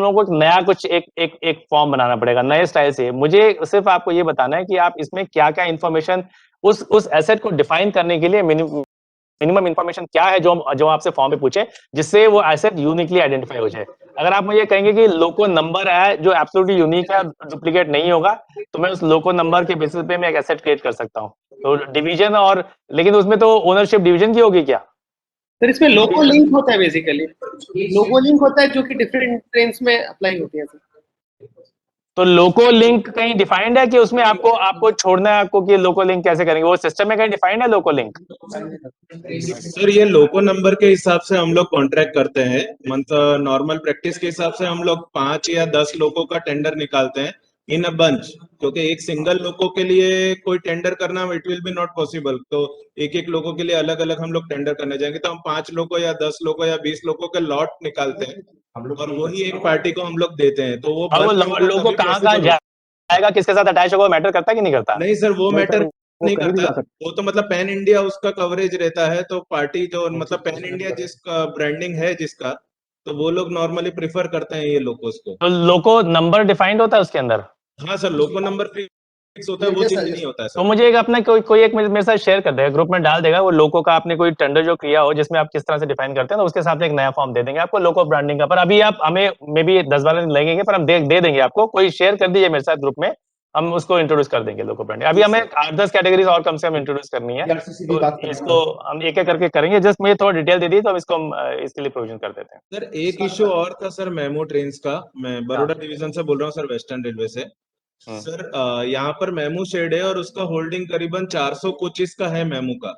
लोगों को एक नया कुछ एक फॉर्म बनाना पड़ेगा नए स्टाइल से। मुझे सिर्फ आपको ये बताना है कि आप इसमें क्या-क्या इन्फॉर्मेशन उस एसेट को डिफाइन करने के लिए मिनिमम इन्फॉर्मेशन क्या है जो आपसे फॉर्म पे पूछे, जिससे वो एसेट यूनिकली आइडेंटिफाई हो जाए। अगर आप मुझे कहेंगे कि लोको नंबर है जो एब्सोल्युटली यूनिक है, डुप्लीकेट नहीं होगा, तो मैं उस लोको नंबर के बेसिस पे मैं एक एसेट क्रिएट कर सकता हूँ। तो डिवीजन और लेकिन उसमें तो ओनरशिप डिवीजन की होगी क्या? सर इसमें लोगो लिंक होता है बेसिकली, लोगो लिंक होता है जो कि डिफरेंट ट्रेन्स में अप्लाई होती है सर। तो लोको लिंक कहीं डिफाइंड है कि उसमें आपको छोड़ना है आपको कि लोको लिंक कैसे करेंगे? वो सिस्टम में कहीं डिफाइंड है लोको लिंक? सर ये लोको नंबर के हिसाब से हम लोग कॉन्ट्रैक्ट करते हैं। मतलब नॉर्मल प्रैक्टिस के हिसाब से हम लोग 5 या 10 लोगों का टेंडर निकालते हैं इन अ बंच, क्योंकि एक सिंगल लोगों के लिए कोई टेंडर करना it will be not possible. तो एक एक लोगों के लिए अलग अलग हम लोग टेंडर करने जाएंगे, तो हम 5 लोगों या 10 लोगों या 20 लोगों के लॉट निकालते हैं और वही एक पार्टी को हम लोग देते हैं। तो वो और वो लोगो कहाँ जाएगा, किसके साथ अटैच होगा, मैटर करता है कि नहीं करता? नहीं सर, वो मैटर नहीं करता। वो तो मतलब पैन इंडिया उसका कवरेज रहता है। तो पार्टी जो मतलब पैन इंडिया जिसका ब्रांडिंग है जिसका, तो वो लोग नॉर्मली प्रिफर करते हैं ये लोगोस को। तो लोको नंबर डिफाइंड होता है उसके अंदर? हाँ सर, लोको नंबर फिक्स होता है, वो चेंज नहीं होता है तो सर। मुझे एक अपना कोई एक मेरे साथ शेयर कर देगा, ग्रुप में डाल देगा वो लोको का, आपने कोई टेंडर जो किया हो जिसमें आप किस तरह से डिफाइन करते हैं, तो उसके हिसाब से एक नया फॉर्म दे देंगे आपको लोको ब्रांडिंग का। पर अभी आप हमें मे बी 10-12 दिन लगेंगे, पर हम दे देंगे आपको। कोई शेयर कर दीजिए मेरे साथ ग्रुप में, हम उसको इंट्रोड्यूस कर देंगे लोको ब्रांडिंग। अभी हमें 8-10 कैटेगरीज और कम से कम इंट्रोड्यूस करनी है, तो इसको हम एक एक करके करेंगे। जस्ट मुझे थोड़ा डिटेल दे दी तो हम इसको इसके लिए प्रोविजन कर देते हैं। सर एक इश्यू और था सर, मेमो ट्रेन्स का। मैं बड़ौदा डिवीजन से बोल रहा हूँ सर, वेस्टर्न रेलवे से। सर यहाँ पर मेमू शेड है और उसका होल्डिंग करीबन 400 कोचेस का है मेमू का,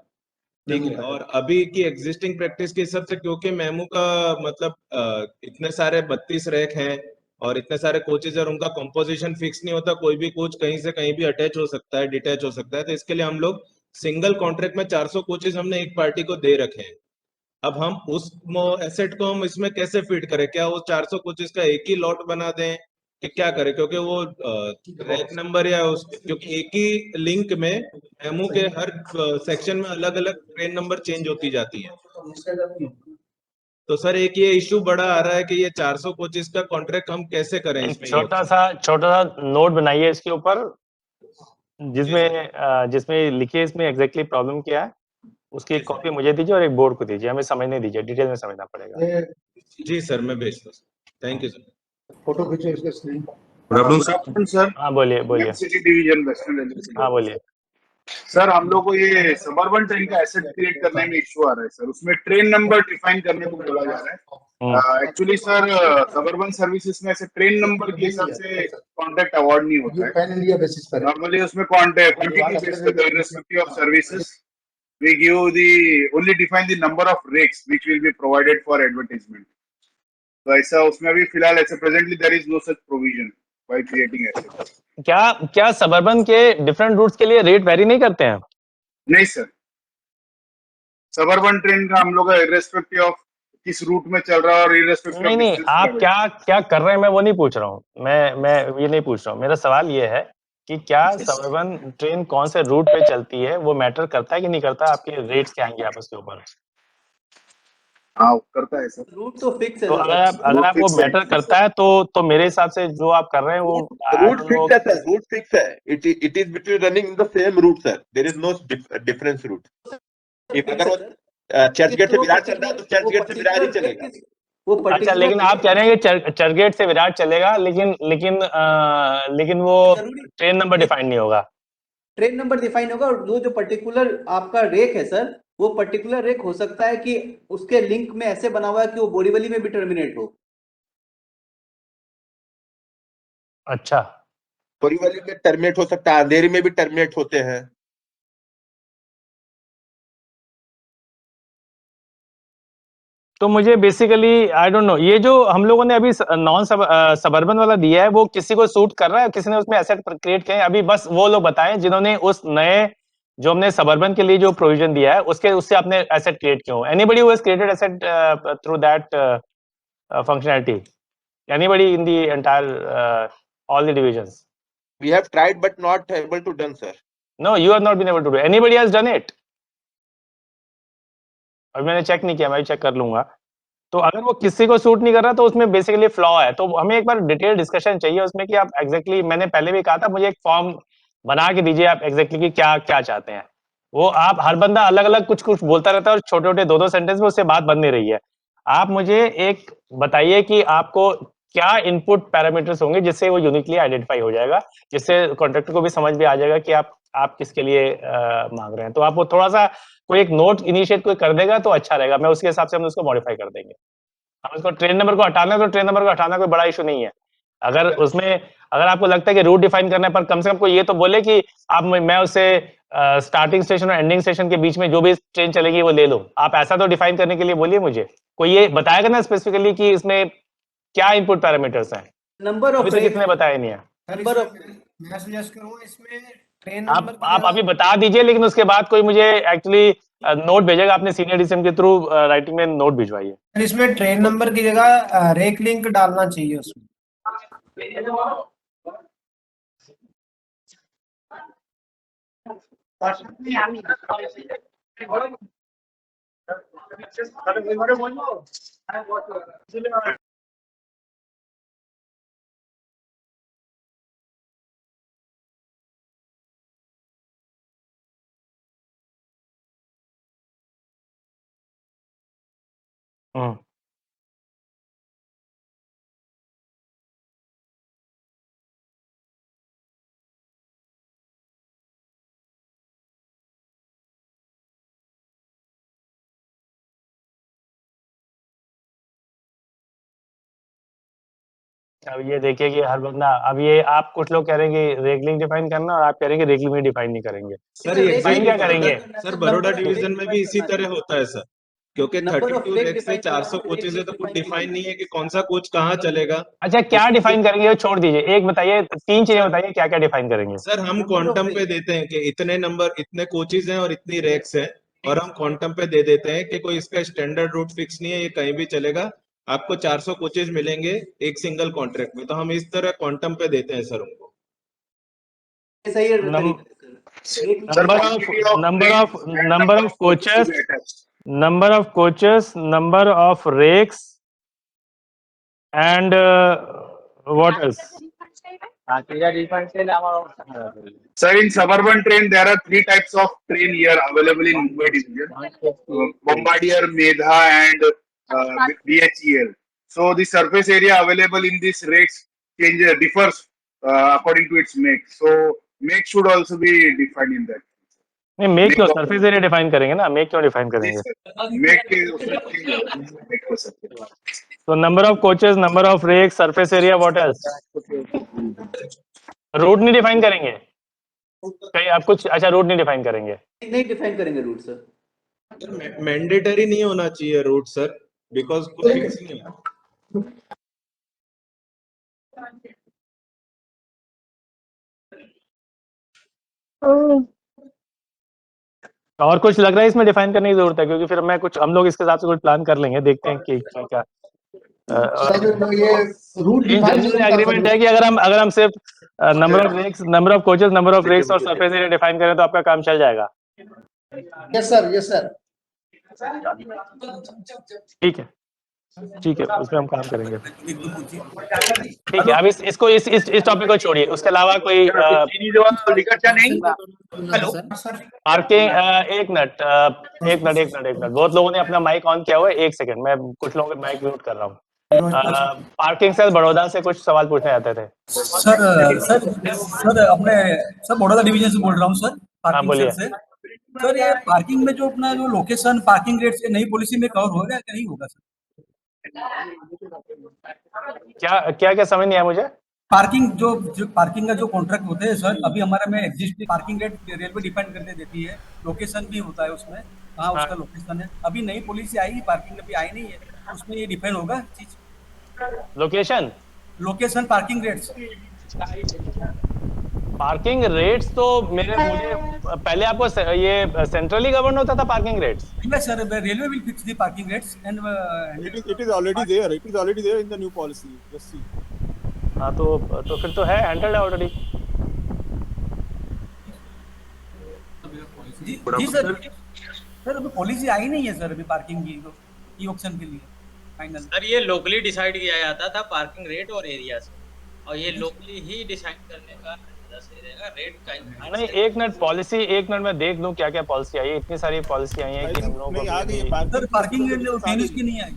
ठीक है। और अभी की एग्जिस्टिंग प्रैक्टिस के हिसाब से, क्योंकि मेमू का मतलब इतने सारे 32 रैक हैं और इतने सारे कोचेज और उनका कंपोजिशन फिक्स नहीं होता, कोई भी कोच कहीं से कहीं भी अटैच हो सकता है, डिटैच हो सकता है। तो इसके लिए हम लोग सिंगल कॉन्ट्रैक्ट में 400 कोचेज हमने एक पार्टी को दे रखे हैं। अब हम उस एसेट को हम इसमें कैसे फिट करें? क्या वो 400 कोचेज का एक ही लॉट बना दें कि क्या करें? क्योंकि वो रैक नंबर या क्योंकि एक ही लिंक में एमओ के हर सेक्शन में अलग अलग ट्रेन नंबर चेंज होती जाती है। तो सर एक ये इश्यू बड़ा आ रहा है कि ये 400 कोचेस का कॉन्ट्रैक्ट हम कैसे करें इसमें? छोटा सा नोट बनाइए इसके ऊपर, जिसमें लिखिए इसमें एग्जैक्टली प्रॉब्लम क्या है, उसकी एक कॉपी मुझे दीजिए और एक बोर्ड को दीजिए, हमें समझने दीजिए, डिटेल में समझना पड़ेगा। जी सर, मैं भेजता हूँ। Thank you sir. फोटो खींचो इसका स्क्रीन। Good afternoon sir. हाँ बोलिए बोलिए। सिटी डिवीजन वेस्टर्न रेलवे से। हाँ बोलिए। सर हम लोग को ये सबअर्बन ट्रेन का एसेट क्रिएट करने में इश्यू आ रहा है सर। उसमें ट्रेन नंबर डिफाइन करने को बोला जा रहा है। एक्चुअली सर सबअर्बन सर्विसेज में ऐसे ट्रेन नंबर के हिसाब से कॉन्ट्रैक्ट अवार्ड नहीं होता है पैन इंडिया बेसिस पर। नॉर्मली उसमें कॉन्ट्रैक्ट क्वांटिटी बेस पे irrespective of services we give the only define the number of rakes which will be provided for advertisement. तो ऐसा उसमें अभी फिलहाल ऐसे presently there is no such provision while creating asset. क्या suburban के different routes के लिए रेट वेरी नहीं करते हैं? नहीं सर, सबअर्बन ट्रेन का हम लोग इर्रेस्पेक्टिव ऑफ किस रूट में चल रहा है और इर्रेस्पेक्टिव ऑफ नहीं, आप क्या कर रहे हैं मैं वो नहीं पूछ रहा हूँ, मैं ये नहीं पूछ रहा हूँ। मेरा सवाल ये है कि क्या सबअर्बन ट्रेन कौन से रूट पे चलती है वो मैटर करता है कि नहीं करता? आपके रेट्स क्या आएंगे आपस के ऊपर? हाँ करता है सर। रूट तो फिक्स है तो सर। अगर आप वो मैटर करता है तो मेरे हिसाब से जो आप कर रहे हैं वो रूट फिक्स है सर, रूट फिक्स है। It is between running in the same route sir, there is no difference route. अगर वो चर्चगेट से विराट चल रहा है तो चर्चगेट से विराट ही चलेगा वो। अच्छा, लेकिन आप कह रहे हैं कि चर्चगेट से विराट चलेगा, लेकिन वो ट्रेन नंबर डिफाइन नहीं होगा। ट्रेन नंबर डिफाइन होगा और जो पर्टिकुलर आपका रेक है सर, वो पर्टिकुलर रेक हो सकता है कि उसके लिंक में ऐसे बना हुआ है कि वो बोरीवली में भी टर्मिनेट हो। अच्छा, बोरीवली में टर्मिनेट हो सकता है, अंधेरी में भी टर्मिनेट होते हैं। तो मुझे बेसिकली आई डोंट नो, ये जो हम लोगों ने अभी नॉन सबअर्बन वाला दिया है वो किसी को सूट कर रहा है? किसी ने उसमें एसेट क्रिएट किए? अभी बस वो लोग बताएं जिन्होंने उस नए जो हमने सबअर्बन के लिए जो प्रोविजन दिया है उससे आपने एसेट क्रिएट किया हो। Anybody who has created asset through that functionality? Anybody in the entire all the divisions? We have tried but not able to done sir. No, you have not been able to do. Anybody has done it? अभी मैंने check नहीं किया, मैं check कर लूंगा। तो अगर वो किसी को सूट नहीं कर रहा तो उसमें बेसिकली फ्लॉ है। तो हमें एक बार डिटेल डिस्कशन चाहिए उसमें कि आप एग्जैक्टली, मैंने पहले भी कहा था, मुझे एक फॉर्म बना के दीजिए आप एग्जैक्टली कि क्या क्या चाहते हैं। वो आप हर बंदा अलग अलग कुछ कुछ बोलता रहता है और छोटे छोटे 2-2 सेंटेंस में उससे बात बन नहीं रही है। आप मुझे एक बताइए कि आपको क्या इनपुट पैरामीटर्स होंगे जिससे वो यूनिकली आइडेंटिफाई हो जाएगा, जिससे कॉन्ट्रैक्टर को भी समझ में आ जाएगा कि आप किसके लिए मांग रहे हैं। तो आप वो थोड़ा सा कोई एक नोट इनिशिएट कोई कर देगा तो अच्छा रहेगा। मैं उसके हिसाब से हम उसको मॉडिफाई कर देंगे। हम उसको ट्रेन नंबर को हटाना है तो ट्रेन नंबर को हटाना कोई बड़ा इशू नहीं है। अगर उसमें अगर आपको लगता है कि रूट डिफाइन करने पर कम से कम कोई ये तो बोले कि आप मैं उससे स्टार्टिंग स्टेशन और एंडिंग स्टेशन के बीच में जो भी ट्रेन चलेगी वो ले लो। आप ऐसा तो डिफाइन करने के लिए बोलिए मुझे। कोई ये बताएगा ना स्पेसिफिकली कि इसमें क्या इनपुट पैरामीटर्स हैं? नंबर ऑफ अभी तक इसने बताया नहीं है। नंबर ऑफ मैं सजेस्ट करूंगा इसमें ट्रेन आप नंबर आप अभी बता दीजिए, लेकिन उसके बाद कोई मुझे एक्चुअली नोट भेजेगा, आपने सीनियर डीसीएम के थ्रू राइटिंग में नोट भिजवाइए। इसमें ट्रेन नंबर की जगह रेक लिंक डालना चाहिए उसमें। हम्म। अब ये देखिए कि हर बंदा, अब ये आप कुछ लोग कह रहे हैं कि रेगलिंग डिफाइन करना और आप कह रहे हैं कि रेगलिंग में डिफाइन नहीं करेंगे। सर ये डिफाइन क्या करेंगे? सर बड़ौदा डिवीजन में भी इसी तरह होता है सर, क्योंकि नंबर ऑफ 32 रेक रेक से डिफाइन 400 करना, कोचेज है तो रेक कुछ डिफाइन डिफाइन नहीं नहीं है कि कौन सा कोच कहाँ चलेगा। अच्छा, क्या डिफाइन करेंगे वो छोड़ दीजिए, एक बताइए, 3 चीजें बताइए क्या क्या डिफाइन करेंगे। सर हम क्वांटम पे देते हैं कि इतने नंबर इतने कोचेज हैं और इतनी रैक्स हैं, और हम क्वांटम पे दे देते हैं कि कोई इसका स्टैंडर्ड रूट फिक्स नहीं है, ये कहीं भी चलेगा, आपको 400 कोचेज मिलेंगे एक सिंगल कॉन्ट्रैक्ट में। तो हम इस तरह क्वांटम पे देते हैं सर उनको। सही है नम- तरीका। Sir, number quantity of number of trains and number of coaches, to be attached. number of coaches, number of rakes, and what else? Sir, in suburban train, there are 3 types of train here available in Mumbai division: Bombardier, Medha, and BHEL. So the surface area available in this rakes differs according to its make. So make should also be defined in that. नहीं, make क्यों? Make of- surface area define करेंगे ना, make क्यों define करेंगे? make के उसमें make हो सकते हैं। तो number of coaches, number of rake, surface area, what else? Route नहीं डिफाइन करेंगे कहीं आप कुछ? अच्छा, रूट नहीं डिफाइन करेंगे। नहीं डिफाइन करेंगे रूट सर। मैंडेटरी नहीं होना चाहिए रूट सर, बिकॉज कुछ फिक्स नहीं है। और कुछ लग रहा है इसमें डिफाइन करने की जरूरत है? क्योंकि फिर मैं कुछ, हम लोग इसके हिसाब से कुछ प्लान कर लेंगे, देखते हैं कि क्या क्या एग्रीमेंट है कि अगर हम सिर्फ number of rakes, number of coaches, number of rakes और सरफेस एरिया डिफाइन करें तो आपका काम चल जाएगा। Yes sir. ठीक है, उसमें हम काम करेंगे। ठीक है, अब इसको इस टॉपिक को छोड़िए, उसके अलावा कोई पार्किंग, एक मिनट, बहुत लोगों ने अपना माइक ऑन किया हुआ है, एक सेकंड, मैं कुछ लोगों का माइक म्यूट कर रहा हूँ। पार्किंग सेल बड़ौदा से कुछ सवाल पूछने आते थे। सर अपने सर बड़ौदा डिवीजन से बोल रहा हूँ सर, पार्किंग बोलिए। सेल से। सर ये पार्किंग में जो अपना जो लोकेशन पार्किंग रेट नई पॉलिसी में कवर होगा या नहीं होगा सर? क्या समझ नहीं आया मुझे। पार्किंग जो पार्किंग का जो कॉन्ट्रैक्ट होते हैं सर, अभी हमारे में existing parking rate railway define करके देती है, लोकेशन भी होता है उसमें, कहाँ उसका लोकेशन है। अभी नई पॉलिसी आई, पार्किंग अभी आई नहीं है, उसमें ये डिफाइन होगा चीज, location parking rates. Parking rates तो मुझे पहले आपको ये सेंट्रली गवर्न होता था parking rates. Yes, sir. The railway will fix the parking rates, and it is already there. It is already there in the new policy. Just see. हाँ, तो फिर तो है, एंटर्ड है ऑलरेडी। जी सर, अभी policy आई नहीं है सर, अभी पार्किंग की ई ऑक्शन के लिए फाइनल। सर ये लोकली डिसाइड किया जाता था पार्किंग रेट और एरिया से, और ये लोकली ही डिसाइड करने का ज़्यादा सही रहेगा। रेट का नहीं, एक मिनट पॉलिसी, एक मिनट में देख लूं क्या क्या पॉलिसी आई है। इतनी सारी पॉलिसी आई है I कि हम think लोगों नहीं को आ गई है भी- सर पार्किंग टेनिस की नहीं आई।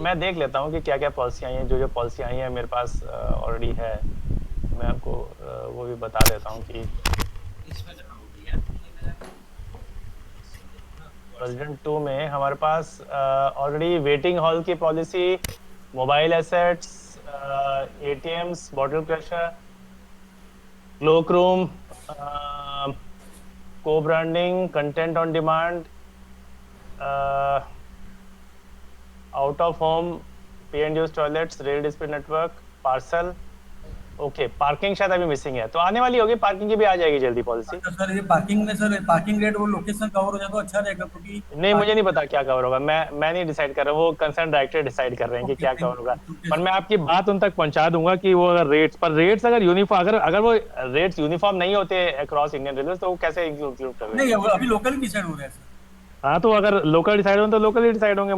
मैं देख लेता हूँ कि क्या क्या पॉलिसी आई है। जो जो पॉलिसी आई है मेरे पास ऑलरेडी है, मैं आपको वो भी बता देता हूँ कि वर्जन 2 में हमारे पास ऑलरेडी वेटिंग हॉल की policy, mobile assets, ATMs, bottle crusher, cloak room, co-branding, content on demand, out of home pay and use toilets, rail display network, parcel. Okay, parking शायद अभी मिसिंग है, तो आने वाली होगी। पार्किंग की भी आ जाएगी जल्दी पॉलिसी। सर ये पार्किंग में सर पार्किंग रेट वो लोकेशन कवर हो जाए तो अच्छा रहेगा, क्योंकि नहीं, मुझे नहीं पता क्या कवर होगा। मैं नहीं डिसाइड कर रहा हूँ, वो कंसर्न डायरेक्टर डिसाइड कर रहे हैं कि क्या कवर होगा। पर मैं आपकी बात उन तक पहुंचा दूंगा कि वो अगर रेट्स अगर यूनिफॉर्म, अगर वो रेट्स यूनिफॉर्म नहीं होते अक्रॉस इंडियन रेलवे, तो वो कैसे इंक्लूड कर रहे हैं? नहीं, अभी लोकल डिसाइड हो रहा है सर। हाँ, तो अगर लोकल डिसाइड होंगे तो लोकल ही डिसाइड होंगे।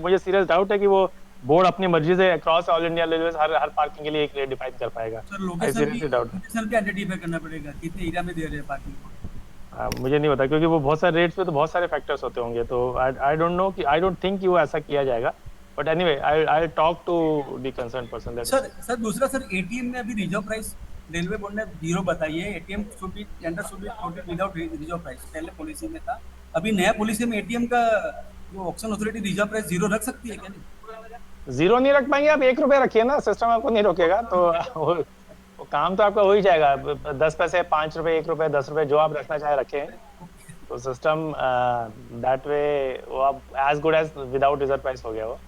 मुझे सीरियस डाउट है कि वो बोर्ड अपनी मर्जी से अक्रॉस ऑल इंडिया रेलवे हर पार्किंग के लिए एक रेट डिफाइन कर पाएगा। सर लोकेशन भी आइडेंटिफाई करना पड़ेगा, कितने एरिया में दे रहे हैं पार्किंग। मुझे नहीं पता, क्योंकि वो बहुत सारे रेट्स पे तो बहुत सारे फैक्टर्स होते होंगे, तो आई डोंट नो कि आई डोंट थिंक कि वो ऐसा किया जाएगा। But anyway I talk to the concern person. Sir दूसरा सर एटीएम में अभी रिजर्व प्राइस रेलवे बोर्ड ने 0 बताई है। ATM should be coated without reserve price, पहले पॉलिसी में था। अभी नया पॉलिसी में एटीएम का जो ऑक्शन अथॉरिटी रिजर्व प्राइस 0 रख सकती है क्या? नहीं, 0 नहीं रख पाएंगे आप, 1 रुपया रखिए ना, सिस्टम आपको नहीं रोकेगा। तो वो काम तो आपका हो ही जाएगा। 10 पैसे, 5 रुपए, 1 रुपए, 10 रुपए, जो आप रखना चाहे रखें। तो सिस्टम दैट वे वो आप as good as without reserve price हो गया वो।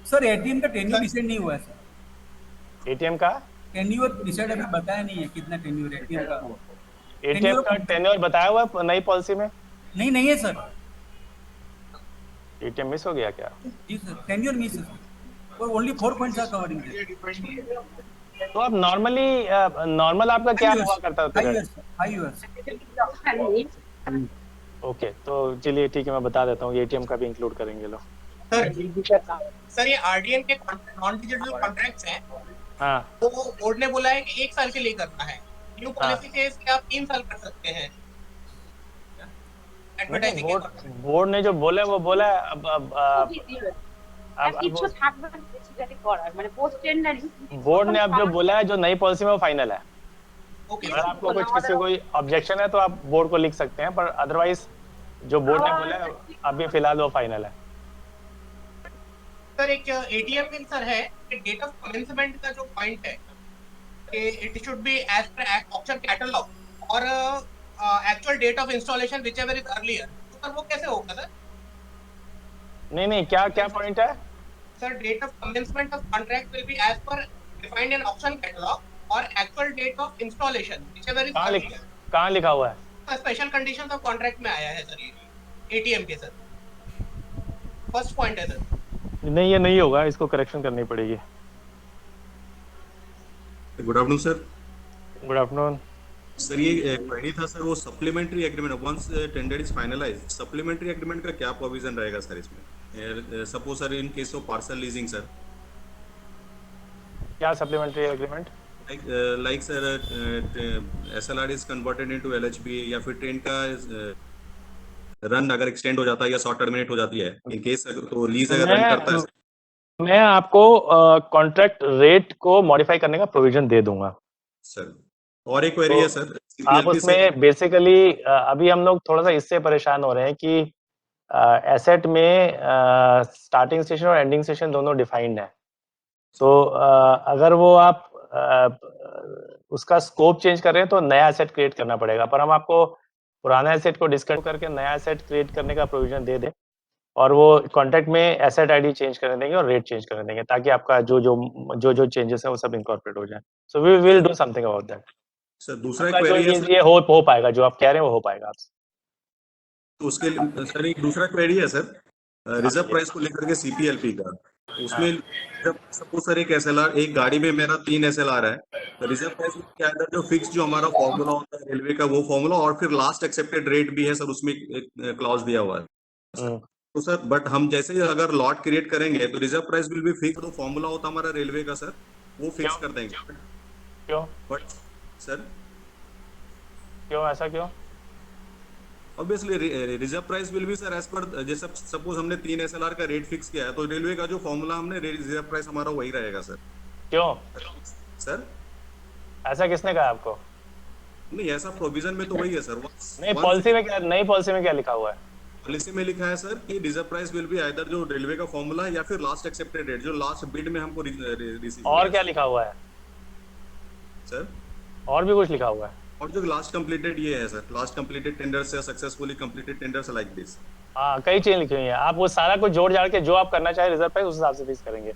सर एटीएम का टेन्यूर डिसाइड नहीं हुआ है सर। एटीएम का टेन्यूर डिसाइड अभी बताया नहीं है, कितना टेन्यूर है एटीएम का। एटीएम का टेन्योर बताया हुआ है नई पॉलिसी में? नहीं है सर। एटीएम मिस हो गया क्या? जी सर, टेन्योर मिस है सर, और only 4 points are covering it. तो आप नॉर्मल आपका क्या हुआ करता था? 5 इयर्स। ओके, तो चलिए ठीक है, मैं बता देता हूँ, एटीएम का भी इंक्लूड करेंगे लोग। सर ये आरडीएन के नॉन डिजिटल कॉन्ट्रैक्ट्स हैं, हाँ, तो बोर्ड ने बोला है कि 1 साल के लिए करना है। न्यू पॉलिसी से इसके आप 3 साल कर सकते हैं। बोर्ड ने जो बोला वो बोला है। बोर्ड ने अब जो बोला है, जो नई पॉलिसी में वो फाइनल है। अगर आपको किसी कोई ऑब्जेक्शन है तो आप बोर्ड को लिख सकते हैं, पर अदरवाइज जो बोर्ड ने बोला है अभी फिलहाल वो फाइनल है। सर एक एटीएम बिल सर है कि डेट ऑफ कमेंसमेंट का जो पॉइंट है कि it should be as per auction catalogue और actual date of installation whichever is earlier. तो सर वो कैसे होगा सर? नहीं, क्या पॉइंट है sir? Date of commencement of contract will be as per defined in auction catalogue और actual date of installation whichever is earlier. कहां लिखा हुआ है? स्पेशल कंडीशंस ऑफ कॉन्ट्रैक्ट में आया है सर, ये एटीएम के सर फर्स्ट पॉइंट है सर। नहीं, ये नहीं होगा, इसको करेक्शन करनी पड़ेगी। Good afternoon sir. Good afternoon sir, ये क्वेरी था सर, वो supplementary agreement once tender is finalised, supplementary agreement का क्या प्रोविजन रहेगा सर इसमें? Suppose sir in case of parcel leasing sir, क्या supplementary agreement? Like sir SLR is converted into LHB, या फिर ट्रेन का रन अगर एक्सटेंड हो जाता है या शॉर्ट टर्मिनेट हो जाती है इन केस, तो लीज अगर रन करता है। मैं आपको कॉन्ट्रैक्ट रेट को मॉडिफाई करने का प्रोविजन दे दूंगा सर। और एक क्वेरी है सर, आप उसमें बेसिकली अभी हम लोग थोड़ा सा इससे परेशान हो रहे हैं कि एसेट में स्टार्टिंग स्टेशन और एंडिंग स्टेशन दोनों डिफाइंड है। तो अगर वो आप उसका स्कोप चेंज कर रहे हैं तो नया एसेट क्रिएट करना पड़ेगा, पर हम आपको पुराना एसेट को डिस्कार्ड करके नया एसेट क्रिएट करने का प्रोविजन दे दें, और वो कॉन्ट्रैक्ट में एसेट आईडी चेंज करने देंगे और रेट चेंज करने देंगे, ताकि आपका जो चेंजेस है वो सब इनकॉर्पोरेट हो जाए। So we will do something about that sir. दूसरा क्वेरी है ये हो पाएगा, जो आप कह रहे हैं वो हो पाएगा आपसे। तो उसके लिए सर एक दूसरा क्वेरी है सर, रिजर्व प्राइस को लेकर के सीपीएलपी का। उसमें जब सपोज सर एक एसएलआर, एक गाड़ी में मेरा 3 एसएलआर है, तो रिजर्व प्राइस के अंदर जो फिक्स जो हमारा फॉर्मूला होता है रेलवे का, वो फॉर्मूला और फिर लास्ट एक्सेप्टेड रेट भी है सर, उसमें एक क्लॉज दिया हुआ है। तो सर बट हम जैसे ही अगर लॉट क्रिएट करेंगे तो reserve price will B fix, तो फॉर्मूला होता हमारा रेलवे का सर, वो फिक्स कर देंगे। क्यों बट सर क्यों ऐसा क्यों? Obviously reserve price will be sir as per, जैसे सपोज हमने 3 SLR का रेट फिक्स किया है तो रेलवे का जो फॉर्मूला हमने रिजर्व प्राइस हमारा वही रहेगा सर। क्यों सर ऐसा किसने कहा आपको? नहीं, ऐसा प्रोविजन में तो वही है सर। नहीं पॉलिसी में क्या, नई पॉलिसी में क्या लिखा हुआ है? पॉलिसी में लिखा है सर कि reserve price will be either जो रेलवे का फॉर्मूला या फिर लास्ट एक्सेप्टेड रेट, जो लास्ट बिड में हमको रिसीव। और क्या लिखा हुआ है सर? और भी कुछ लिखा हुआ है? और जो लास्ट कंप्लीटेड ये है सर, लास्ट कंप्लीटेड टेंडर्स या successfully completed tenders like this. हाँ कई चीजें लिखी हुई हैं, आप वो सारा कुछ जोड़ जाड़ के जो आप करना चाहे रिजर्व प्राइस उस हिसाब से फिक्स करेंगे।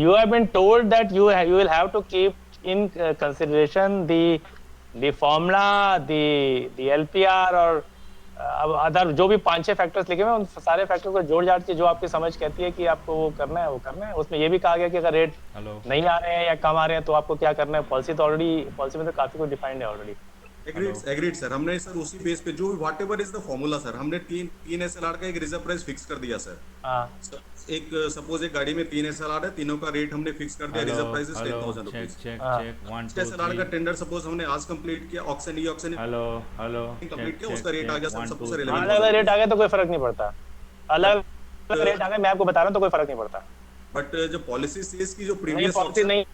You have been told that you will have to keep in consideration the formula, the LPR और अब अदर जो भी 5-6 फैक्टर्स लिखे हुए हैं उन सारे फैक्टर को जोड़ जाड़ के जो आपकी समझ कहती है कि आपको वो करना है वो करना है। उसमें ये भी कहा गया कि अगर रेट नहीं आ रहे हैं या कम आ रहे हैं तो आपको क्या करना है। पॉलिसी तो ऑलरेडी, पॉलिसी में तो काफी कुछ डिफाइंड है ऑलरेडी। एग्रीड सर, हमने सर उसी बेस पे जो whatever is the formula sir, हमने 3 SLR का एक रिजर्व प्राइस फिक्स कर दिया सर। हां एक सपोज एक गाड़ी में 3 SLR है, तीनों का रेट हमने फिक्स कर दिया, reserve price is 10,000 rupees. Check 1 2 SLR का टेंडर सपोज हमने आज कंप्लीट किया, auction e auction hello complete किया, उसका रेट आ गया सपोज सर अलग रेट आ गया तो कोई फर्क नहीं पड़ता, अलग रेट आ गया मैं आपको बता रहा हूं तो कोई फर्क नहीं पड़ता। बट जो पॉलिसी सेज की जो प्रीवियस पॉलिसी नहीं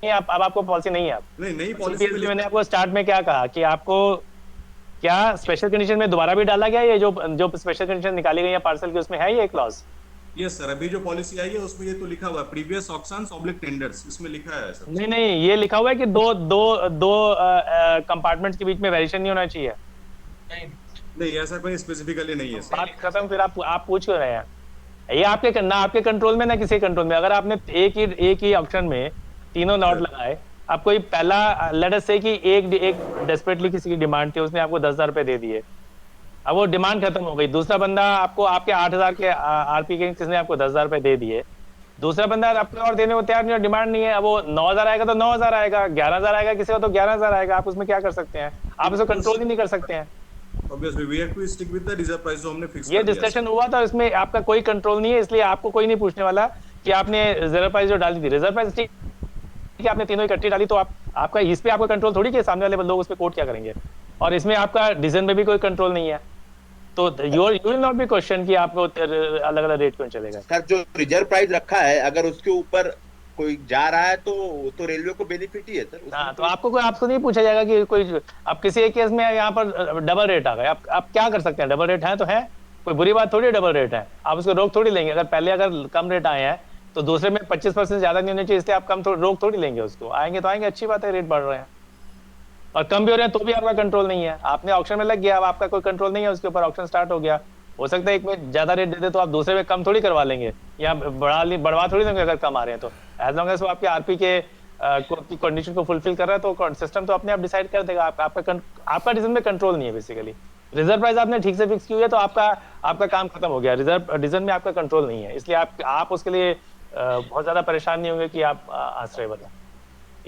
अब आपको पॉलिसी नहीं है। आप नहीं पॉलिसी मैंने आपको स्टार्ट में क्या कहा कि आपको क्या स्पेशल कंडीशन में दोबारा भी डाला गया, ये जो स्पेशल कंडीशन निकाली गई है पार्सल की उसमें है ये क्लॉज? यस सर, अभी जो पॉलिसी आई है उसमें ये तो लिखा हुआ है प्रीवियस ऑक्शंस ऑब्लिक टेंडर्स, इसमें लिखा है सर। नहीं ये लिखा हुआ है कि दो कंपार्टमेंट्स के बीच में वेरिएशन नहीं होना चाहिए। नहीं ऐसा कोई स्पेसिफिकली नहीं है सर। बात खत्म, फिर आप पूछ क्यों रहे हैं? ये आपके कंट्रोल में ना किसी कंट्रोल में। अगर आपने एक ही ऑक्शन में तीनों लॉट लगाए, आप कोई पहला लेट अस से कि एक डेस्परेटली किसी की डिमांड थी, उसने आपको 10,000 रुपए दे दिए, अब वो डिमांड खत्म हो गई। दूसरा बंदा आपको आपके 8,000 के आरपी के किसने आपको 10,000 रुपए दे दिए, दूसरा बंदा आपको और देने को तैयार नहीं, डिमांड नहीं है, अब वो 9,000 आएगा तो 9,000 आएगा, 11,000 आएगा किसी का तो 11,000 आएगा। आप उसमें क्या कर सकते हैं? आप उसको कंट्रोल ही नहीं कर सकते हैं। Obviously, we have to stick with the reserve price जो हमने फिक्स ये डिस्कशन हुआ था, इसमें आपका कोई कंट्रोल नहीं है, इसलिए आपको कोई नहीं पूछने वाला कि आपने रिजर्व प्राइस जो डाली थी, रिजर्व प्राइस ठीक है आपने तीनों इकट्ठी डाली तो आपका इस पे आपका कंट्रोल थोड़ी कि सामने वाले लोग उस पे कोट क्या करेंगे, और इसमें आपका डिसीजन में भी कोई कंट्रोल नहीं है, तो you will not be question कि आपको अलग अलग रेट क्यों चलेगा। सर जो रिजर्व प्राइस रखा है अगर उसके ऊपर कोई जा रहा है तो रेलवे को बेनिफिट ही है सर। हाँ तो आपको नहीं पूछा जाएगा कि कोई आप किसी एक केस में यहाँ पर डबल रेट आ गए, आप क्या कर सकते हैं? डबल रेट है तो है, कोई बुरी बात थोड़ी डबल रेट है, आप उसको रोक थोड़ी लेंगे। अगर कम रेट आए हैं तो दूसरे में 25% ज्यादा नहीं होने चाहिए, इसलिए आप कम रोक थोड़ी लेंगे उसको। आएंगे तो आएंगे, अच्छी बात है, रेट बढ़ रहे हैं और कम भी हो रहे हैं तो भी आपका कंट्रोल नहीं है। आपने ऑक्शन में लग गया, अब आपका कोई कंट्रोल नहीं है उसके ऊपर, ऑक्शन स्टार्ट हो गया, हो सकता है एक में ज्यादा रेट दे दे तो आप दूसरे में कम थोड़ी करवा लेंगे या बढ़वा थोड़ी देंगे अगर कम आ रहे हैं तो। एज लॉन्ग एज वो आपके आरपी के कंडीशन को फुलफिल कर रहा है तो सिस्टम तो अपने आप डिसाइड कर देगा। आपका डिसीजन में कंट्रोल नहीं है बेसिकली। रिजर्व प्राइस आपने ठीक से फिक्स की हुई है तो आपका काम खत्म हो गया। रिजर्व डिसीजन में आपका कंट्रोल नहीं है, इसलिए आप उसके लिए बहुत ज्यादा परेशान नहीं होंगे कि आप आश्रय बता।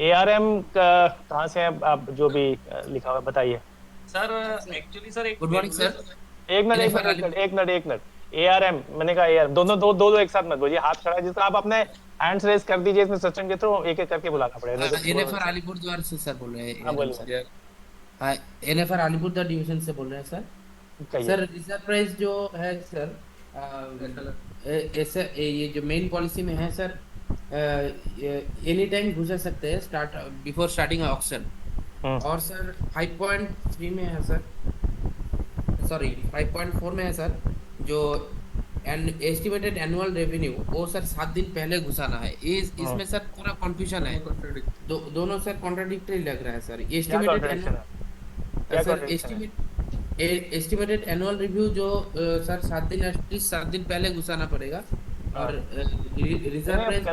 ARM कहाँ से है आप जो भी लिखा हुआ बताइए sir. Actually sir good morning sir. एक मिनट ARM मैंने कहा ARM दो एक साथ मत बोलिए, हाथ खड़ा है जिसका आप अपने हैंड्स रेज कर दीजिए, इसमें सिस्टम के थ्रू एक करके बुलाना पड़ेगा। NFR अलीपुरद्वार से सर बोल रहे हैं। हां बोलिए। हां NFR अलीपुरद्वार डिवीजन से बोल रहे हैं सर। सर रिजर्व प्राइस जो है सर ऐसे ये जो मेन पॉलिसी में है सर, एनी टाइम घुसा सकते हैं बिफोर स्टार्टिंग ऑक्शन। और सर 5.3 में है सर, सॉरी 5.4 में है सर, जो एस्टिमेटेड एनुअल रेवेन्यू वो सर 7 दिन पहले घुसाना है। इसमें सर पूरा कंफ्यूजन है, दोनों सर कॉन्ट्राडिक्टरी लग रहा है सर। एस्टिमेटेड एनुअल रिव्यू जो सर 7 दिन एटलीस्ट 7 दिन पहले घुसाना पड़ेगा। और रिजर्व प्राइस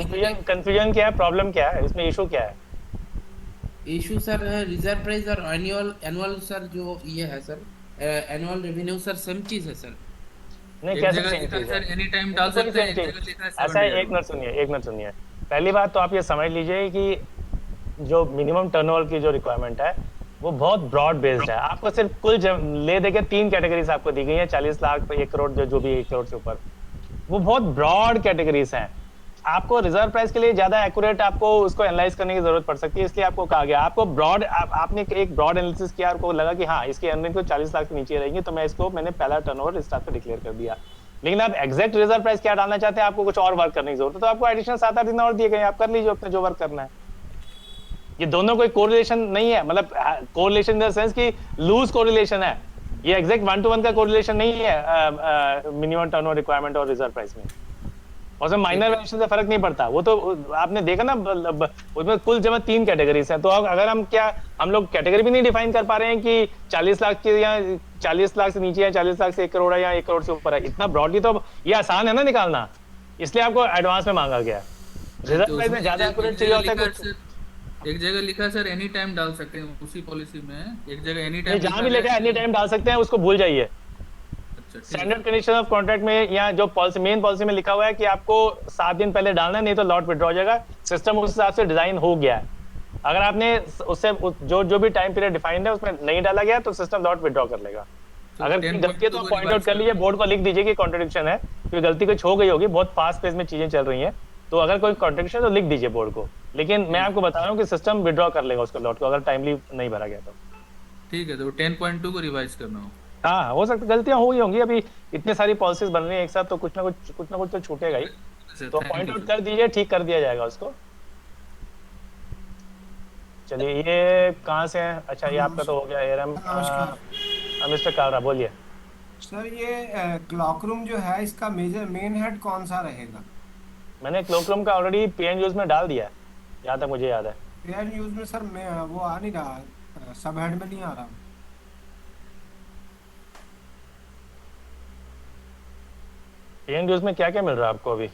कंफ्यूजन क्या है, प्रॉब्लम क्या है इसमें, इशू क्या है? इशू सर है रिजर्व प्राइस और एनुअल सर जो ये है sir annual revenue sir same चीज है सर। नहीं कैसे सर एनी टाइम डाल सकते हैं ऐसा है। एक मिनट सुनिए। पहली बात तो आप ये समझ लीजिए कि जो मिनिमम टर्नओवर की जो रिक्वायरमेंट है वो बहुत ब्रॉड बेस्ड है। आपको सिर्फ कुल ले देके 3 कैटेगरीज आपको दी गई है, 40 लाख 1 करोड़ जो भी 1 करोड़ से ऊपर, वो बहुत ब्रॉड कैटेगरीज हैं। आपको रिजर्व प्राइस के लिए ज्यादा एक्यूरेट आपको उसको एनालाइज करने की जरूरत पड़ सकती है, इसलिए आपको कहा गया। आपको ब्रॉड आपने एक ब्रॉड एनालिसिस किया, आपको लगा कि हाँ इसकी अर्निंग तो 40 लाख के नीचे रहेंगी, तो मैंने पहला टर्नओवर स्टार्ट पे डिक्लेयर कर दिया। लेकिन आप एग्जैक्ट रिजर्व प्राइस क्या डालना चाहते हैं, आपको कुछ और वर्क करने की जरूरत है, तो आपको एडिशनल 7-8 दिन और दिए गए, आप कर लीजिए अपने जो वर्क करना है। ये दोनों कोई कोरिलेशन नहीं है, मतलब कोरिलेशन इन द सेंस कि लूज कोरिलेशन है, ये एग्जैक्ट 1-to-1 का कोरिलेशन नहीं है मिनिमम टर्नओवर रिक्वायरमेंट और रिजर्व प्राइस में। और उसमें माइनर वेरिएशन से फर्क नहीं पड़ता, वो तो आपने देखा ना, उसमें कुल जब 3 कैटेगरीज हैं, तो अगर हम लोग कैटेगरी भी नहीं डिफाइन कर पा रहे हैं कि 40 लाख के या 40 लाख से नीचे है, 40 लाख से 1 करोड़ है या 1 करोड़ से ऊपर है, इतना ब्रॉडली तो ये आसान है ना निकालना, इसलिए आपको एडवांस में मांगा गया। रिजर्व प्राइस में ज्यादा एक्यूरेट चाहिए होता है। एक जगह लिखा है सर एनी टाइम डाल सकते हैं उसी पॉलिसी में, एक जगह एनी टाइम, जहां भी लिखा है एनी टाइम डाल सकते हैं, उसको भूल जाइए। स्टैंडर्ड कंडीशन ऑफ कॉन्ट्रैक्ट में या जो पॉलिसी मेन पॉलिसी में लिखा हुआ है कि आपको 7 दिन पहले डालना है, नहीं तो लॉट विड्रॉ हो जाएगा। सिस्टम उस हिसाब से डिजाइन हो गया है, अगर आपने उससे जो भी टाइम पीरियड डिफाइंड है उसमें नहीं डाला गया तो सिस्टम लॉट विड्रॉ कर लेगा। अगर गलती है तो पॉइंट आउट कर लीजिए, बोर्ड को लिख दीजिए कि कॉन्ट्रडिक्शन है, क्योंकि गलती कुछ हो गई होगी, बहुत फास्ट पेस में चीजें चल रही हैं, तो अगर कोई कॉन्ट्रडिक्शन है तो लिख दीजिए बोर्ड को। लेकिन मैं आपको बता रहा हूँ कि सिस्टम विड्रॉ कर लेगा उसको लॉट को, अगर टाइमली नहीं भरा गया तो। ठीक है, तो 10.2 को रिवाइज करना हो। हाँ, हो सकता है गलतियां हो गई होंगी, अभी इतने सारी पॉलिसीज बन रही हैं एक साथ, तो कुछ ना कुछ तो छूटेगा ही, तो पॉइंट आउट कर दीजिए, ठीक कर दिया जाएगा उसको। चलिए, ये कहाँ से है? अच्छा, ये आपका तो हो गया एरम। मिस्टर कालरा बोलिए। सर, ये क्लॉक रूम जो है, इसका मेन हेड कौन सा रहेगा? मैंने क्लॉक रूम का ऑलरेडी पीएन यूज में डाल दिया है, जहाँ तक मुझे याद है। पीएन यूज में सर वो आ नहीं रहा, सब हेड में नहीं आ रहा। पीएन यूज में क्या क्या मिल रहा है आपको अभी?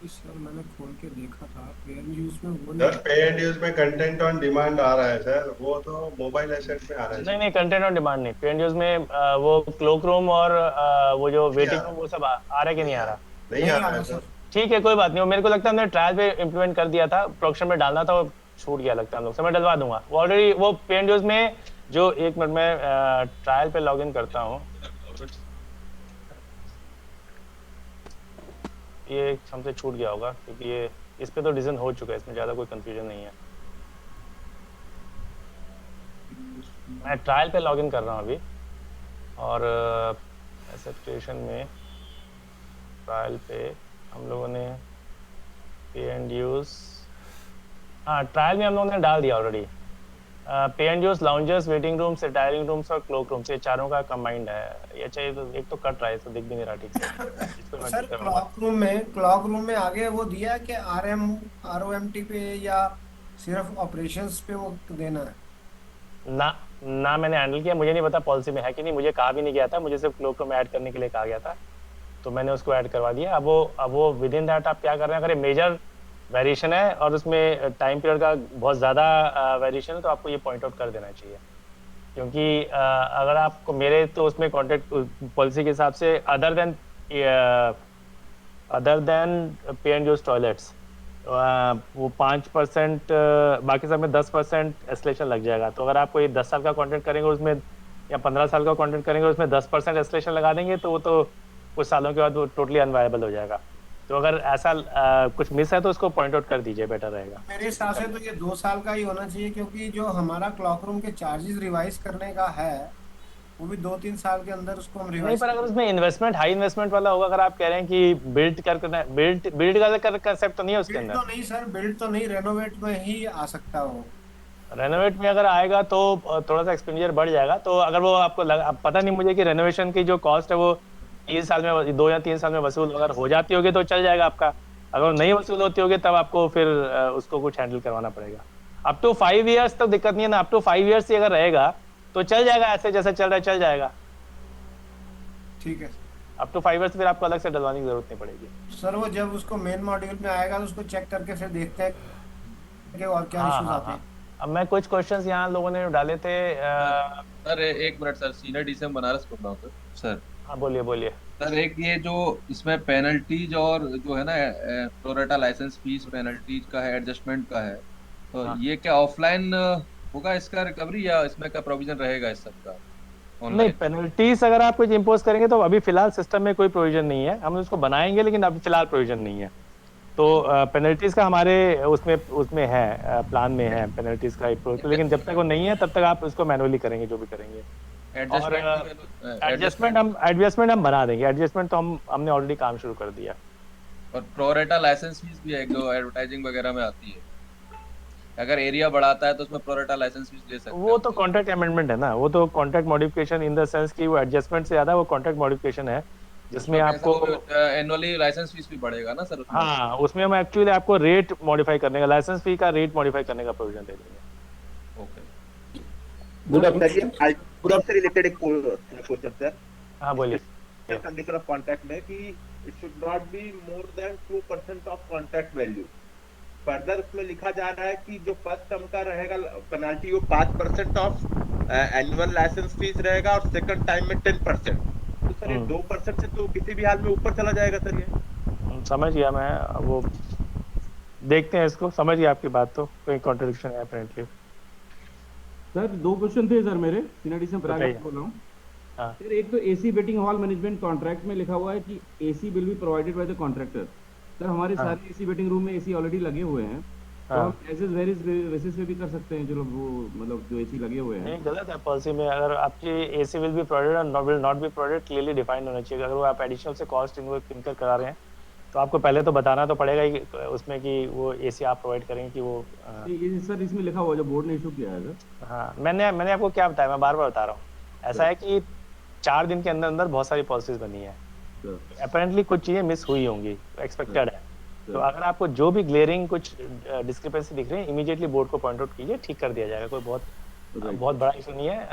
सर मैंने खोल के देखा था, पीएन यूज में वो सर पेड यूज में कंटेंट ऑन डिमांड आ रहा है सर, वो तो मोबाइल एसेट में आ रहा है। नहीं, कंटेंट ऑन डिमांड नहीं, पेड यूज में वो क्लॉक रूम और वो जो वेटिंग रूम वो सब आ रहा है कि नहीं आ रहा? नहीं आ रहा सर। ठीक है, कोई बात नहीं, मेरे को लगता है हमने ट्रायल पे इम्प्लीमेंट कर दिया था, प्रोडक्शन में डालना था, वो छूट गया लगता है हम लोग से। मैं डलवा दूंगा वो ऑलरेडी, वो पेड यूज में जो 1 मिनट में ट्रायल पे लॉग इन करता हूँ, ये हमसे छूट गया होगा क्योंकि ये इस पे तो डिसीजन हो चुका है, इसमें ज़्यादा कोई कंफ्यूजन नहीं है। मैं ट्रायल पे लॉगिन कर रहा हूँ अभी, और एक्सेप्टेशन में ट्रायल पे हम लोगों ने पे एंड यूज, हाँ ट्रायल में हम लोगों ने डाल दिया ऑलरेडी। पे and use, loungers, waiting rooms, dining rooms और क्लॉक रूम्स, ये चारों का कंबाइंड है। ये चाहिए तो एक तो कट रहा है, तो दिख भी नहीं रहा ठीक से। सर क्लॉक रूम में आगे वो दिया है कि ROMT पे या सिर्फ ऑपरेशंस पे वो देना है? ना मैंने हैंडल किया, मुझे नहीं पता पॉलिसी में है कि नहीं, मुझे कहा भी नहीं गया था, मुझे सिर्फ क्लॉक रूम ऐड करने के लिए कहा गया था, तो मैंने उसको ऐड करवा दिया। अब वो विद इन दैट आप क्या कर रहे हैं, अगर मेजर वेरिएशन है और उसमें टाइम पीरियड का बहुत ज़्यादा वेरिएशन है, तो आपको ये पॉइंट आउट कर देना चाहिए, क्योंकि अगर आपको मेरे तो उसमें कॉन्ट्रैक्ट पॉलिसी के हिसाब से अदर देन पे एंड यूज टॉयलेट्स वो 5%, बाकी सब में 10% एस्केलेशन लग जाएगा। तो अगर आप कोई 10 साल का कॉन्ट्रैक्ट करेंगे उसमें, या 15 साल का कॉन्ट्रैक्ट करेंगे उसमें 10% एस्केलेशन लगा देंगे, तो वो तो कुछ सालों के बाद वो टोटली अनवायबल हो जाएगा। तो अगर ऐसा कुछ मिस है तो उसको पॉइंट आउट कर दीजिए, बेटर रहेगा। मेरे हिसाब से तो ये 2 साल का ही होना चाहिए, क्योंकि जो हमारा क्लॉक रूम के चार्जेस रिवाइज करने का है वो भी 2-3 साल के अंदर उसको हम रिवाइज नहीं, पर अगर उसमें इन्वेस्टमेंट हाई इन्वेस्टमेंट वाला होगा, अगर आप कह रहे हैं कि बिल्ड का कंसेप्ट तो नहीं है उसके अंदर। तो नहीं सर, बिल्ड तो नहीं, रेनोवेट में ही आ सकता हो। रेनोवेट में अगर आएगा तो थोड़ा सा एक्सपेंडिचर बढ़ जाएगा। तो अगर वो आपको पता नहीं मुझे कि रेनोवेशन की जो कॉस्ट है वो 3 साल में, 2 या 3 साल में वसूल अगर हो जाती होगी तो चल जाएगा आपका। अगर नहीं वसूल होती होगी तब आपको फिर उसको कुछ हैंडल करवाना पड़ेगा। अप टू 5 इयर्स तक दिक्कत नहीं है ना, अप टू 5 इयर्स ही अगर रहेगा तो चल जाएगा, ऐसे जैसे चल रहा है चल जाएगा। ठीक है, अप टू 5 इयर्स फिर आपको अलग से डलवाने की जरूरत नहीं पड़ेगी। सर वो जब उसको मेन मॉड्यूल में आएगा तो उसको चेक करके फिर देखते हैं कि और क्या इश्यूज आते हैं। अब मैं कुछ क्वेश्चंस यहाँ लोगों ने डाले थे। Sir 1 minute sir, senior DCM Banaras बोल रहा हूँ सर। हाँ बोलिए सर। एक ये जो इसमें पेनल्टीज और जो है ना प्रोरेटा लाइसेंस फीस पेनल्टीज का है, एडजस्टमेंट का है, तो ये क्या ऑफलाइन होगा इसका रिकवरी या इसमें का प्रोविजन रहेगा इस सब का? नहीं, पेनल्टीज अगर आप कुछ इम्पोज करेंगे तो अभी फिलहाल सिस्टम में कोई प्रोविजन नहीं है, हम उसको बनाएंगे लेकिन अभी फिलहाल प्रोविजन नहीं है। तो पेनल्टीज का हमारे उसमें है, प्लान में है पेनल्टीज का एक, लेकिन जब तक वो नहीं है तब तक आप उसको मैनुअली करेंगे जो भी करेंगे। और एडजस्टमेंट हम बना देंगे, एडजस्टमेंट तो हमने ऑलरेडी काम शुरू कर दिया। और प्रोरेटा लाइसेंस फीस भी है जो एडवर्टाइजिंग वगैरह में आती है, अगर एरिया बढ़ाता है तो उसमें प्रोरेटा लाइसेंस फीस ले सकते हैं। वो तो कॉन्ट्रैक्ट अमेंडमेंट है ना, वो तो contract modification in the sense कि वो एडजस्टमेंट से ज्यादा वो कॉन्ट्रैक्ट मॉडिफिकेशन है जिसमें आपको एनुअली लाइसेंस फीस भी बढ़ेगा ना सर उसमें? हाँ, उसमें हम एक्चुअली आपको रेट मॉडिफाई करने का, लाइसेंस फी का रेट मॉडिफाई करने का प्रोविजन दे देंगे। ओके, गुड आफ्टर रिलेटेड एक क्वेश्चन सर। हाँ बोलिए। कंडीशन ऑफ कॉन्ट्रैक्ट में कि it should not be more than 2% of contract value. Further उसमें लिखा जा रहा है कि जो फर्स्ट टर्म का रहेगा पेनल्टी वो 5% ऑफ एनुअल लाइसेंस फीस रहेगा और सेकंड टाइम में 10%। तो सर ये 2% से तो किसी भी हाल में ऊपर चला जाएगा सर ये? समझ गया मैं, वो देखते हैं इसको, समझ गया आपकी बात, तो कोई कॉन्ट्रडिक्शन है अपेरेंटली। सर 2 क्वेश्चन थे सर मेरे, सीनियर से प्राइवेट बोल रहा हूँ। सर एक तो AC waiting hall management contract में लिखा हुआ है कि AC will be provided by the contractor. Sir हमारे सारे एसी वेटिंग रूम में एसी ऑलरेडी लगे हुए हैं, तो हम एज वेरियस बेसिस पे भी कर सकते हैं जो लोग वो मतलब जो एसी लगे हुए हैं। नहीं, गलत है पॉलिसी में। अगर आपकी एसी विल बी प्रोवाइडेड और will not be provided clearly defined होना चाहिए। अगर वो आप एडिशनल से कॉस्ट इनकर करा रहे हैं तो आपको पहले तो बताना तो पड़ेगा ही उसमें कि वो एसी आप प्रोवाइड करेंगे कि वो ये सर इसमें लिखा हुआ जो बोर्ड ने इशू किया है सर। हाँ, मैंने आपको क्या बताया, मैं बार बार बता रहा हूँ। ऐसा है कि 4 दिन के अंदर अंदर बहुत सारी पॉलिसीज बनी है, अपेरेंटली कुछ चीजें मिस हुई होंगी, एक्सपेक्टेड है। तो अगर आपको जो भी ग्लेयरिंग कुछ डिस्क्रिपेंसी दिख रही है इमीडिएटली बोर्ड को पॉइंट आउट कीजिए, ठीक कर दिया जाएगा। कोई बहुत बड़ा इशू नहीं है,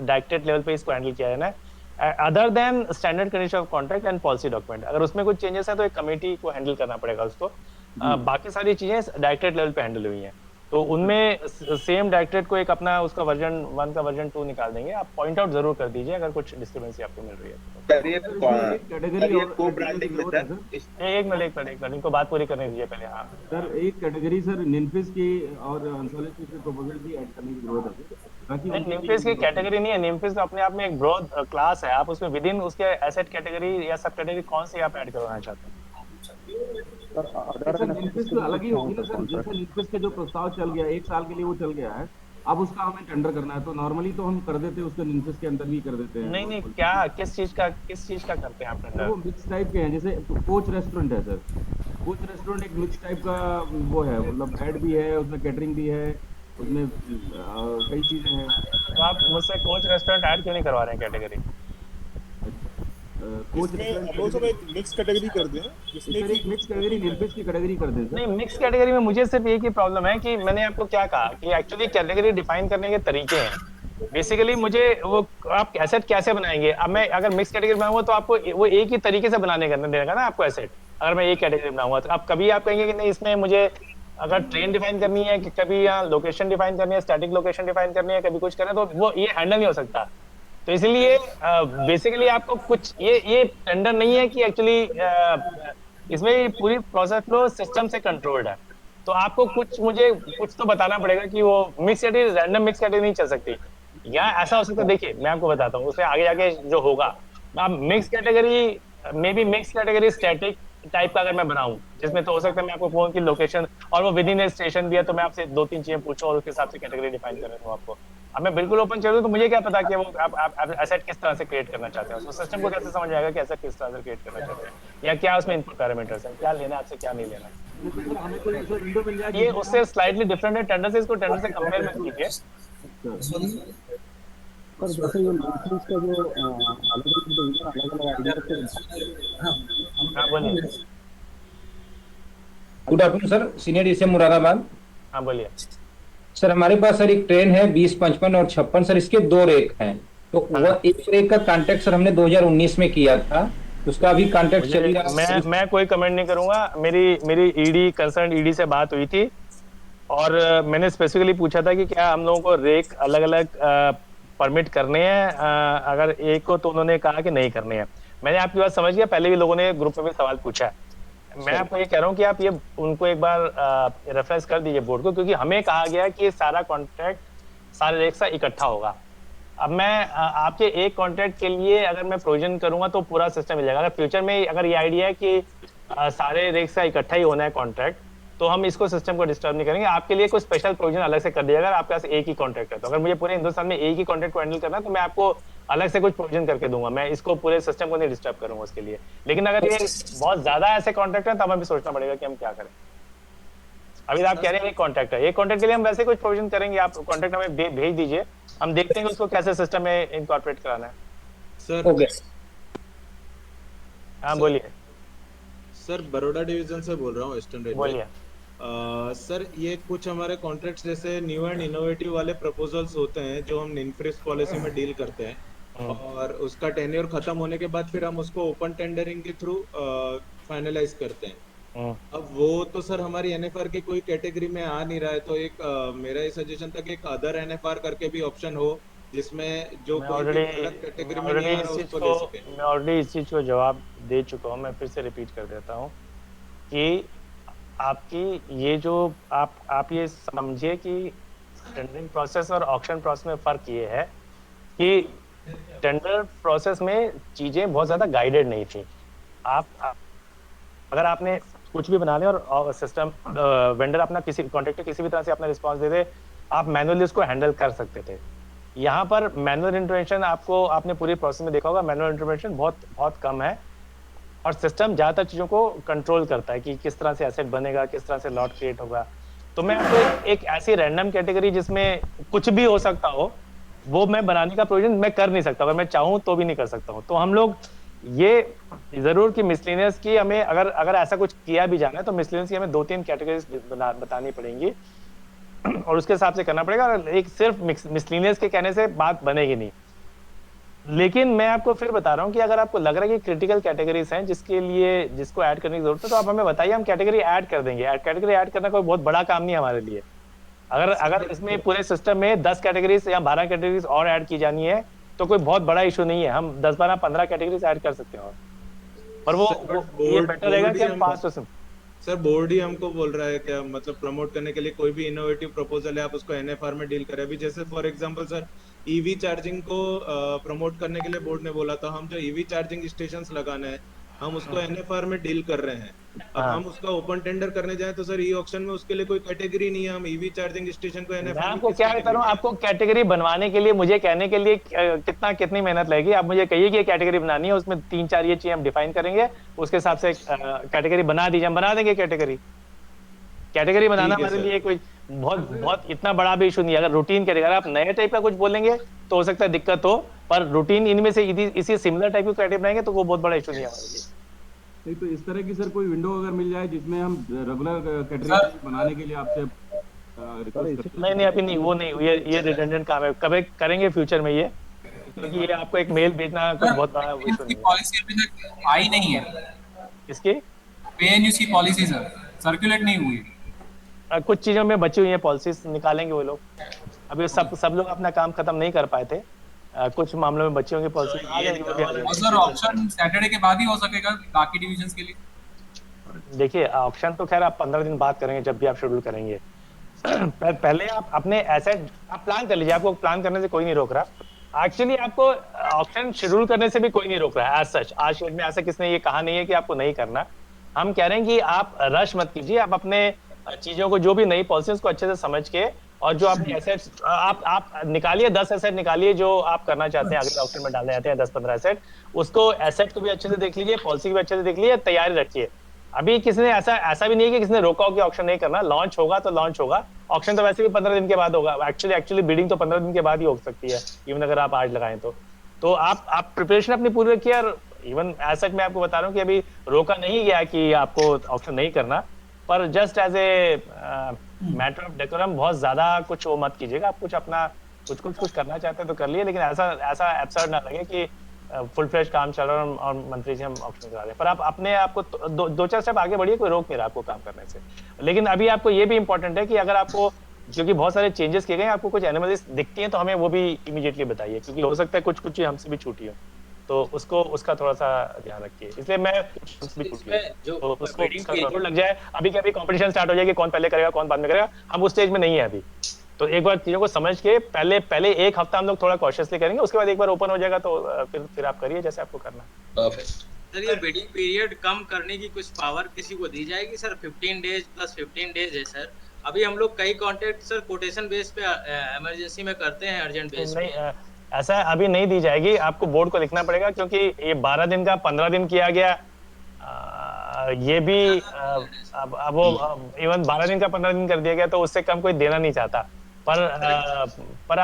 डायरेक्टेड लेवल पे इसको हैंडल किया जाना है। Other than standard condition of contract and policy document, अगर उसमें कुछ चेंजेस है तो एक कमेटी को हैंडल करना पड़ेगा उसको। बाकी सारी चीजें डायरेक्टेड लेवल पे हैंडल हुई हैं, तो उनमें सेम डायरेक्टेड को एक अपना उसका वर्जन 1 का वर्जन 2 निकाल देंगे। आप पॉइंट आउट जरूर कर दीजिए अगर कुछ डिस्टर्बेंस आपको मिल रही है। एक मिनट इनको बात पूरी करने दीजिए पहले। हाँ सर, एक कैटेगरी सर निनफिस की और अंसोलिस की प्रपोजल भी ऐड करने की जरूरत है ताकि निनफिस की कैटेगरी नहीं है, निनफिस तो अपने आप में एक ब्रॉड क्लास है। आप उसमें विद इन उसके एसेट कैटेगरी या सब कैटेगरी कौन सी आप ऐड करवाना चाहते हैं? निनफिस तो अलग ही होगी ना सर। जैसे निनफिस के जो प्रस्ताव चल गया 1 साल के लिए वो चल गया है, अब उसका हमें टेंडर करना है, तो नॉर्मली तो हम कर देते हैं उसके निनफिस के अंदर भी कर देते हैं। नहीं, क्या किस चीज का करते हैं आप टेंडर? वो मिक्स टाइप के हैं, जैसे कोच रेस्टोरेंट है सर। कोच रेस्टोरेंट एक मिक्स टाइप का वो है, मतलब हेड भी है उसमें, कैटरिंग भी है उसमें, कई चीजें हैं। तो आप मुझसे कोच रेस्टोरेंट ऐड क्यों नहीं करवा रहे हैं कैटेगरी? कोच रेस्टोरेंट एक मिक्स कैटेगरी कर दें, जिसमें एक मिक्स कैटेगरी निरपेक्ष की कैटेगरी कर दें। नहीं, मिक्स कैटेगरी में मुझे सिर्फ एक ही प्रॉब्लम है कि मैंने आपको क्या कहा कि एक्चुअली कैटेगरी डिफाइन करने के तरीके हैं। बेसिकली मुझे वो आप एसेट कैसे बनाएंगे, अब मैं अगर मिक्स कैटेगरी बनाऊंगा तो आपको वो एक ही तरीके से बनाने करने देगा ना आपको एसेट। अगर मैं एक कैटेगरी बनाऊंगा तो आप कभी आप कहेंगे कि नहीं इसमें मुझे अगर ट्रेन डिफाइन करनी है, कि कभी यहाँ लोकेशन डिफाइन करनी है, स्टैटिक लोकेशन डिफाइन करनी है, कभी कुछ करना है, तो वो ये हैंडल नहीं हो सकता। तो इसलिए बेसिकली आपको कुछ ये टेंडर नहीं है कि एक्चुअली इसमें पूरी प्रोसेस फ्लो सिस्टम से कंट्रोल्ड है। तो आपको मुझे कुछ तो बताना पड़ेगा कि वो mix category, random mix category नहीं चल सकती। या ऐसा हो सकता है, देखिए मैं आपको बताता हूँ उससे आगे जाके जो होगा। आप mix category may be mix category static type का अगर मैं बनाऊं, जिसमें तो हो सकता है मैं आपको फोन की लोकेशन और वो विद इन स्टेशन भी है, तो मैं आपसे 2-3 चीजें पूछूं और उसके हिसाब से कैटेगरी डिफाइन कर दूं आपको। अब मैं बिल्कुल ओपन चल रहा हूं तो मुझे क्या पता कि वो आप एसेट किस तरह से क्रिएट करना चाहते हैं, तो सिस्टम को कैसे समझ आएगा कि एसेट किस तरह से क्रिएट करना चाहते हैं, या क्या उसमें इनपुट पैरामीटर्स हैं, क्या लेना है आपसे, क्या नहीं लेना है। ये उससे स्लाइटली डिफरेंट है टेंडर से, इसको टेंडर से कंपेयर मत कीजिए। पर जैसे ये लाइसेंस का जो अलग-अलग बोलिए। Good afternoon sir, senior DCM Moradabad. हाँ बोलिए सर। हमारे पास सर एक ट्रेन है 20, 55 और 56 सर, इसके 2 रेक हैं। तो वह एक रेक का कॉन्ट्रैक्ट सर हमने 2019 में किया था, उसका अभी कॉन्ट्रैक्ट चल रहा है। मैं कोई कमेंट नहीं करूंगा। मेरी ईडी कंसर्न ईडी से बात हुई थी और मैंने स्पेसिफिकली पूछा था कि क्या हम लोगों को रेक अलग अलग परमिट करने हैं, अगर एक को तो उन्होंने कहा कि नहीं करने हैं। मैंने आपकी बात समझ गया, पहले भी लोगों ने ग्रुप में भी सवाल पूछा है। मैं आपको ये कह रहा हूँ कि आप ये उनको एक बार रेफरेंस कर दीजिए बोर्ड को, क्योंकि हमें कहा गया कि ये सारा कॉन्ट्रैक्ट सारे रेट सा इकट्ठा होगा। अब मैं आपके एक कॉन्ट्रैक्ट के लिए अगर मैं प्रोविजन करूंगा तो पूरा सिस्टम मिल जाएगा। अगर फ्यूचर में अगर ये आइडिया है कि सारे रेट सा इकट्ठा ही होना है कॉन्ट्रैक्ट, तो हम इसको सिस्टम को डिस्टर्ब नहीं करेंगे। आपके लिए कोई स्पेशल प्रोविजन अलग से कर दिया अगर आपके पास एक ही कॉन्ट्रैक्ट है। तो अगर मुझे पूरे हिंदुस्तान में एक ही कॉन्ट्रैक्ट को हैंडल करना है तो मैं आपको अलग से कुछ प्रोविजन करके दूंगा, मैं इसको पूरे सिस्टम को नहीं डिस्टर्ब करूंगा उसके लिए। लेकिन अगर ये बहुत ज्यादा ऐसे कॉन्ट्रैक्ट है तो हमें भी सोचना पड़ेगा कि हम क्या करें। अभी आप कह रहे हैं एक कॉन्ट्रैक्ट है, एक कॉन्ट्रैक्ट के लिए हम वैसे कुछ प्रोविजन करेंगे, आप कॉन्ट्रैक्ट हमें भेज दीजिए, हम देखते हैं कि उसको कैसे सिस्टम में इनकॉर्पोरेट कराना है। सर हाँ बोलिए सर, बड़ौदा डिवीजन से बोल रहा हूँ, वेस्टर्न रेलवे। बोलिए सर, ये कुछ हमारे कॉन्ट्रैक्ट्स जैसे न्यू एंड इनोवेटिव वाले प्रपोजल्स होते हैं जो हम निनफ्रिज पॉलिसी में डील करते हैं, और उसका टेन्योर खत्म होने के बाद फिर हम उसको ओपन टेंडरिंग के थ्रू फाइनलाइज करते हैं। अब वो तो सर हमारी एनएफआर की कोई कैटेगरी में आ नहीं रहा है, तो एक मेरा ये सजेशन था कि एक अदर एनएफआर करके भी ऑप्शन हो जिसमें जो कोई अलग कैटेगरी में नहीं आ रहा उसको ले सके। मैं ऑलरेडी इस चीज को जवाब दे चुका हूँ, मैं फिर से रिपीट कर देता हूँ कि आपकी ये जो आप ये समझिए कि टेंडरिंग प्रोसेस और ऑक्शन प्रोसेस में फर्क ये है कि टेंडर प्रोसेस में चीजें बहुत ज्यादा गाइडेड नहीं थी। आप अगर आपने कुछ भी बना लिया और सिस्टम वेंडर अपना किसी कॉन्ट्रैक्टर किसी भी तरह से अपना रिस्पांस दे दे, आप मैनुअली उसको हैंडल कर सकते थे। यहाँ पर मैनुअल इंटरवेंशन आपने पूरी प्रोसेस में देखा होगा, मैनुअल इंटरवेंशन बहुत कम है और सिस्टम ज्यादातर चीजों को कंट्रोल करता है कि किस तरह से एसेट बनेगा, किस तरह से लॉट क्रिएट होगा। तो मैं आपको एक ऐसी रैंडम कैटेगरी जिसमें कुछ भी हो सकता हो वो मैं बनाने का प्रोविजन मैं कर नहीं सकता, अगर मैं चाहूँ तो भी नहीं कर सकता हूँ। तो हम लोग ये जरूर कि मिसलेनियस की हमें अगर ऐसा कुछ किया भी जाना है तो मिसलेनियस की हमें 2-3 कैटेगरीज बतानी पड़ेंगी और उसके हिसाब से करना पड़ेगा। एक सिर्फ मिसलेनियस के कहने से बात बनेगी नहीं। लेकिन मैं आपको फिर बता रहा हूँ कि अगर आपको लग रहा है कि क्रिटिकल कैटेगरीज हैं जिसको ऐड करने की जरूरत है तो आप हमें बताइए, हम कैटेगरी ऐड कर देंगे। कैटेगरी ऐड करना कोई बहुत बड़ा काम नहीं है हमारे लिए। अगर इसमें पूरे सिस्टम में 10 कैटेगरीज या 12 कैटेगरीज और ऐड की जानी है तो कोई बहुत बड़ा इशू नहीं है, हम 10, 12, 15 कैटेगरीज ऐड कर सकते हैं। और वो ये बेटर रहेगा कि हम पास हो। सर, बोर्ड ही हमको बोल रहा है क्या, मतलब प्रमोट करने के लिए कोई भी इनोवेटिव प्रपोजल है आप उसको एनएफआर में डील करें। अभी जैसे for example sir, EV charging को प्रमोट करने के लिए बोर्ड ने बोला था हम जो ईवी चार्जिंग स्टेशंस लगाने हैं हम उसको एनएफआर में डील कर रहे हैं। अब हम उसका ओपन टेंडर करने जाए तो सर ई ऑक्शन में उसके लिए कोई कैटेगरी नहीं है, हम ईवी चार्जिंग स्टेशन को एनएफआर में आपको क्या कहता हूं, आपको कैटेगरी बनवाने के लिए मुझे कहने के लिए कितनी मेहनत लगेगी। आप मुझे कहिए कि ये कैटेगरी बनानी है, उसमें 3-4 ये चीजें हम डिफाइन करेंगे, उसके हिसाब से कैटेगरी बना दीजिए, हम बना देंगे। कैटेगरी बनाना हमारे लिए कोई बहुत इतना बड़ा भी इशू नहीं है। अगर रूटीन कैटेगरी, अगर आप नए टाइप का कुछ बोलेंगे तो हो सकता है दिक्कत हो, पर रूटीन इनमें से इसी सिमिलर टाइप की कैटेगरी बनाएंगे तो वो बहुत बड़ा इशू नहीं है हमारे लिए। नहीं तो इस तरह की सर कोई विंडो अगर मिल जाए जिसमें हम रेगुलर कैटेगरी बनाने के लिए आपसे रिक्वेस्ट करते हैं। नहीं अभी नहीं, वो नहीं, ये रिडंडेंट काम है, कभी करेंगे फ्यूचर में ये, क्योंकि ये आपको एक मेल भेजना बहुत बड़ा इशू नहीं है। पॉलिसी अभी तक आई नहीं है इसकी पेएनयूसी पॉलिसी सर सर्कुलेट नहीं हुई। कुछ चीजों में बची हुई है, पॉलिसीज निकालेंगे वो लोग। अभी सब लोग अपना काम खत्म नहीं कर पाए थे, कुछ मामलों में बची होंगी पॉलिसी। सर ऑप्शन सैटरडे के बाद ही हो सकेगा बाकी डिवीजन्स के लिए। देखिए ऑप्शन तो खैर आप 15 दिन बाद करेंगे जब भी आप शेड्यूल करेंगे। पहले आप अपने एसेट आप प्लान कर लीजिए, आपको प्लान करने से कोई नहीं रोक रहा। एक्चुअली आपको ऑप्शन शेड्यूल करने से भी कोई नहीं रोक रहा है एज सच। आज में ऐसा किसने ये कहा नहीं है कि आपको नहीं करना। हम कह रहे हैं कि आप रश मत कीजिए, आप अपने चीजों को जो भी नई पॉलिसी उसको अच्छे से समझ के और जो आपने एसेट्स आप निकालिए, 10 एसेट निकालिए जो आप करना चाहते हैं अगले ऑप्शन में डालने जाते हैं 10-15 एसेट। उसको एसेट को भी अच्छे से देख लीजिए, पॉलिसी को भी अच्छे से देख लीजिए, तैयारी रखिए। अभी किसी ने ऐसा भी नहीं है कि किसी ने रोका हो कि ऑप्शन नहीं करना। लॉन्च होगा तो लॉन्च होगा, ऑप्शन तो वैसे भी 15 दिन के बाद होगा। एक्चुअली बिडिंग तो 15 दिन के बाद ही हो सकती है, इवन अगर आप आज लगाएं तो आप प्रिपरेशन अपनी पूरी रखिए। और इवन एसेट में आपको बता रहा हूँ कि अभी रोका नहीं गया कि आपको ऑप्शन नहीं करना, पर just as a matter of decorum बहुत ज्यादा कुछ वो मत कीजिएगा। आप कुछ अपना कुछ करना चाहते हैं तो कर लिए, लेकिन ऐसा एब्सर्ड ना लगे कि फुल फ्लेज काम चल रहा है और मंत्री जी हम ऑप्शन करा रहे हैं। पर आप अपने आपको 2-4 स्टेप आगे बढ़िए, कोई रोक नहीं रहा आपको काम करने से। लेकिन अभी आपको ये भी इंपॉर्टेंट है कि अगर आपको, क्योंकि बहुत सारे चेंजेस किए गए, आपको कुछ एनोमलीज दिखती हैं तो हमें वो भी इमीडिएटली बताइए, क्योंकि हो सकता है कुछ चीज हमसे भी छूटी हो, तो उसका थोड़ा सा ध्यान रखिए। इसलिए मैं तो उसको लग जाए अभी कंपटीशन स्टार्ट हो जाएगी, कौन पहले करेगा कौन बाद में करेगा, हम उस स्टेज में नहीं है अभी। तो एक बार चीजों को समझ के पहले एक हफ्ता हम लोग थोड़ा कॉशियसली करेंगे, उसके बाद एक बार ओपन हो जाएगा तो फिर आप करिए जैसे आपको करना है। परफेक्ट। सर ये वेटिंग पीरियड कम करने की कुछ पावर किसी को दी जाएगी सर? 15 डेज प्लस 15 डेज है सर। अभी हम लोग कई कॉन्ट्रैक्ट सर कोटेशन बेस पे इमरजेंसी में करते हैं, अर्जेंट बेस पे। नहीं, ऐसा अभी नहीं दी जाएगी, आपको बोर्ड को लिखना पड़ेगा क्योंकि ये 12 दिन का 15 दिन किया गया। ये भी अब वो इवन 12 दिन का 15 दिन कर दिया गया तो उससे कम कोई देना नहीं चाहता। पर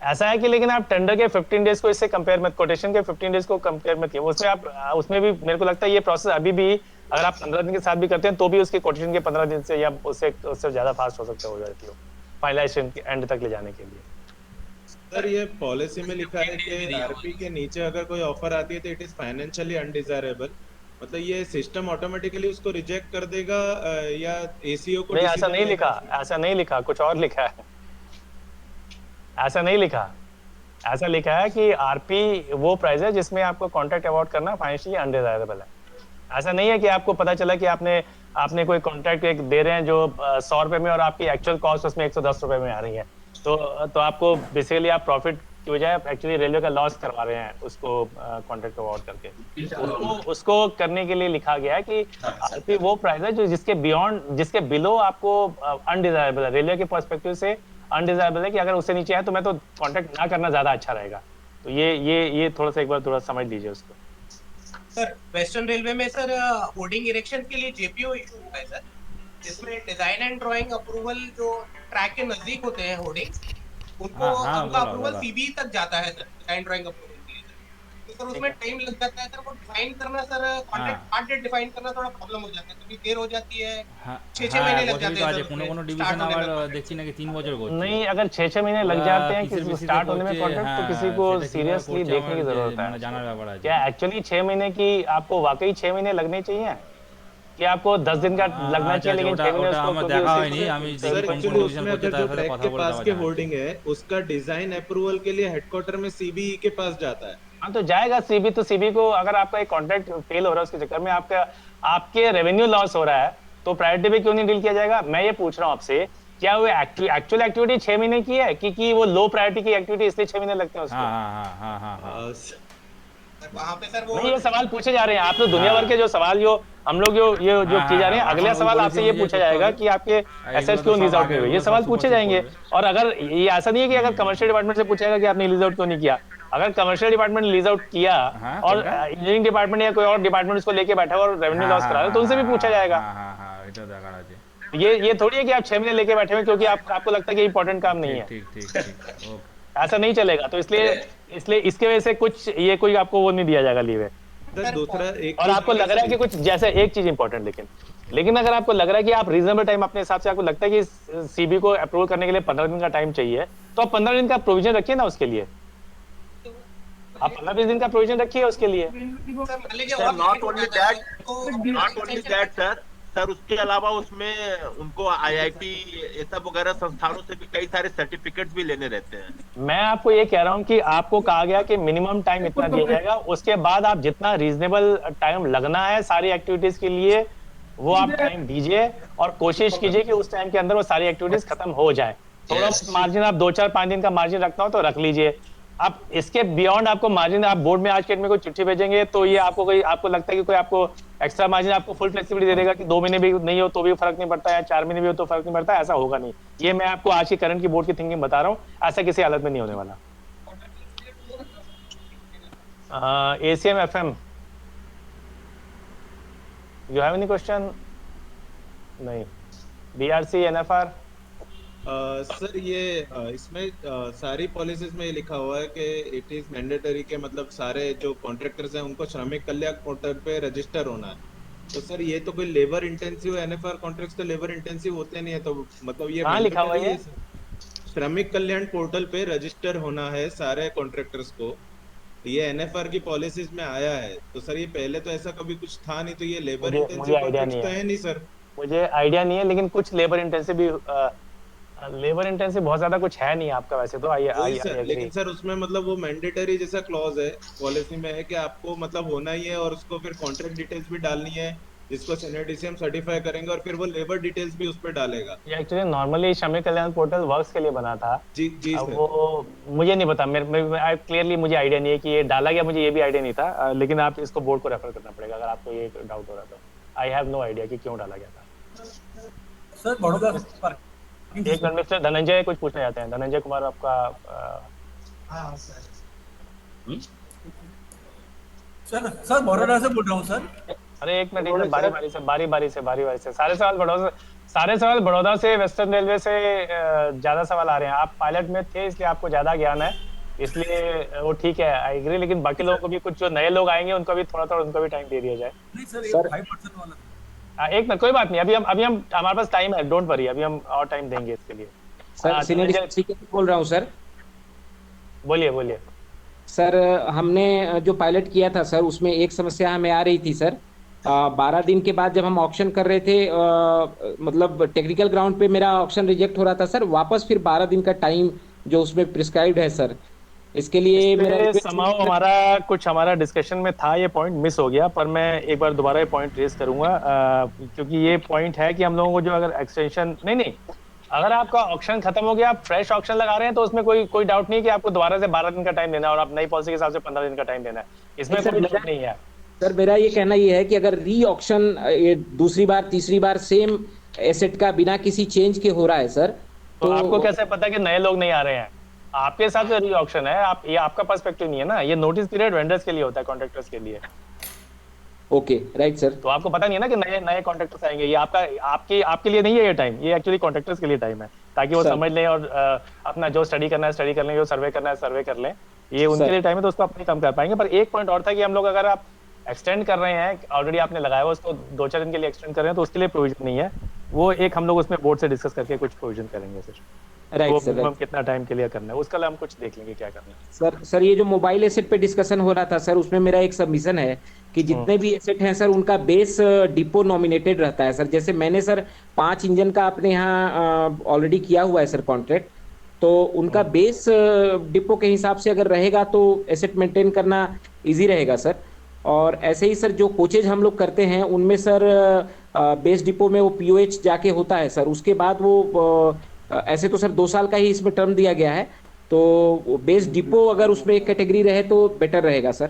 ऐसा है कि लेकिन आप टेंडर के 15 डेज को इससे कंपेयर मत, कोटेशन के 15 डेज को कंपेयर मत कीजिए। उसमें आप उसमें भी मेरे को लगता है ये प्रोसेस अभी भी अगर आप 15 दिन के साथ भी करते हैं तो भी उसके कोटेशन के 15 दिन से या उससे ज्यादा फास्ट हो जाती हो फाइनलाइजेशन के एंड तक ले जाने के लिए। सर ये पॉलिसी में लिखा है कि आरपी के नीचे अगर कोई ऑफर आती है तो इट इज फाइनेंशियली अनडिजायरेबल, मतलब ये सिस्टम ऑटोमेटिकली उसको रिजेक्ट कर देगा या एसीओ को? नहीं, ऐसा नहीं लिखा, ऐसा नहीं लिखा, कुछ और लिखा है। ऐसा नहीं लिखा, ऐसा लिखा है कि आरपी वो प्राइस है जिसमें आपको कॉन्ट्रैक्ट अवॉर्ड करना फाइनेंशियली अनडिजायरेबल है। ऐसा नहीं है कि आपको पता चला कि आपने कोई कॉन्ट्रैक्ट एक दे रहे हैं जो 100 रुपए में और आपकी एक्चुअल कॉस्ट उसमें 110 रुपए में आ रही है, तो आपको बेसिकली आप प्रॉफिट की बजाय एक्चुअली रेलवे का लॉस करवा रहे हैं उसको कॉन्ट्रैक्ट अवॉर्ड करके। उसको करने के लिए लिखा गया है कि आरपी वो प्राइस है जो जिसके बिलो आपको अनडिजायरेबल है, रेलवे के पर्सपेक्टिव से अनडिजायरेबल है कि अगर उससे नीचे है तो मैं तो कॉन्ट्रैक्ट ना करना ज्यादा अच्छा रहेगा। तो ये थोड़ा सा एक बार थोड़ा समझ लीजिए उसको। सर वेस्टर्न रेलवे में सर होर्डिंग इरेक्शन के लिए जेपीओ इशू हुआ है सर, जिसमें डिजाइन एंड ड्राइंग अप्रूवल जो ट्रैक के नजदीक होते हैं होर्डिंग उनको उनका अप्रूवल सीबी तक जाता है सर, डिजाइन ड्राइंग अप्रूवल के लिए सर। तो सर उसमें टाइम लग जाता है सर, वो डिफाइन करना sir contract start date define करना थोड़ा प्रॉब्लम हो जाता है, कभी देर हो जाती है, 6-6 महीने लग जाते हैं सर। কোনো ডিভিশন আবার দেখছি নাকি 3 বছর করছে। नहीं, अगर 6-6 महीने लग जाते हैं किसी को स्टार्ट होने में कॉन्ट्रैक्ट तो किसी को सीरियसली देखने की जरूरत है। জানার ব্যাপার আছে। क्या एक्चुअली 6 महीने की आपको वाकई 6 महीने लगने चाहिए कि आपको 10 दिन का लगना चाहिए, लेकिन 6 महीने उसको देखा है नहीं हमें सर एक्चुअली उसमें अगर जो ट्रैक के पास के होर्डिंग है उसका डिजाइन अप्रूवल के लिए हेडक्वार्टर में सीबी के पास जाता है। हाँ तो जाएगा सीबी, तो सीबी को अगर आपका एक कॉन्ट्रैक्ट फेल हो रहा है उसके चक्कर में आपके रेवेन्यू लॉस हो रहा है तो प्रायोरिटी पे क्यों नहीं डील किया जाएगा? मैं ये पूछ रहा हूँ आपसे, क्या वो एक्चुअल एक्टिविटी 6 महीने की है कि वो लो प्रायोरिटी की एक्टिविटी इसलिए 6 महीने लगते हैं उसको? वहाँ पे सर वो नहीं, ये सवाल पूछे जा रहे हैं। आप लोग दुनिया भर के जो सवाल हम लोग जो किए जा रहे हैं, अगला सवाल आपसे ये पूछा जाएगा कि आपके एसेट्स क्यों लीज आउट नहीं हुए, ये सवाल पूछे जाएंगे। और अगर ये ऐसा नहीं है कि अगर कमर्शियल डिपार्टमेंट से पूछेगा कि आपने लीज आउट क्यों नहीं किया, अगर कमर्शियल डिपार्टमेंट लीज आउट किया और इंजीनियरिंग डिपार्टमेंट या कोई और डिपार्टमेंट उसको लेके बैठा हुआ और रेवेन्यू लॉस करा रहा है तो उनसे भी पूछा जाएगा। ये थोड़ी है कि आप 6 महीने लेके बैठे हुए क्योंकि आपको लगता है कि इंपॉर्टेंट काम नहीं है, ऐसा नहीं चलेगा। तो इसलिए इसके वजह से कुछ ये कोई आपको वो नहीं दिया जाएगा लीवे। दूसरा एक और आपको लग रहा है कि कुछ जैसे एक चीज इंपॉर्टेंट, लेकिन अगर आपको लग रहा है कि आप रीजनेबल टाइम अपने हिसाब से आपको लगता है कि सीबी को अप्रूव करने के लिए 15 दिन का टाइम चाहिए तो आप 15 दिन का प्रोविजन रखिए ना उसके लिए, आप 15-20 दिन का प्रोविजन रखिए उसके लिए। नॉट ओनली दैट सर, उसके अलावा उसमें उनको आईआईटी ये सब वगैरह संस्थानों से भी कई सारे सर्टिफिकेट्स भी लेने रहते हैं। मैं आपको ये कह रहा हूँ कि आपको कहा गया कि मिनिमम टाइम इतना दिया जाएगा, उसके बाद आप जितना रीजनेबल टाइम लगना है सारी एक्टिविटीज के लिए वो आप टाइम दीजिए और कोशिश कीजिए कि उस टाइम के अंदर वो सारी एक्टिविटीज खत्म हो जाए। थोड़ा मार्जिन आप 2-4-5 दिन का मार्जिन रखना हो तो रख लीजिए। आप इसके बियॉन्ड आपको मार्जिन आप बोर्ड में आज के डेट में कोई चिट्ठी भेजेंगे तो ये आपको लगता है कि कोई आपको एक्स्ट्रा मार्जिन आपको फुल फ्लेक्सिबिलिटी दे देगा कि 2 महीने भी नहीं हो तो भी फर्क नहीं पड़ता है, 4 महीने भी हो तो फर्क नहीं पड़ता है, ऐसा होगा नहीं। ये मैं आपको आज की करंट की बोर्ड की थिंकिंग बता रहा हूँ, ऐसा किसी हालत में नहीं होने वाला। ACM FM, you have any question? नहीं। BRC NFR सर ये इसमें सारी पॉलिसीज में ये लिखा हुआ है कि इट इज मैंडेटरी के मतलब सारे जो कॉन्ट्रैक्टर्स हैं उनको श्रमिक कल्याण पोर्टल पे रजिस्टर होना है। तो सर ये तो कोई लेबर इंटेंसिव एनएफआर कॉन्ट्रैक्ट्स तो लेबर इंटेंसिव होते नहीं है, तो मतलब ये कहाँ लिखा हुआ है? श्रमिक कल्याण पोर्टल पे रजिस्टर होना है सारे कॉन्ट्रैक्टर्स को, ये एनएफआर की पॉलिसीज में आया है। तो सर ये पहले तो ऐसा कभी कुछ था नहीं, तो ये लेबर इंटेंसिव कॉन्ट्रैक्ट्स तो है नहीं सर? मुझे आइडिया नहीं है, लेकिन कुछ लेबर इंटेंसिव भी लेबर इंटेंसिव बहुत ज्यादा कुछ है नहीं आपका वैसे तो। लेकिन सर उसमें मतलब वो मैंडेटरी जैसा क्लॉज है पॉलिसी में है कि आपको मतलब होना ही है और उसको फिर कॉन्ट्रैक्ट डिटेल्स भी डालनी है जिसको सिनेडिसियम सर्टिफाई करेंगे और फिर वो लेबर डिटेल्स भी उस पर डालेगा। ये एक्चुअली नॉर्मली श्रमिक कल्याण पोर्टल वर्क्स के लिए बना था। जी जी अब सर। वो मुझे नहीं पता, मेरे क्लियरली मुझे आइडिया नहीं है कि ये डाला गया, मुझे ये भी आइडिया नहीं था, लेकिन आप इसको बोर्ड को रेफर करना पड़ेगा अगर आपको ये डाउट हो रहा तो। आई हैव नो आइडिया कि क्यों डाला गया था। सर बड़ौदा एक मिनट मिस्टर धनंजय कुछ पूछना चाहते हैं। धनंजय कुमार आपका सर बड़ौदा से बोल रहा हूँ सर। अरे एक मिनट, बारी बारी से सारे सवाल बड़ौदा से, वेस्टर्न रेलवे से ज्यादा सवाल आ रहे हैं। आप पायलट में थे इसलिए आपको ज्यादा ज्ञान है, इसलिए वो ठीक है, आई एग्री। लेकिन बाकी लोगों को भी, कुछ जो नए लोग आएंगे उनको भी थोड़ा उनको भी टाइम दे दिया जाए। नहीं सर 5% वाला एक मिनट, कोई बात नहीं, अभी हम हमारे पास टाइम है, डोंट वरी, अभी हम और टाइम देंगे इसके लिए। सर सिनेडिसियम बोल रहा हूँ सर। बोलिए सर। हमने जो पायलट किया था सर, उसमें एक समस्या हमें आ रही थी सर। 12 दिन के बाद जब हम ऑक्शन कर रहे थे, मतलब टेक्निकल ग्राउंड पे मेरा ऑक्शन रिजेक्ट हो रहा था सर। वापस फिर 12 दिन का टाइम जो उसमें प्रिस्क्राइब्ड है सर, इसके लिए हमारा डिस्कशन में था, ये पॉइंट मिस हो गया, पर मैं एक बार दोबारा ये पॉइंट रेज करूंगा, क्योंकि ये पॉइंट है कि हम लोगों को जो अगर एक्सटेंशन नहीं, अगर आपका ऑक्शन खत्म हो गया, आप फ्रेश ऑक्शन लगा रहे हैं, तो उसमें कोई डाउट नहीं कि आपको दोबारा से 12 दिन का टाइम देना है और आप नई पॉलिसी के हिसाब से 15 दिन का टाइम देना है, इसमें कोई डाउट नहीं है। सर मेरा ये कहना ये है कि अगर री ऑक्शन दूसरी बार तीसरी बार सेम एसेट का बिना किसी चेंज के हो रहा है सर, तो आपको कैसे पता कि नए लोग नहीं आ रहे हैं? आपके हिसाब से री ऑक्शन है, ये आपका पर्सपेक्टिव नहीं है ना, ये नोटिस पीरियड वेंडर्स के लिए होता है, कॉन्ट्रैक्टर्स के लिए। Okay right sir. तो आपको पता नहीं है ना कि नए कॉन्ट्रैक्टर्स आएंगे, ये आपके लिए नहीं है ये टाइम, ये एक्चुअली कॉन्ट्रैक्टर्स के लिए टाइम है, ताकि वो समझ लें और अपना जो स्टडी करना है स्टडी कर लें, जो सर्वे करना है सर्वे कर लें, ये उनके लिए टाइम है, तो उसको अपने कम कर पाएंगे। पर एक पॉइंट और था कि हम लोग अगर आप एक्सटेंड कर रहे हैं, ऑलरेडी आपने लगाया हुआ उसको 2-4 दिन के लिए एक्सटेंड कर रहे हैं, तो उसके लिए प्रोविजन नहीं है, वो एक हम लोग उसमें बोर्ड से डिस्कस करके कुछ प्रोविजन करेंगे सर। Right sir. हम कितना टाइम के लिए करना है उसका हम कुछ देख लेंगे क्या करना है। सर ये जो मोबाइल एसेट पे डिस्कशन हो रहा था सर, उसमें मेरा एक सबमिशन है कि जितने भी एसेट हैं सर, उनका बेस डिपो नॉमिनेटेड रहता है सर। जैसे मैंने सर 5 इंजन का अपने यहाँ ऑलरेडी किया हुआ है सर कॉन्ट्रैक्ट, तो उनका बेस डिपो के हिसाब से अगर रहेगा तो एसेट मेंटेन करना इजी रहेगा सर। और ऐसे ही सर जो कोचेज हम लोग करते हैं, उनमें सर बेस डिपो में वो POH जाके होता है सर, उसके बाद वो ऐसे तो सर 2 साल का ही इसमें टर्म दिया गया है, तो बेस डिपो अगर उसमें एक कैटेगरी रहे तो बेटर रहेगा सर।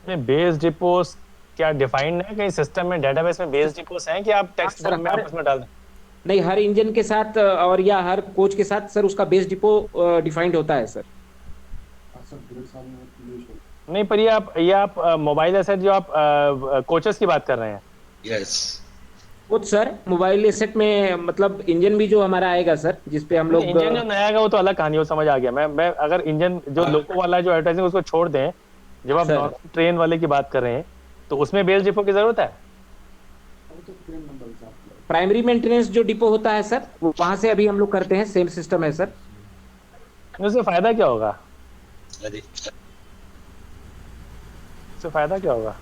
बेस डिपोस क्या डिफाइंड है कहीं सिस्टम में, डेटाबेस में बेस डिपोस हैं कि आप टेक्स्ट में आपस में डाल दें? नहीं, हर इंजन के साथ और या हर कोच के साथ सर उसका बेस डिपो डिफाइंड होता है सर। नहीं, पर ये आप मोबाइल एसेट जो आप कोचेस की बात कर रहे हैं? यस कुछ सर मोबाइल एसेट में, मतलब इंजन भी जो हमारा आएगा सर, जिसपे हम लोग इंजन जो नया आएगा वो तो अलग कहानी, वो समझ आ गया। मैं अगर इंजन जो लोको वाला जो एडवर्टाइजिंग उसको छोड़ दें, जब आप ट्रेन वाले की बात कर रहे हैं, तो उसमें बेस डिपो की जरूरत है? प्राइमरी मेंटेनेंस जो डिपो होता है सर, वहां से अभी हम लोग करते हैं, सेम सिस्टम है सर। उससे फायदा क्या होगा? उससे फायदा क्या होगा?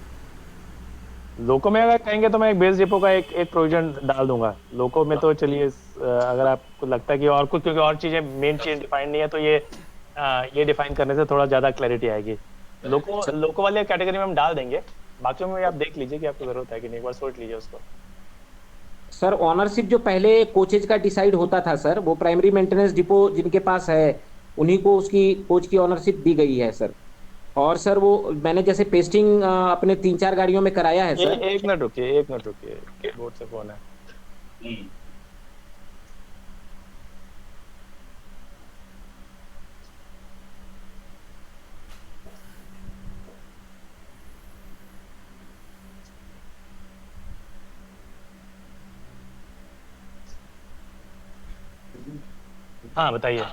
लोको में अगर कहेंगे तो मैं एक बेस डिपो का एक प्रोविजन डाल दूंगा। लोको में तो चलिए, अगर आपको लगता है कि और कुछ, क्योंकि और चीजें मेन चीज डिफाइन नहीं है, तो ये डिफाइन करने से थोड़ा ज्यादा क्लैरिटी आएगी। लोको वाले कैटेगरी में हम डाल देंगे, बाकी में आप देख लीजिए कि आपको जरूरत है कि नहीं, एक बार सोच लीजिए उसको। सर ऑनरशिप जो पहले कोचेज का डिसाइड होता था सर, वो प्राइमरी मेंटेनेंस डिपो जिनके पास है उन्हीं को उसकी कोच की ऑनरशिप दी गई है सर। और सर वो मैंने जैसे पेस्टिंग अपने 3-4 गाड़ियों में कराया है सर। एक मिनट रुकिए, बोर्ड से फोन है। हाँ बताइए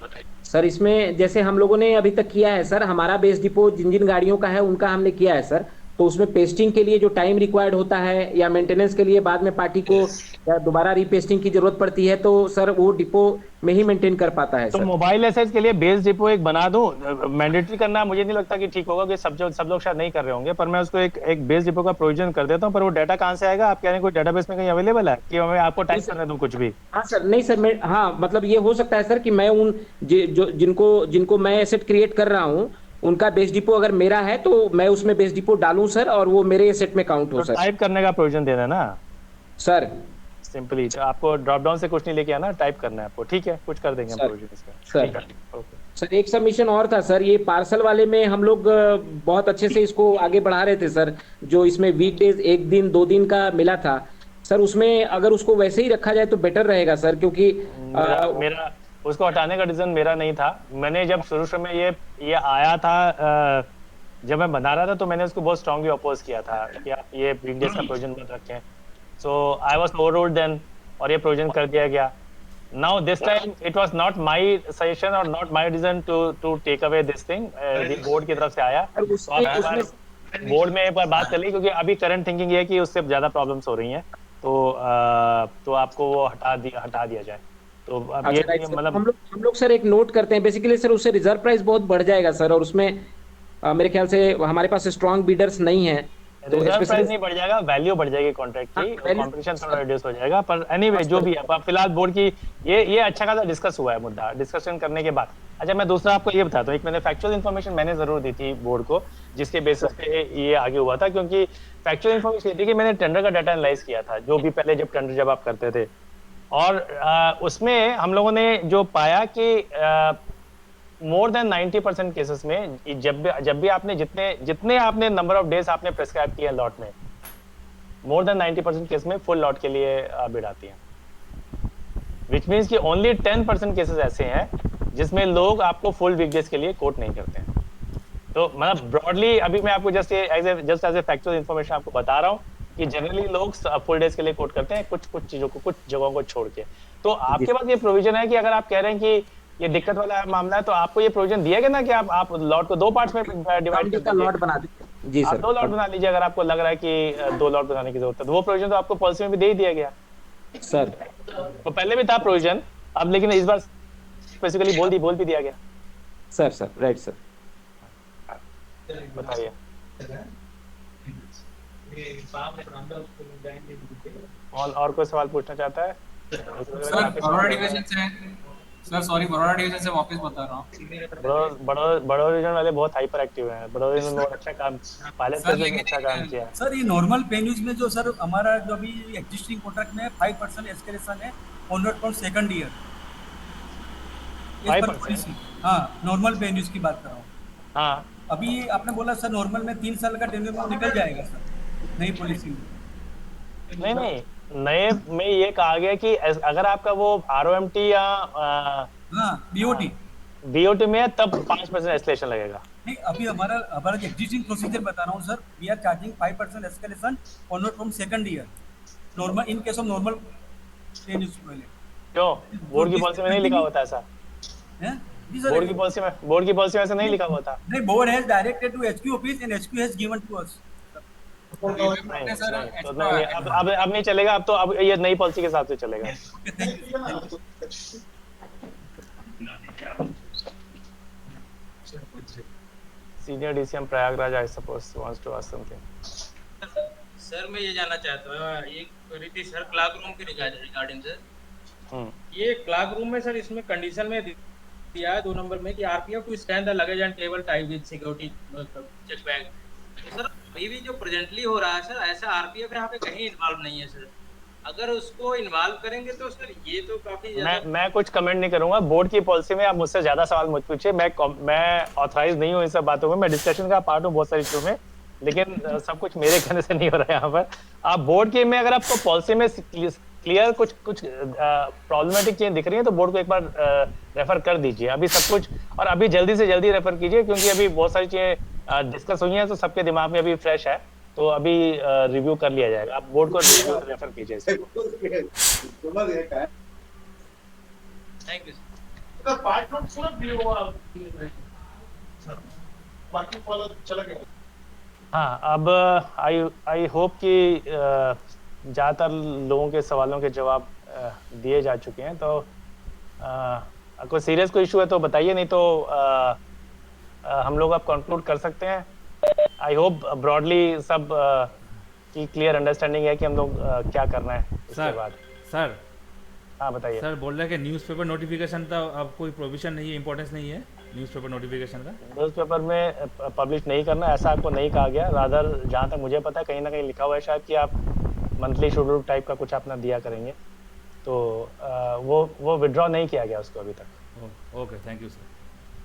सर। इसमें जैसे हम लोगों ने अभी तक किया है सर, हमारा बेस डिपो जिन जिन गाड़ियों का है उनका हमने किया है सर, तो उसमें पेस्टिंग के लिए जो टाइम रिक्वायर्ड होता है या मेंटेनेंस के लिए बाद में पार्टी को दोबारा रीपेस्टिंग की जरूरत पड़ती है, तो सर वो डिपो में ही मेंटेन कर पाता है। तो मोबाइल एसेट्स के लिए बेस डिपो एक बना दूं, मैंडेटरी करना मुझे नहीं लगता कि ठीक होगा, कि सब लोग शायद नहीं कर रहे होंगे, पर मैं उसको एक बेस डिपो का प्रोविजन कर देता हूं। पर वो डाटा कहां से आएगा? आप कह रहे हैं कोई डेटाबेस में कहीं अवेलेबल है कि मैं आपको टाइप करने दूं कुछ भी? हाँ सर, नहीं सर, मैं मतलब ये हो सकता है सर कि मैं उन जिनको मैं एसेट क्रिएट कर रहा हूँ, उनका बेस डिपो अगर मेरा है तो मैं उसमें बेस डिपो डालूं सर, और वो मेरे एसेट में काउंट हो तो सर। टाइप करने का प्रोविजन देना है ना सर। सिंपली आपको ड्रॉप डाउन से कुछ नहीं लेके आना, टाइप करना है आपको, ठीक है, कुछ कर देंगे हम प्रोविजन इसका। सर सर एक सबमिशन और था सर, ये पार्सल वाले में हम लोग बहुत अच्छे से इसको आगे बढ़ा रहे थे सर, जो इसमें वीकडेज 1 दिन 2 दिन का मिला था सर, उसमें अगर उसको वैसे ही रखा जाए तो बेटर रहेगा सर, क्योंकि मेरा उसको हटाने का डिसीजन मेरा नहीं था। मैंने जब शुरू में ये आया था, जब मैं बना रहा था तो मैंने उसको बहुत स्ट्रांगली अपोज किया था कि आप ये वीकडेज का प्रोविजन मत रखें। So I was overruled then, और ये प्रोविजन कर दिया गया। Now this time it was not my suggestion और not my decision to take away this thing, board की तरफ से आया। बोर्ड में एक बार बात कर ली, क्योंकि अभी करंट थिंकिंग ये है कि उससे ज्यादा प्रॉब्लम्स हो रही हैं, तो आपको वो हटा दिया जाए। तो अब ये मतलब हम लोग सर एक नोट करते हैं बेसिकली सर, उससे रिजर्व प्राइस बहुत बढ़ जाएगा सर, और उसमें मेरे ख्याल से हमारे पास स्ट्रॉन्ग बीडर्स नहीं है, तो रिजर्व प्राइस नहीं बढ़ जाएगा, वैल्यू बढ़ जाएगी कॉन्ट्रैक्ट की, कंपटीशन थोड़ा रिड्यूस हो जाएगा। पर एनीवे जो भी है, फिलहाल बोर्ड की ये अच्छा खासा डिस्कस हुआ है मुद्दा, डिस्कशन करने के बाद। अच्छा, मैं दूसरा आपको ये बताता हूँ, एक मैंने फैक्चुअल इन्फॉर्मेशन मैंने जरूर दी थी बोर्ड को, जिसके बेसिस पे ये आगे हुआ था, क्योंकि फैक्चुअल इन्फॉर्मेशन ये थी कि मैंने टेंडर का डाटा एनालाइज किया था, जो भी पहले जब टेंडर जब आप करते थे, और उसमें हम लोगों ने जो पाया कि मोर देन 90% केसेस में जब भी आपने जितने आपने नंबर ऑफ डेज आपने प्रेस्क्राइब किया लॉट में, मोर देन 90% केस में फुल लॉट के लिए बिड आती है, विच मीन्स कि ओनली 10% केसेस ऐसे हैं जिसमें लोग आपको फुल वीकडेज के लिए कोट नहीं करते हैं। तो मतलब ब्रॉडली अभी मैं आपको just as a factual information आपको बता रहा हूँ कि जनरली लोग फुल डेज के लिए कोट करते हैं, कुछ चीजों को, कुछ जगहों को छोड़ के। तो आपके पास ये प्रोविजन है कि अगर आप कह रहे हैं कि ये दिक्कत वाला मामला है, तो आपको ये प्रोविजन दिया गया ना कि आप लॉट को 2 पार्ट्स में डिवाइड कर लॉट बना दीजिए। जी आप सर, 2 लॉट बना लीजिए, अगर आपको लग रहा है कि 2 लॉट बनाने की जरूरत है, तो वो प्रोविजन तो आपको पॉलिसी में भी दे ही दिया गया सर। तो पहले भी था प्रोविजन, अब लेकिन इस बार स्पेसिफिकली बोल भी दिया गया सर। राइट सर, बताइए। और कोई सवाल पूछना चाहता है? सर बड़ौदा डिवीजन से, सर सॉरी बड़ौदा डिवीजन से वापस बता रहा हूँ। बड़ौदा डिवीजन वाले बहुत हाइपर एक्टिव हैं, बड़ौदा डिवीजन में बहुत अच्छा काम, पायलट फेज में अच्छा काम किया है सर। ये नॉर्मल पे न्यूज में जो सर हमारा जो अभी एग्जिस्टिंग कॉन्ट्रैक्ट में 5% एस्केलेशन है ऑनवर्ड फ्रॉम सेकंड ईयर, 5%। हाँ, नॉर्मल पे न्यूज की बात कर रहा हूँ। हाँ, अभी आपने बोला सर नॉर्मल में 3 साल का टेन्योर में निकल जाएगा सर नई पॉलिसी में। नहीं, नए में ये कहा गया कि अगर आपका वो ROMT या BOT में है तब 5% एस्केलेशन लगेगा। नहीं, अभी हमारा एग्जिस्टिंग प्रोसीजर बता रहा हूँ sir, we are charging 5% escalation onward from second year, normal in case of normal tenure पहले। क्यों? बोर्ड की पॉलिसी में नहीं लिखा होता ऐसा? बोर्ड की पॉलिसी में ऐसा नहीं लिखा हुआ था। नहीं, board has directed to HQ office and HQ has given to us. तो नहीं, अब नहीं चलेगा, अब तो अब ये नई पॉलिसी के हिसाब से चलेगा। Senior DCM Prayagraj I suppose wants to ask something. Sir मैं ये जानना चाहता हूँ, एक क्वेरी थी सर क्लॉक रूम के रिगार्डिंग सर। ये क्लॉक रूम में सर इसमें कंडीशन में दिया है 2 नंबर में कि RPF to scan the luggage and table type with security check bag. Sir अभी भी जो प्रेजेंटली हो रहा है सर, ऐसा RPF यहाँ पे कहीं इन्वॉल्व नहीं है सर। अगर उसको इन्वॉल्व करेंगे तो सर ये तो काफी मैं कुछ कमेंट नहीं करूंगा। बोर्ड की पॉलिसी में आप मुझसे ज्यादा सवाल मत पूछिए, मैं ऑथराइज नहीं हूँ इन सब बातों में, मैं डिस्कशन का पार्ट हूँ बहुत सारी इशू में, लेकिन सब कुछ मेरे कहने से नहीं हो रहा है यहाँ पर। आप बोर्ड के में अगर आपको पॉलिसी में क्लियर कुछ प्रॉब्लमेटिक चीजें दिख रही है तो बोर्ड को एक बार रेफर कर दीजिए अभी सब कुछ, और अभी जल्दी से जल्दी रेफर कीजिए, क्योंकि अभी बहुत सारी चीजें डिस्कस हुई हैं तो सबके दिमाग में अभी फ्रेश है, तो अभी रिव्यू कर लिया जाएगा। आप बोर्ड को रेफर कीजिए। Thank you sir. Part note पूरा भी हुआ बाकी फॉलो चला गया। हाँ, अब आई होप कि ज़्यादातर लोगों के सवालों के जवाब दिए जा चुके हैं। तो कोई सीरियस कोई इशू है तो बताइए, नहीं तो हम लोग अब कंक्लूड कर सकते हैं। आई होप ब्रॉडली सब की क्लियर अंडरस्टैंडिंग है कि हम लोग क्या करना है इसके बाद। सर हाँ बताइए। सर बोल रहे हैं कि न्यूज़पेपर नोटिफिकेशन का अब कोई प्रोविजन नहीं है, इंपॉर्टेंस नहीं है। न्यूज़पेपर नोटिफिकेशन का? न्यूज़पेपर में पब्लिश नहीं करना, ऐसा आपको नहीं कहा गया। रादर जहाँ तक मुझे पता है कहीं ना कहीं लिखा हुआ है शायद कि आप मंथली शेड्यूल टाइप का कुछ अपना दिया करेंगे, तो वो विड्रॉ नहीं किया गया उसको अभी तक। Okay, thank you sir.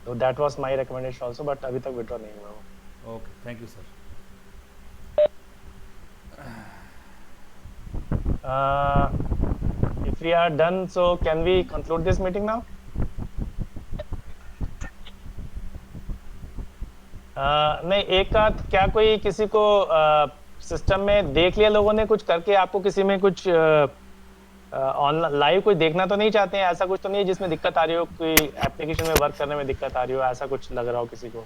तो that was my recommendation also, but अभी तक विड्रॉ नहीं हुआ वो। Okay, thank you sir. If we are done, so can we conclude this meeting now? नहीं, एक का क्या कोई किसी को सिस्टम में देख लिया लोगों ने कुछ करके, आपको किसी में कुछ ऑनलाइन लाइव कोई देखना तो नहीं चाहते हैं? ऐसा कुछ तो नहीं है जिसमें दिक्कत आ रही हो, कोई एप्लीकेशन में वर्क करने में दिक्कत आ रही हो, ऐसा कुछ लग रहा हो किसी को?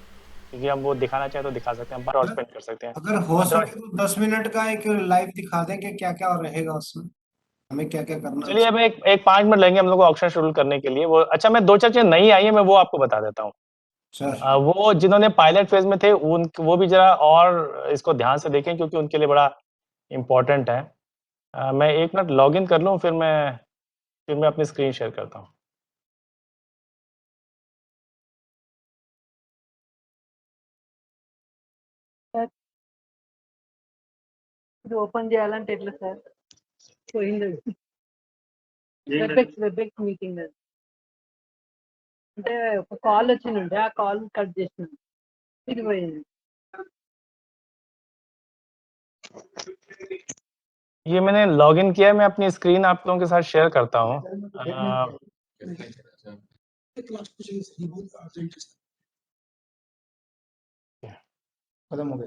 क्योंकि हम वो दिखाना चाहे तो दिखा सकते हैं, हम स्पेंड कर सकते हैं। अगर हो सके तो 10 मिनट का एक लाइव दिखा दें कि क्या क्या रहेगा उसमें, हमें क्या क्या करना है। चलिए अब एक 5 मिनट लगेंगे हम लोग को ऑक्शन शेड्यूल करने के लिए। वो अच्छा, मैं 2-4 चीजें नई आई है, मैं वो आपको बता देता हूँ। वो जिन्होंने पायलट फेज में थे वो भी जरा और इसको ध्यान से देखें, क्योंकि उनके लिए बड़ा इम्पोर्टेंट है। मैं 1 मिनट लॉग इन कर लूँ, फिर मैं अपनी स्क्रीन शेयर करता हूँ। ఓపెన్ చేయాలంటే ఎట్లా సార్? పోయింది వెబెక్స్ మీటింగ్ అంటే ఒక కాల్ వచ్చిండే, ఆ కాల్ కట్ చేసినాను, ఇది పోయింది। ये मैंने लॉग इन किया है, मैं अपनी स्क्रीन आप लोगों के साथ शेयर करता हूँ।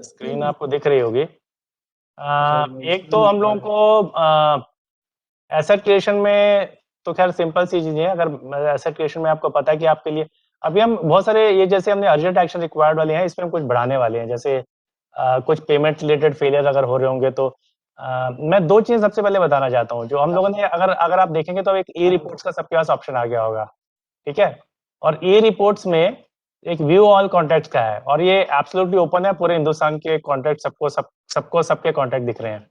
स्क्रीन आपको दिख रही होगी। एक तो हम लोगों को एसेट क्रिएशन में तो खैर सिंपल सी चीजें हैं। अगर एसेट क्रिएशन में आपको पता है कि आपके लिए अभी हम बहुत सारे ये जैसे हमने अर्जेंट एक्शन रिक्वायर्ड वाले हैं, इसमें हम कुछ बढ़ाने वाले हैं। जैसे कुछ पेमेंट रिलेटेड फेलियर अगर हो रहे होंगे तो मैं 2 चीज़ सबसे पहले बताना चाहता हूँ। जो हम लोगों ने अगर आप देखेंगे तो एक ई रिपोर्ट्स का सबके पास ऑप्शन आ गया होगा, ठीक है? और ई रिपोर्ट्स में एक व्यू ऑल कॉन्टैक्ट्स का है, और ये एब्सोल्युटली ओपन है, पूरे हिंदुस्तान के कॉन्टैक्ट सबको सबके कॉन्टैक्ट दिख रहे हैं।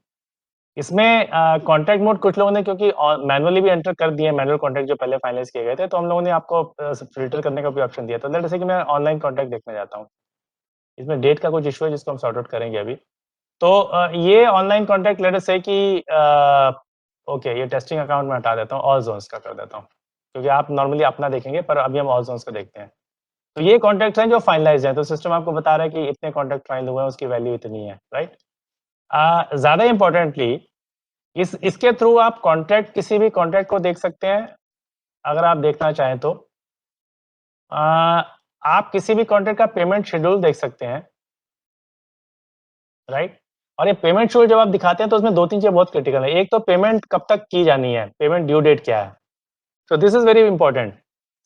इसमें कॉन्टैक्ट मोड कुछ लोगों ने क्योंकि मैनुअली भी एंटर कर दिए, मैनुअल कॉन्टैक्ट जो पहले फाइनलाइज किए गए थे, तो हम लोगों ने आपको फिल्टर करने का भी ऑप्शन दिया। तो जैसे कि मैं ऑनलाइन कॉन्टैक्ट देखने जाता हूँ, इसमें डेट का कुछ इशू है जिसको हम सॉर्ट आउट करेंगे अभी। तो ये ऑनलाइन कॉन्टैक्ट लेट अस से कि ओके, ये टेस्टिंग अकाउंट में हटा देता हूँ, ऑल जोन्स का कर देता हूँ, क्योंकि आप नॉर्मली अपना देखेंगे, पर अभी हम ऑल जोन्स का देखते हैं। तो ये कॉन्टैक्ट हैं जो फाइनलाइज हैं, तो सिस्टम आपको बता रहा है कि इतने कॉन्टैक्ट फाइनल हुए हैं, उसकी वैल्यू इतनी है, राइट? ज्यादा इंपॉर्टेंटली इसके थ्रू आप कॉन्ट्रैक्ट किसी भी कॉन्ट्रैक्ट को देख सकते हैं, अगर आप देखना चाहें तो। आप किसी भी कॉन्ट्रैक्ट का पेमेंट शेड्यूल देख सकते हैं, राइट? और ये पेमेंट शेड्यूल जब आप दिखाते हैं तो उसमें 2-3 चीजें बहुत क्रिटिकल है। एक तो पेमेंट कब तक की जानी है, पेमेंट ड्यू डेट क्या है। So this is very important.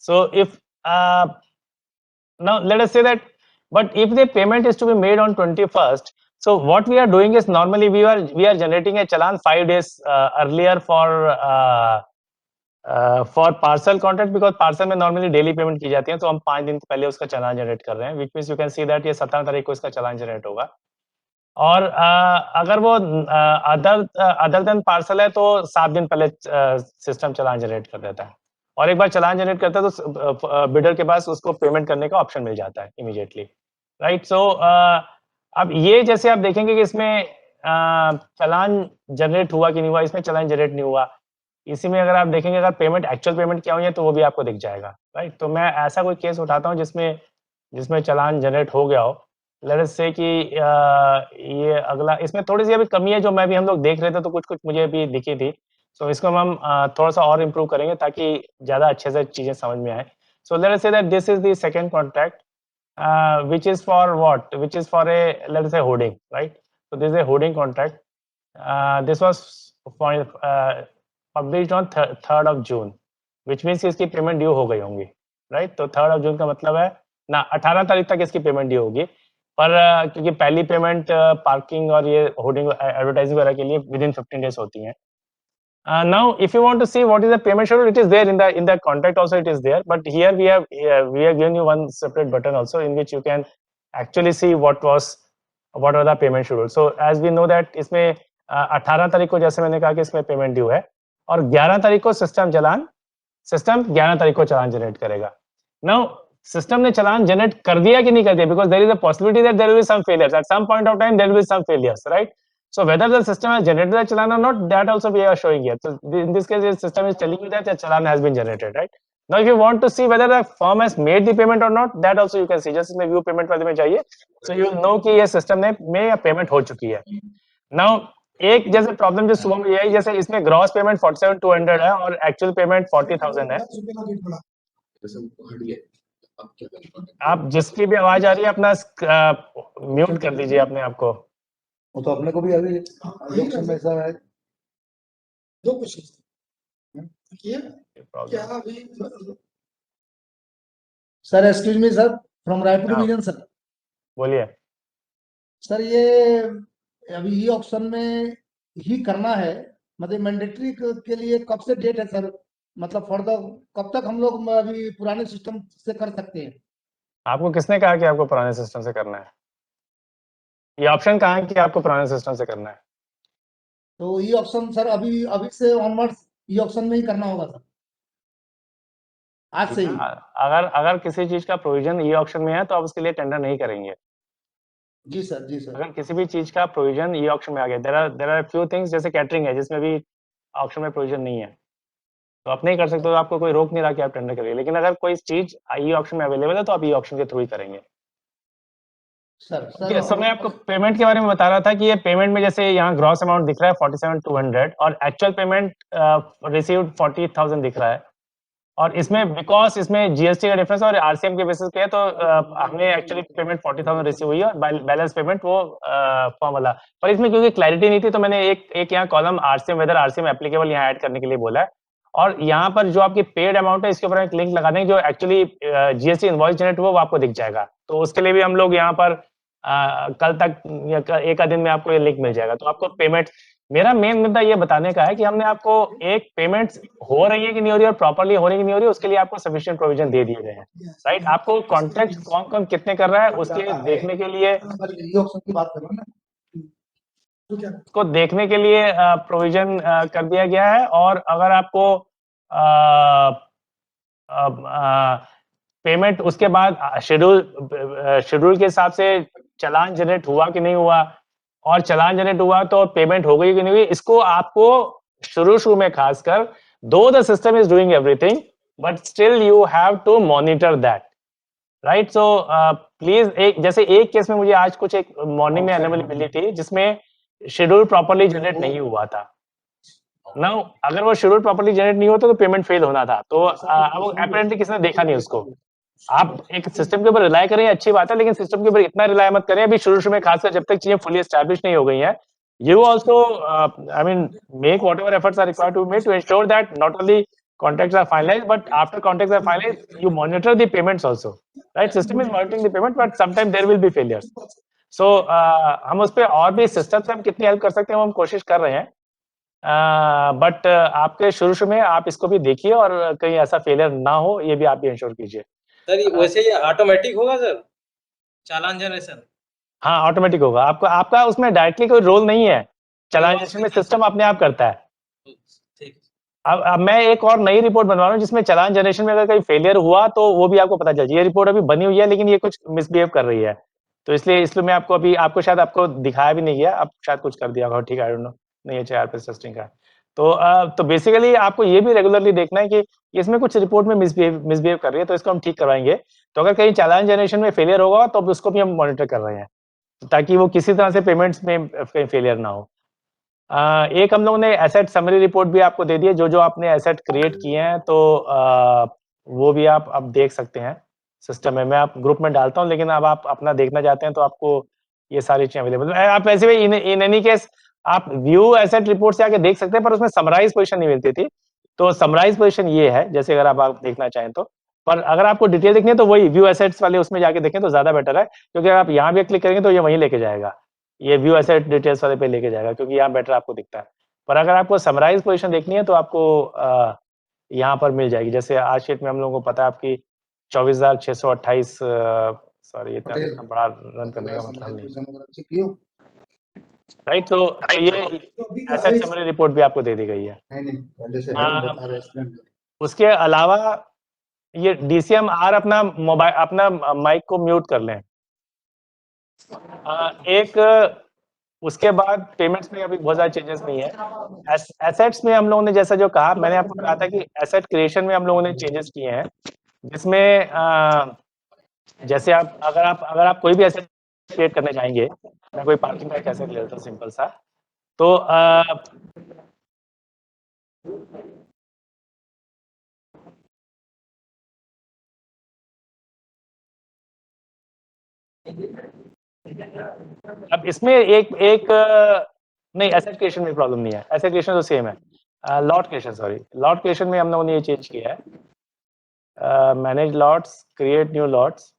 So if now let us say that, but if the payment is to be made on 21st, so what we are doing is normally we are generating a challan 5 days earlier for parcel contract, because parcel में normally daily payment की जाती है, तो हम 5 दिन पहले उसका चालान generate कर रहे हैं, which means you can see that ये 17 तारीख को इसका चालान जनरेट होगा। और अगर वो अदर देन पार्सल है तो 7 दिन पहले सिस्टम चालान जनरेट कर देता है, और एक बार चालान जनरेट करता है तो बिडर के पास उसको पेमेंट करने का ऑप्शन मिल जाता है इमीडिएटली, राइट? सो अब ये जैसे आप देखेंगे कि इसमें चालान जनरेट हुआ कि नहीं हुआ, इसमें चालान जनरेट नहीं हुआ। इसी में अगर आप देखेंगे अगर पेमेंट एक्चुअल पेमेंट क्या हुई है तो वो भी आपको दिख जाएगा, राइट? तो मैं ऐसा कोई केस उठाता हूँ जिसमें चालान जनरेट हो गया हो। लेट अस से कि ये अगला, इसमें थोड़ी सी अभी कमी है जो मैं भी हम लोग देख रहे थे, तो कुछ मुझे भी दिखी थी। सो इसको हम थोड़ा सा और इम्प्रूव करेंगे ताकि ज़्यादा अच्छे से चीज़ें समझ में आए। So let us say that this is the second contract which is for what? Which is for a, let us say, hoarding, right? So this is a hoarding contract. This was published on 3rd of June, which means इसकी payment due हो गई होंगी, right? तो 3rd of June का मतलब है ना 18 तारीख तक इसकी पेमेंट ड्यू होगी, पर क्योंकि पहली पेमेंट पार्किंग और ये होर्डिंग एडवर्टाइजिंग वगैरह के लिए विदिन 15 डेज होती हैं। Now if you want to see what is the payment schedule, it is there in the contract also, it is there, but here we have given you one separate button also in which you can actually see what are the payment schedule. So as we know that इसमें 18 तारीख को जैसे मैंने कहा कि इसमें payment due है, और 11 तारीख को सिस्टम 11 तारीख को चालान जनरेट करेगा। Now सिस्टम ने चालान जनरेट कर दिया कि नहीं कर दिया, because there is a possibility that there will be some failures at some point of time, there will be some failures, right? So whether the system has generated the challan or not, that also we are showing here. So in this case, the system is telling you that the challan has been generated, right? Now if you want to see whether the firm has made the payment or not, that also you can see. Just इसमें view payment वाले में जाइए, so you will know कि ये system में payment हो चुकी है. Now एक जैसे प्रॉब्लम जो सुबह में ये है, जैसे इसमें ग्रॉस पेमेंट 47,200 है और एक्चुअल पेमेंट 40,000 है. आप जिसकी भी आवाज आ रही है अपना म्यूट कर दीजिए अपने आप को. वो तो अपने को भी अभी ऑप्शन में ऐसा है. दो क्वेश्चन क्या अभी sir, excuse me sir, from Raipur division sir. बोलिए सर. ये अभी ई ऑप्शन में ही करना है, मतलब मैंडेटरी के लिए कब से डेट है सर? मतलब फर्दर कब तक हम लोग अभी पुराने सिस्टम से कर सकते हैं? आपको किसने कहा कि आपको पुराने सिस्टम से करना है? ये ऑप्शन कहाँ है कि आपको पुराने सिस्टम से करना है? तो ये ऑप्शन सर अभी से ऑनवर्ड्स ये ऑप्शन में ही करना होगा सर, आज से ही. अगर किसी चीज का प्रोविजन ई ऑप्शन में है तो आप उसके लिए टेंडर नहीं करेंगे. जी सर, जी सर. अगर किसी भी चीज का प्रोविजन ई ऑप्शन में आ गया, देयर आर फ्यू थिंग्स, जैसे कैटरिंग है जिसमें भी ऑप्शन में प्रोविजन नहीं है, तो आप नहीं कर सकते, तो आपको कोई रोक नहीं रहा कि आप टेंडर करिए. लेकिन अगर कोई चीज ई ऑप्शन में अवेलेबल है तो आप ई ऑप्शन के थ्रू ही करेंगे. सर मैं आपको पेमेंट के बारे में बता रहा था कि ये पेमेंट में जैसे यहाँ ग्रॉस अमाउंट दिख रहा है 47,200 और एक्चुअल पेमेंट रिसीव्ड 40,000 दिख रहा है. और इसमें बिकॉज इसमें जीएसटी का डिफरेंस और आरसीएम के बेसिस पे है, तो हमने एक्चुअली पेमेंट 40,000 रिसीव हुई है और बैलेंस पेमेंट वो फॉर्म वाला. पर इसमें क्योंकि क्लैरिटी नहीं थी तो मैंने एक यहाँ column RCM, whether RCM applicable यहाँ ऐड करने के लिए बोला है. और यहाँ पर जो आपकी पेड अमाउंट है इसके ऊपर एक लिंक लगा देंगे, जो एक्चुअली जीएसटी इनवॉइस जनरेट हुआ वो आपको दिख जाएगा. तो उसके लिए भी हम लोग यहाँ पर कल तक या एक आध दिन में आपको ये लिंक मिल जाएगा. तो आपको पेमेंट, मेरा मेन मुद्दा ये बताने का है कि हमने आपको एक पेमेंट हो रही है कि नहीं हो रही है और प्रॉपर्ली हो रही है कि नहीं हो रही है, उसके लिए आपको सफिशिएंट प्रोविजन दे दिए गए हैं, राइट? आपको कॉन्ट्रैक्ट कौन कौन कितने कर रहा है उसके देखने के लिए को देखने के लिए प्रोविजन कर दिया गया है. और अगर आपको पेमेंट उसके बाद शेड्यूल के हिसाब से चालान जनरेट हुआ कि नहीं हुआ, और चालान जनरेट हुआ तो पेमेंट हो गई कि नहीं हुई, इसको आपको शुरू में खासकर, though the system is doing everything but still you have to monitor that, right? So please, जैसे एक केस में मुझे आज कुछ एक मॉर्निंग में एनोमली मिली थी जिसमें शेड्यूल प्रॉपर्ली जनरेट नहीं हुआ था. नाउ अगर वो शेड्यूल प्रॉपर्ली जनरेट नहीं होता तो पेमेंट फेल होना था. तो अब अपरेंटली किसी ने देखा नहीं उसको. आप एक सिस्टम के ऊपर रिलाई करें, अच्छी बात है, लेकिन सिस्टम के ऊपर इतना रिलाई मत करें अभी शुरू में, खासकर जब तक चीजें फुली एस्टैब्लिश नहीं हो गई हैं. You also I mean make whatever efforts are required to make to ensure that not only contracts are finalized but after contracts are finalized you monitor the payments also, right? System is monitoring the payment but sometimes there will be failures. So हम उस पे और भी system से हम कितनी help कर सकते हैं वो हम कोशिश कर रहे हैं. बट आपके शुरू में आप इसको भी देखिए और कहीं ऐसा फेलियर ना हो ये भी आप भी इंश्योर कीजिए. सर वैसे ये ऑटोमेटिक होगा सर चालान जनरेशन? हाँ ऑटोमेटिक होगा. आपका उसमें डायरेक्टली कोई रोल नहीं है. चालान जनरेशन में सिस्टम अपने आप करता है. अब मैं एक और नई रिपोर्ट बनवा रहा हूँ जिसमें चालान जनरेशन में अगर कहीं फेलियर हुआ तो वो भी आपको पता चल जाए. ये रिपोर्ट अभी बनी हुई है लेकिन ये कुछ मिसबिहेव कर रही है, तो इसलिए मैं आपको शायद आपको दिखाया भी नहीं गया, आप शायद कुछ कर दिया होगा, ठीक है, आई डोंट नो, नहीं है चार टेस्टिंग का. तो बेसिकली आपको ये भी रेगुलरली देखना है कि इसमें कुछ रिपोर्ट में मिसबिहेव कर रही है, तो इसको हम ठीक करवाएंगे. तो अगर कहीं चालान जनरेशन में फेलियर होगा तो उसको भी हम मॉनिटर कर रहे हैं ताकि वो किसी तरह से पेमेंट्स में कहीं फेलियर ना हो. एक हम लोगों ने एसेट समरी रिपोर्ट भी आपको दे दी है, जो आपने एसेट क्रिएट किए हैं, तो वो भी आप अब देख सकते हैं सिस्टम में. मैं आप ग्रुप में डालता हूं, लेकिन अब आप अपना देखना चाहते हैं तो आपको ये सारी चीजें अवेलेबल. आप वैसे भी इन एनी केस आप व्यू एसेट रिपोर्ट से आके देख सकते हैं, पर उसमें समराइज पोजीशन नहीं मिलती थी. तो समराइज पोजीशन ये है, जैसे अगर आप देखना चाहें तो. पर अगर आपको डिटेल देखनी है तो वही व्यू एसेट्स वाले उसमें जाके देखें तो ज्यादा बेटर है, क्योंकि अगर आप यहाँ भी क्लिक करेंगे तो ये वहीं लेके जाएगा, ये व्यू एसेट डिटेल्स वाले पे लेके जाएगा, क्योंकि यहाँ बेटर आपको दिखता है. पर अगर आपको समराइज पोजीशन देखनी है तो आपको यहाँ पर मिल जाएगी. जैसे आज शीट में हम लोगों को पता है आपकी 24,628, सॉरी इतना बड़ा रन करने का मतलब नहीं, राइट? तो ये एसेट समरी रिपोर्ट भी आपको दे दी गई है. उसके अलावा ये DCM R अपना मोबाइल अपना माइक को म्यूट कर लें। एक उसके बाद पेमेंट्स में अभी बहुत ज़्यादा चेंजेस नहीं है। एसेट्स में हम लोगों ने जैसा जो कहा, मैंने आपको कहा था कि एसेट क्रिएशन में हम लोगों ने चेंजेस किए हैं, जिसमें जैसे अगर आप कोई भी एसेट क्रिएट करने चाहेंगे, मैं कोई पार्किंग का एक एसेट ले लेता हूँ सिंपल सा, तो अब इसमें एक नहीं, एसेट क्रिएशन में प्रॉब्लम नहीं है, एसेट क्रिएशन तो सेम है। लॉट क्रिएशन में हम लोगों ने ये चेंज किया है, manage lots, create new lots.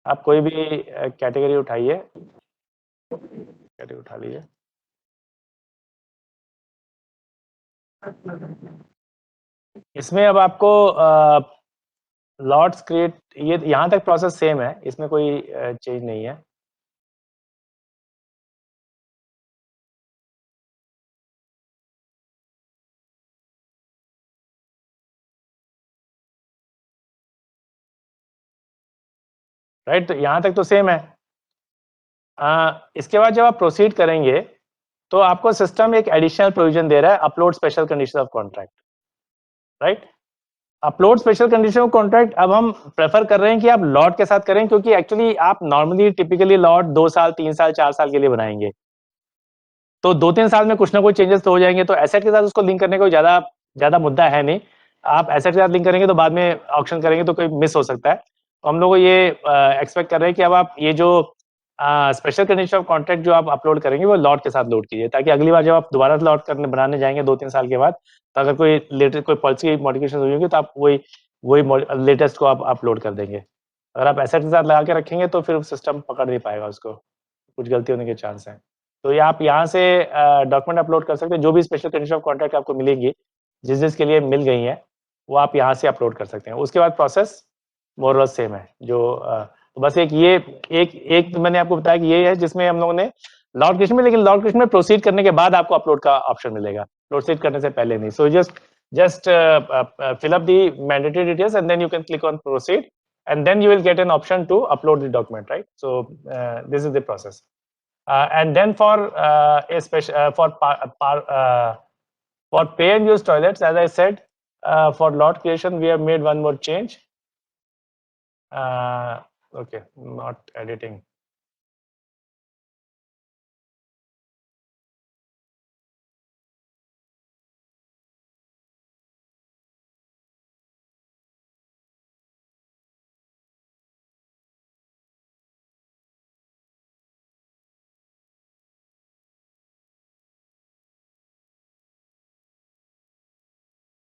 आप कोई भी कैटेगरी उठाइए, कैटेगरी उठा लीजिए, इसमें अब आपको लॉट्स क्रिएट, ये यहाँ तक प्रोसेस सेम है, इसमें कोई चेंज नहीं है। राइट, तो यहाँ तक तो सेम है। इसके बाद जब आप प्रोसीड करेंगे तो आपको सिस्टम एक एडिशनल प्रोविजन दे रहा है, upload special condition of contract. Right, upload special condition of contract अब हम प्रेफर कर रहे हैं कि आप लॉट के साथ करें, क्योंकि एक्चुअली आप नॉर्मली टिपिकली लॉट 2 साल 3 साल 4 साल के लिए बनाएंगे, तो 2-3 साल में कुछ ना कुछ चेंजेस तो हो जाएंगे, तो एसेट के साथ उसको लिंक करने को ज्यादा मुद्दा है नहीं। आप एसेट के साथ लिंक करेंगे तो बाद में ऑक्शन करेंगे तो कोई मिस हो सकता है। तो हम लोग को ये एक्सपेक्ट कर रहे हैं कि अब आप ये जो स्पेशल कंडीशन ऑफ कॉन्ट्रैक्ट जो आप अपलोड करेंगे वो लॉट के साथ लोड कीजिए, ताकि अगली बार जब आप दोबारा लॉट बनाने जाएंगे 2-3 साल के बाद, तो अगर कोई लेटेस्ट कोई पॉलिसी मॉडिफिकेशन हुई होगी तो आप वही लेटेस्ट को आप अपलोड कर देंगे। अगर आप एसेट के साथ लगा के रखेंगे तो फिर सिस्टम पकड़ नहीं पाएगा उसको, कुछ गलती होने के चांस हैं। तो ये आप यहाँ से डॉक्यूमेंट अपलोड कर सकते हैं, जो भी स्पेशल कंडीशन ऑफ कॉन्ट्रैक्ट आपको मिलेंगी, जिसके लिए मिल गई हैं, वो आप यहाँ से अपलोड कर सकते हैं। उसके बाद प्रोसेस मोर और सेम है। तो बस एक मैंने आपको बताया कि ये है जिसमें हम लोगों ने लॉट क्रिएशन में, लेकिन लॉट क्रिएशन में प्रोसीड करने के बाद आपको अपलोड का ऑप्शन मिलेगा, प्रोसीड करने से पहले नहीं। सो just fill up the mandatory details and then you can click on proceed, and then you will get an option to upload the document, right? So this is the process. And then for a special for pay and use toilets, as I said, for lot creation we have made one more change. Okay, not editing.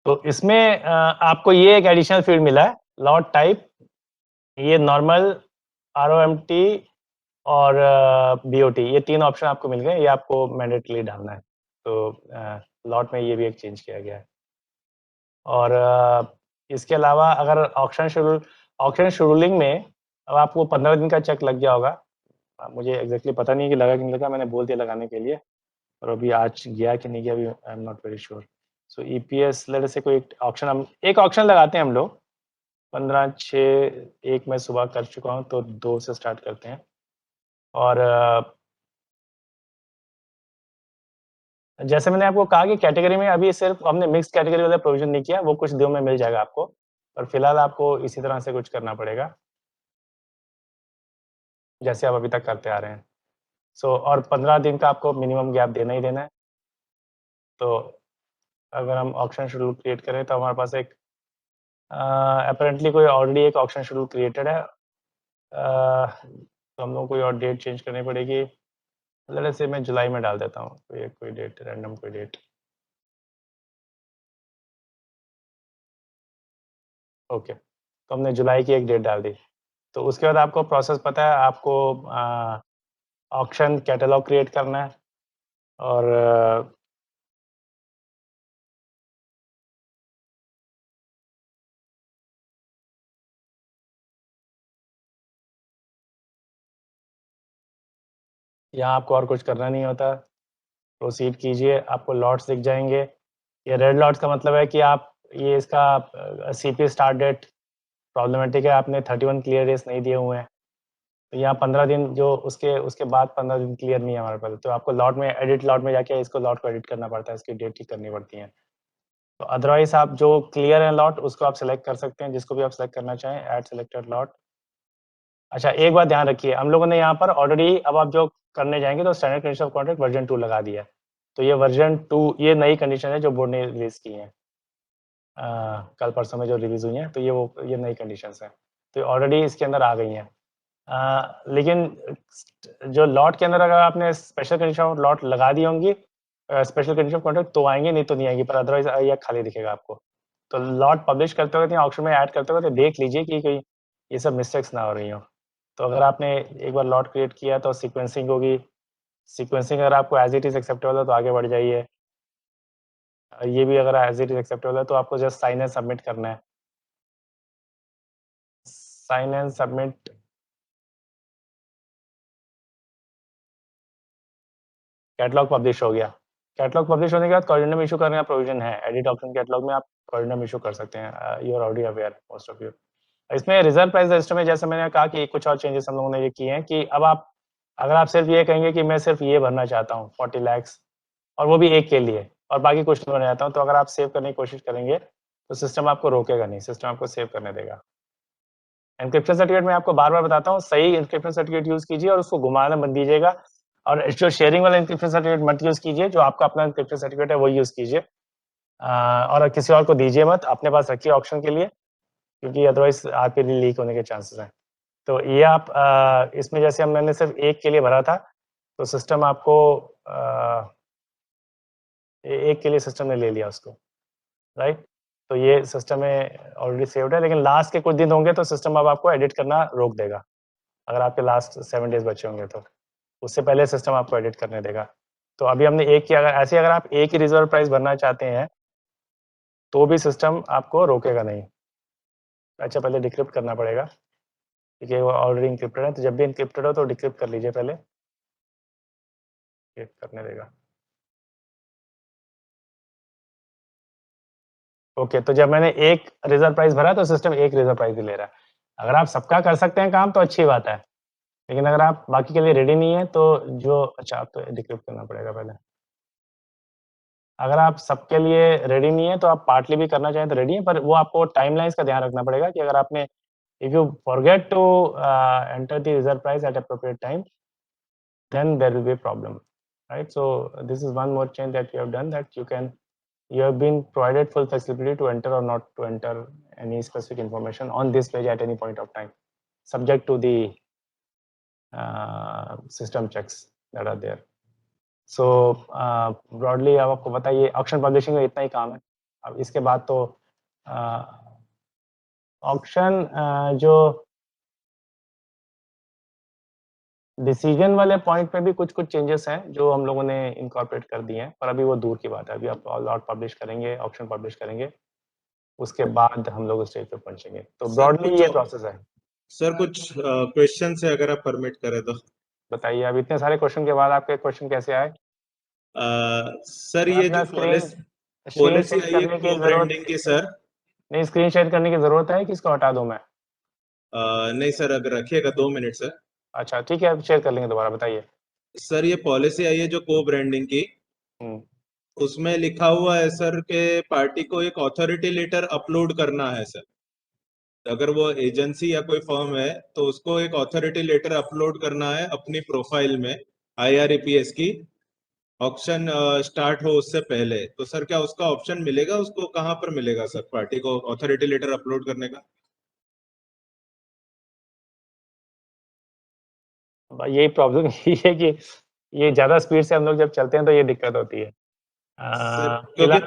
तो इसमें आपको ये एक additional field मिला है, lot type, ये normal, ROMT और BOT, ये 3 ऑप्शन आपको मिल गए, ये आपको मैंडेटली डालना है। तो लॉट में ये भी एक चेंज किया गया है। और इसके अलावा अगर ऑक्शन शेड्यूलिंग में अब आपको 15 दिन का चेक लग गया होगा, मुझे एग्जैक्टली पता नहीं है कि लगा कि नहीं लगा, मैंने बोल दिया लगाने के लिए, और अभी आज गया कि नहीं गया अभी I am not very sure. So EPS late से कोई ऑक्शन, हम एक ऑक्शन लगाते हैं हम लोग, 15/6 मैं सुबह कर चुका हूँ, तो 2 से स्टार्ट करते हैं। और जैसे मैंने आपको कहा कि कैटेगरी में अभी सिर्फ हमने मिक्स कैटेगरी वाला प्रोविजन नहीं किया, वो कुछ दिनों में मिल जाएगा आपको, पर फिलहाल आपको इसी तरह से कुछ करना पड़ेगा जैसे आप अभी तक करते आ रहे हैं। सो और 15 दिन का आपको मिनिमम गैप देना ही देना है। तो अगर हम ऑक्शन शेड्यूल क्रिएट करें तो हमारे पास एक अपेरेंटली कोई ऑलरेडी एक ऑक्शन शेड्यूल क्रिएटेड है, तो हम लोग कोई और डेट चेंज करनी पड़ेगी। लेट्स से मैं जुलाई में डाल देता हूँ कोई डेट, रैंडम कोई डेट। ओके, तो हमने जुलाई की एक डेट डाल दी। तो उसके बाद आपको प्रोसेस पता है, आपको ऑक्शन कैटलॉग क्रिएट करना है, और यहाँ आपको और कुछ करना नहीं होता, प्रोसीड कीजिए, आपको लॉट्स दिख जाएंगे। ये रेड लॉट्स का मतलब है कि आप ये इसका CP स्टार्ट डेट प्रॉब्लमेटिक है, आपने 31 क्लियर डेज नहीं दिए हुए हैं, तो यहाँ 15 दिन जो उसके बाद 15 दिन क्लियर नहीं है हमारे पास, तो आपको लॉट में एडिट लॉट में जाके इसको लॉट को एडिट करना पड़ता है, इसकी डेट ठीक करनी पड़ती है। तो अदरवाइज आप जो क्लियर है लॉट उसको आप सिलेक्ट कर सकते हैं, जिसको भी आप सिलेक्ट करना चाहें, ऐड सिलेक्टेड लॉट। अच्छा, एक बात ध्यान रखिए, हम लोगों ने यहाँ पर ऑलरेडी अब आप जो करने जाएंगे तो standard condition of contract version 2 लगा दिया है, तो ये वर्जन 2 ये नई कंडीशन है जो बोर्ड ने रिलीज की है कल परसों में जो रिलीज हुई है, तो ये नई कंडीशन है, तो ऑलरेडी इसके अंदर आ गई हैं। लेकिन जो लॉट के अंदर अगर आपने स्पेशल कंडीशन ऑफ लॉट लगा दी होंगी, स्पेशल कंडीशन ऑफ कॉन्ट्रैक्ट तो आएंगे, नहीं तो नहीं आएंगी, पर अदरवाइज यह खाली दिखेगा आपको। तो लॉट पब्लिश करते वक्त या ऑक्शन में ऐड करते वक्त देख लीजिए कि कोई ये सब मिस्टेक्स ना हो रही हो। तो अगर आपने एक बार लॉट क्रिएट किया तो सीक्वेंसिंग होगी, सीक्वेंसिंग अगर आपको एज इट इज एक्सेप्टेबल है तो आगे बढ़ जाइए, ये भी अगर एज इट इज एक्सेप्टेबल है तो आपको जस्ट साइन एंड सबमिट करना है, sign and submit. Catalogue publish हो गया, कैटलॉग पब्लिश होने के बाद कॉर्डिनेम इशू करने का प्रोविजन है, एडिट ऑप्शन कैटलॉग में आप कॉर्डिनेम इशू कर सकते हैं, you are already aware most of you. इसमें रिजर्व प्राइस रजिस्टर में जैसे मैंने कहा कि कुछ और चेंजेस हम लोगों ने ये किए हैं कि अब आप अगर आप सिर्फ ये कहेंगे कि मैं सिर्फ ये भरना चाहता हूँ 40 लाख और वो भी एक के लिए और बाकी कुछ नहीं भरना चाहता हूँ, तो अगर आप सेव करने की कोशिश करेंगे तो सिस्टम आपको रोकेगा नहीं, सिस्टम आपको सेव करने देगा। एनक्रिप्शन सर्टिफिकेट में आपको बार बार बताता हूँ, सही एनक्रिप्शन सर्टिफिकेट यूज कीजिए और उसको घुमाना मत दीजिएगा, और जो शेयरिंग वाला एनक्रिप्शन सर्टिफिकेट मत यूज कीजिए, जो आपका अपना एनक्रिप्शन सर्टिफिकेट है वो यूज कीजिए, और किसी और को दीजिए मत, अपने पास रखिए ऑप्शन के लिए, क्योंकि अदरवाइज आपके लिए लीक होने के चांसेस हैं। तो ये आप इसमें जैसे मैंने सिर्फ एक के लिए भरा था तो सिस्टम आपको एक के लिए सिस्टम ने ले लिया उसको, राइट। तो ये सिस्टम में ऑलरेडी सेव्ड है, लेकिन लास्ट के कुछ दिन होंगे तो सिस्टम अब आपको एडिट करना रोक देगा, अगर आपके लास्ट 7 डेज बचे होंगे तो उससे पहले सिस्टम आपको एडिट करने देगा। तो अभी हमने एक की, अगर आप एक ही रिजर्व प्राइस भरना चाहते हैं तो भी सिस्टम आपको रोकेगा नहीं। अच्छा, पहले डिक्रिप्ट करना पड़ेगा क्योंकि वो ऑलरेडी इंक्रिप्टेड है, तो जब भी इंक्रिप्टेड हो तो डिक्रिप्ट कर लीजिए पहले, करने देगा। ओके, तो जब मैंने एक रिजर्व प्राइस भरा तो सिस्टम एक रिजर्व प्राइस ही ले रहा है। अगर आप सबका कर सकते हैं काम तो अच्छी बात है, लेकिन अगर आप बाकी के लिए रेडी नहीं है तो जो आप तो डिक्रिप्ट करना पड़ेगा पहले। अगर आप सबके लिए रेडी नहीं है तो आप पार्टली भी करना चाहें तो रेडी है, पर वो आपको टाइमलाइंस का ध्यान रखना पड़ेगा कि अगर आपने if you forget to enter the reserve price at appropriate time then there will be a problem, right? So this is one more change that we have done, that you have been provided full flexibility to enter or not to enter any specific information on this page at any point of time, subject to the system checks that are there. So broadly अब आपको पता है ये auction publishing में इतना ही काम है। अब इसके बाद तो ऑक्शन जो डिसीजन वाले पॉइंट पे भी कुछ चेंजेस हैं जो हम लोगों ने इनकॉर्पोरेट कर दिए हैं, पर अभी वो दूर की बात है। अभी आप लॉट पब्लिश करेंगे, ऑप्शन पब्लिश करेंगे, उसके बाद हम लोग स्टेज पे पहुंचेंगे। तो ब्रॉडली ये प्रोसेस है। सर कुछ क्वेश्चन से अगर आप परमिट करें तो बताइए। अब इतने सारे क्वेश्चन के बाद आपके क्वेश्चन कैसे आए? सर ये जो पॉलिसी आई है को-ब्रांडिंग की, सर नहीं स्क्रीन शेयर करने की जरूरत है कि इसको हटा दूं मैं? नहीं सर, अगर रखिएगा 2 मिनट सर। अच्छा ठीक है, शेयर कर लेंगे दोबारा, बताइए। सर ये पॉलिसी आई है जो को-ब्रांडिंग की, उसमें लिखा हुआ है सर के पार्टी को एक ऑथोरिटी लेटर अपलोड करना है सर। अगर वो एजेंसी या कोई फर्म है तो उसको एक ऑथोरिटी लेटर अपलोड करना है अपनी प्रोफाइल में IREPS की, ऑक्शन स्टार्ट हो उससे पहले। तो सर क्या उसका ऑप्शन मिलेगा, उसको कहाँ पर मिलेगा सर पार्टी को ऑथोरिटी लेटर अपलोड करने का? यही प्रॉब्लम ये है कि ये ज्यादा स्पीड से हम लोग जब चलते हैं तो ये दिक्कत होती है। क्योंकि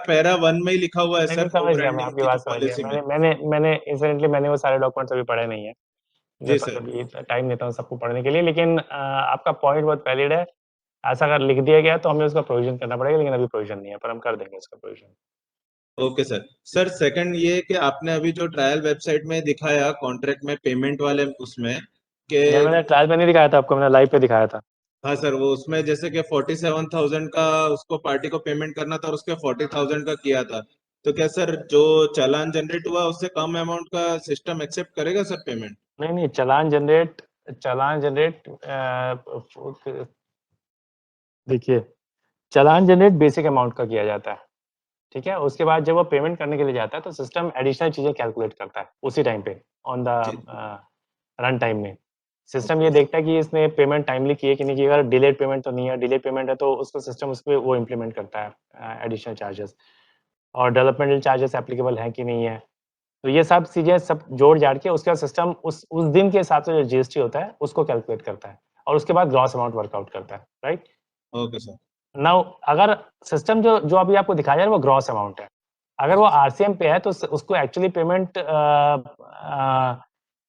पैरा 1 में ही लिखा हुआ है सर। समझ गया मैं आपकी बात, समझ गया। मैंने इंसिडेंटली मैंने वो सारे डॉक्यूमेंट्स अभी पढ़े नहीं है, जी सर। अभी टाइम देता हूँ सबको पढ़ने के लिए, लेकिन आपका पॉइंट बहुत वैलिड है। ऐसा अगर लिख दिया गया तो हमें उसका प्रोविजन करना पड़ेगा, लेकिन अभी प्रोविजन नहीं है, पर हम कर देंगे उसका provision. Okay sir. Sir second ये कि आपने अभी जो ट्रायल वेबसाइट में दिखाया कॉन्ट्रैक्ट में पेमेंट वाले, उसमें के मैंने ट्रायल में नहीं दिखाया था आपको, मैंने लाइव पे दिखाया था। हाँ सर, वो उसमें जैसे कि 47,000 का उसको पार्टी को पेमेंट करना था और उसके 40,000 का किया था, तो क्या सर जो चालान जनरेट हुआ उससे कम अमाउंट का सिस्टम एक्सेप्ट करेगा सर पेमेंट? नहीं, चालान जनरेट देखिए, चालान जनरेट बेसिक अमाउंट का किया जाता है, ठीक है? उसके बाद जब वो पेमेंट करने के लिए जाता है तो सिस्टम एडिशनल चीज़ें कैलकुलेट करता है उसी टाइम पे ऑन द रन टाइम में। सिस्टम ये देखता है कि इसने पेमेंट टाइमली की है कि नहीं की, अगर डिलेड पेमेंट तो नहीं है, डिलेड पेमेंट है तो उसको सिस्टम उसपे वो इम्प्लीमेंट करता है एडिशनल चार्जेस और डेवलपमेंटल चार्जेस एप्लीकेबल हैं कि नहीं है। तो ये सब चीज़ें सब जोड़-जाड़ के उसके बाद सिस्टम उस दिन के हिसाब से जो जीएसटी होता है उसको कैलकुलेट करता है और उसके बाद ग्रॉस अमाउंट वर्कआउट करता है, राइट? Okay sir. नाउ अगर सिस्टम जो अभी आपको दिखाया जा रहा है वो ग्रॉस अमाउंट है। अगर वो आरसीएम पे है तो उसको एक्चुअली पेमेंट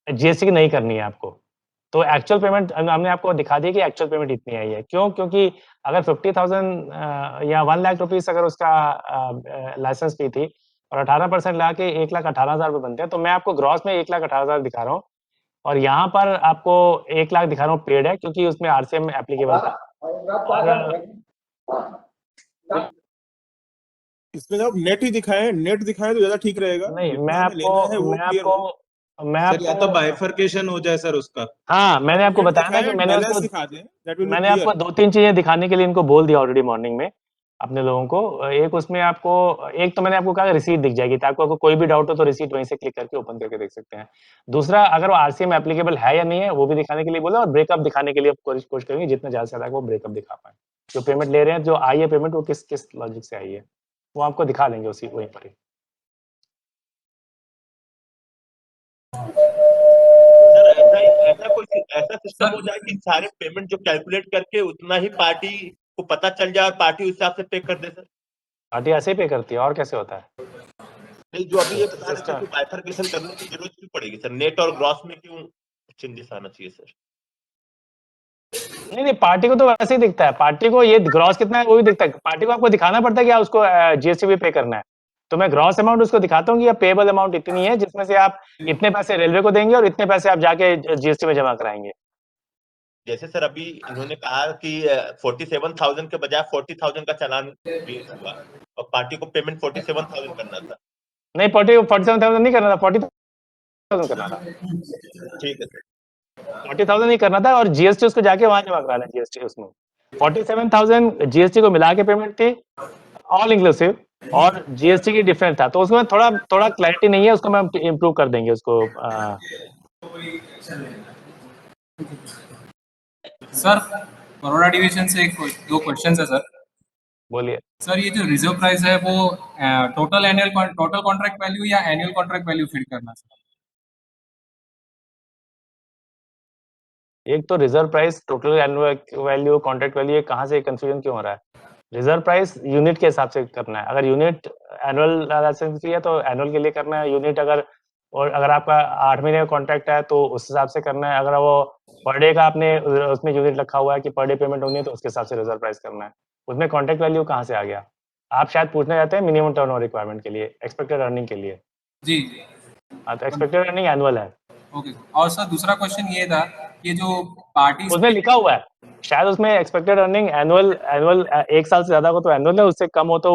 जीएसटी की नहीं करनी है आपको। तो एक्चुअल पेमेंट हमने आपको दिखा दी कि एक्चुअल पेमेंट इतनी आई है। क्यों? क्योंकि अगर 50,000 या 1 लाख रुपीस अगर उसका लाइसेंस फी थी और 18% लगा के 1,18,000 रुपए बनते हैं, तो मैं आपको ग्रॉस में 1,18,000 दिखा रहा हूँ और यहाँ पर आपको 1 लाख दिखा रहा हूँ पेड है क्योंकि उसमें आरसीएम एप्लीकेबल था। इसमें जब नेट ही दिखाएं तो ज्यादा ठीक रहेगा। नहीं, मैं आपको सर या तो बाइफरकेशन हो जाए सर उसका। हाँ, मैंने आपको बताया ना कि मैंने आपको 2-3 चीजें दिखाने के लिए इनको बोल दिया ऑलरेडी मॉर्निंग में अपने लोगों को। एक उसमें आपको एक तो मैंने आपको कहा रिसीट दिख जाएगी ताकि आपको कोई भी डाउट हो तो रिसीट वहीं से क्लिक करके ओपन करके देख सकते हैं। दूसरा अगर वो आरसीएम एप्लीकेबल है या नहीं है वो भी दिखाने के लिए बोला और ब्रेकअप दिखाने के लिए कोशिश करेंगे जितना ज्यादा से ज्यादा वो ब्रेकअप दिखा पाए। जो पेमेंट ले रहे हैं, जो आई है पेमेंट वो किस लॉजिक से आई है वो आपको दिखा देंगे उसी वहीं पर ही। ऐसा सिस्टम हो जाए कि सारे पेमेंट जो कैलकुलेट करके उतना ही पार्टी को पता चल जाए और पार्टी उस हिसाब से पे कर दे सर। पार्टी ऐसे ही पे करती है और कैसे होता है? नहीं, जो अभी ये बता रहे थे कि बाइफरकेशन करने की जरूरत क्यों पड़ेगी सर? नेट और ग्रॉस में क्यों चेंजेस आना चाहिए सर? नहीं, पार्टी को तो वैसे ही दिखता है। पार्टी को ये ग्रॉस कितना है वो भी दिखता है। पार्टी को आपको दिखाना पड़ता है कि उसको जीएसटी भी पे करना है। तो मैं ग्रॉस अमाउंट उसको दिखाता हूँ कि पेएबल अमाउंट इतनी है जिसमें से आप इतने पैसे रेलवे को देंगे और इतने पैसे आप जाके जीएसटी में जमा कराएंगे। जैसे सर अभी इन्होंने कहा कि 47,000 के बजाय 40,000 का चालान हुआ और पार्टी को पेमेंट 47,000 करना था। नहीं, 47,000 नहीं करना था, 40,000 करना था। ठीक है सर। 40,000 ही करना था और जीएसटी उसको जाके वहां जमा कराना है। जीएसटी उसमें 47,000 जीएसटी को मिला के पेमेंट थी ऑल इंक्लूसिव और जीएसटी की डिफरेंस था। तो उसमें थोड़ा क्लैरिटी नहीं है, उसको मैं इम्प्रूव कर देंगे उसको। सर बड़ौदा डिवीजन से 2 क्वेश्चन है सर। बोलिए सर। ये जो रिजर्व प्राइस है वो टोटल कॉन्ट्रैक्ट वैल्यू या एनुअल कॉन्ट्रैक्ट वैल्यू फीड करना सर? एक तो reserve price, total annual value, contract value, कहाँ से कंफ्यूजन क्यों हो रहा है? रिजर्व प्राइस यूनिट के हिसाब से करना है। अगर यूनिट एनुअल लाइसेंस फी है तो एनुअल के लिए करना है। यूनिट अगर आपका 8 महीने का कॉन्ट्रैक्ट है तो उस हिसाब से करना है। अगर वो पर डे का आपने उसमें यूनिट रखा हुआ है कि पर डे पेमेंट होनी है तो उसके हिसाब से रिजर्व प्राइस करना है। उसमें कॉन्ट्रैक्ट वैल्यू कहाँ से आ गया? आप शायद पूछना चाहते हैं मिनिमम टर्नओवर रिक्वायरमेंट के लिए, एक्सपेक्टेड अर्निंग के लिए। जी। हाँ, तो एक्सपेक्टेड अर्निंग एनुअल है। ओके। और सर दूसरा क्वेश्चन ये था कि जो पार्टी उसमें लिखा हुआ है, शायद उसमें एक्सपेक्टेड अर्निंग एनुअल 1 साल से ज्यादा हो तो एनुअल है, उससे कम हो तो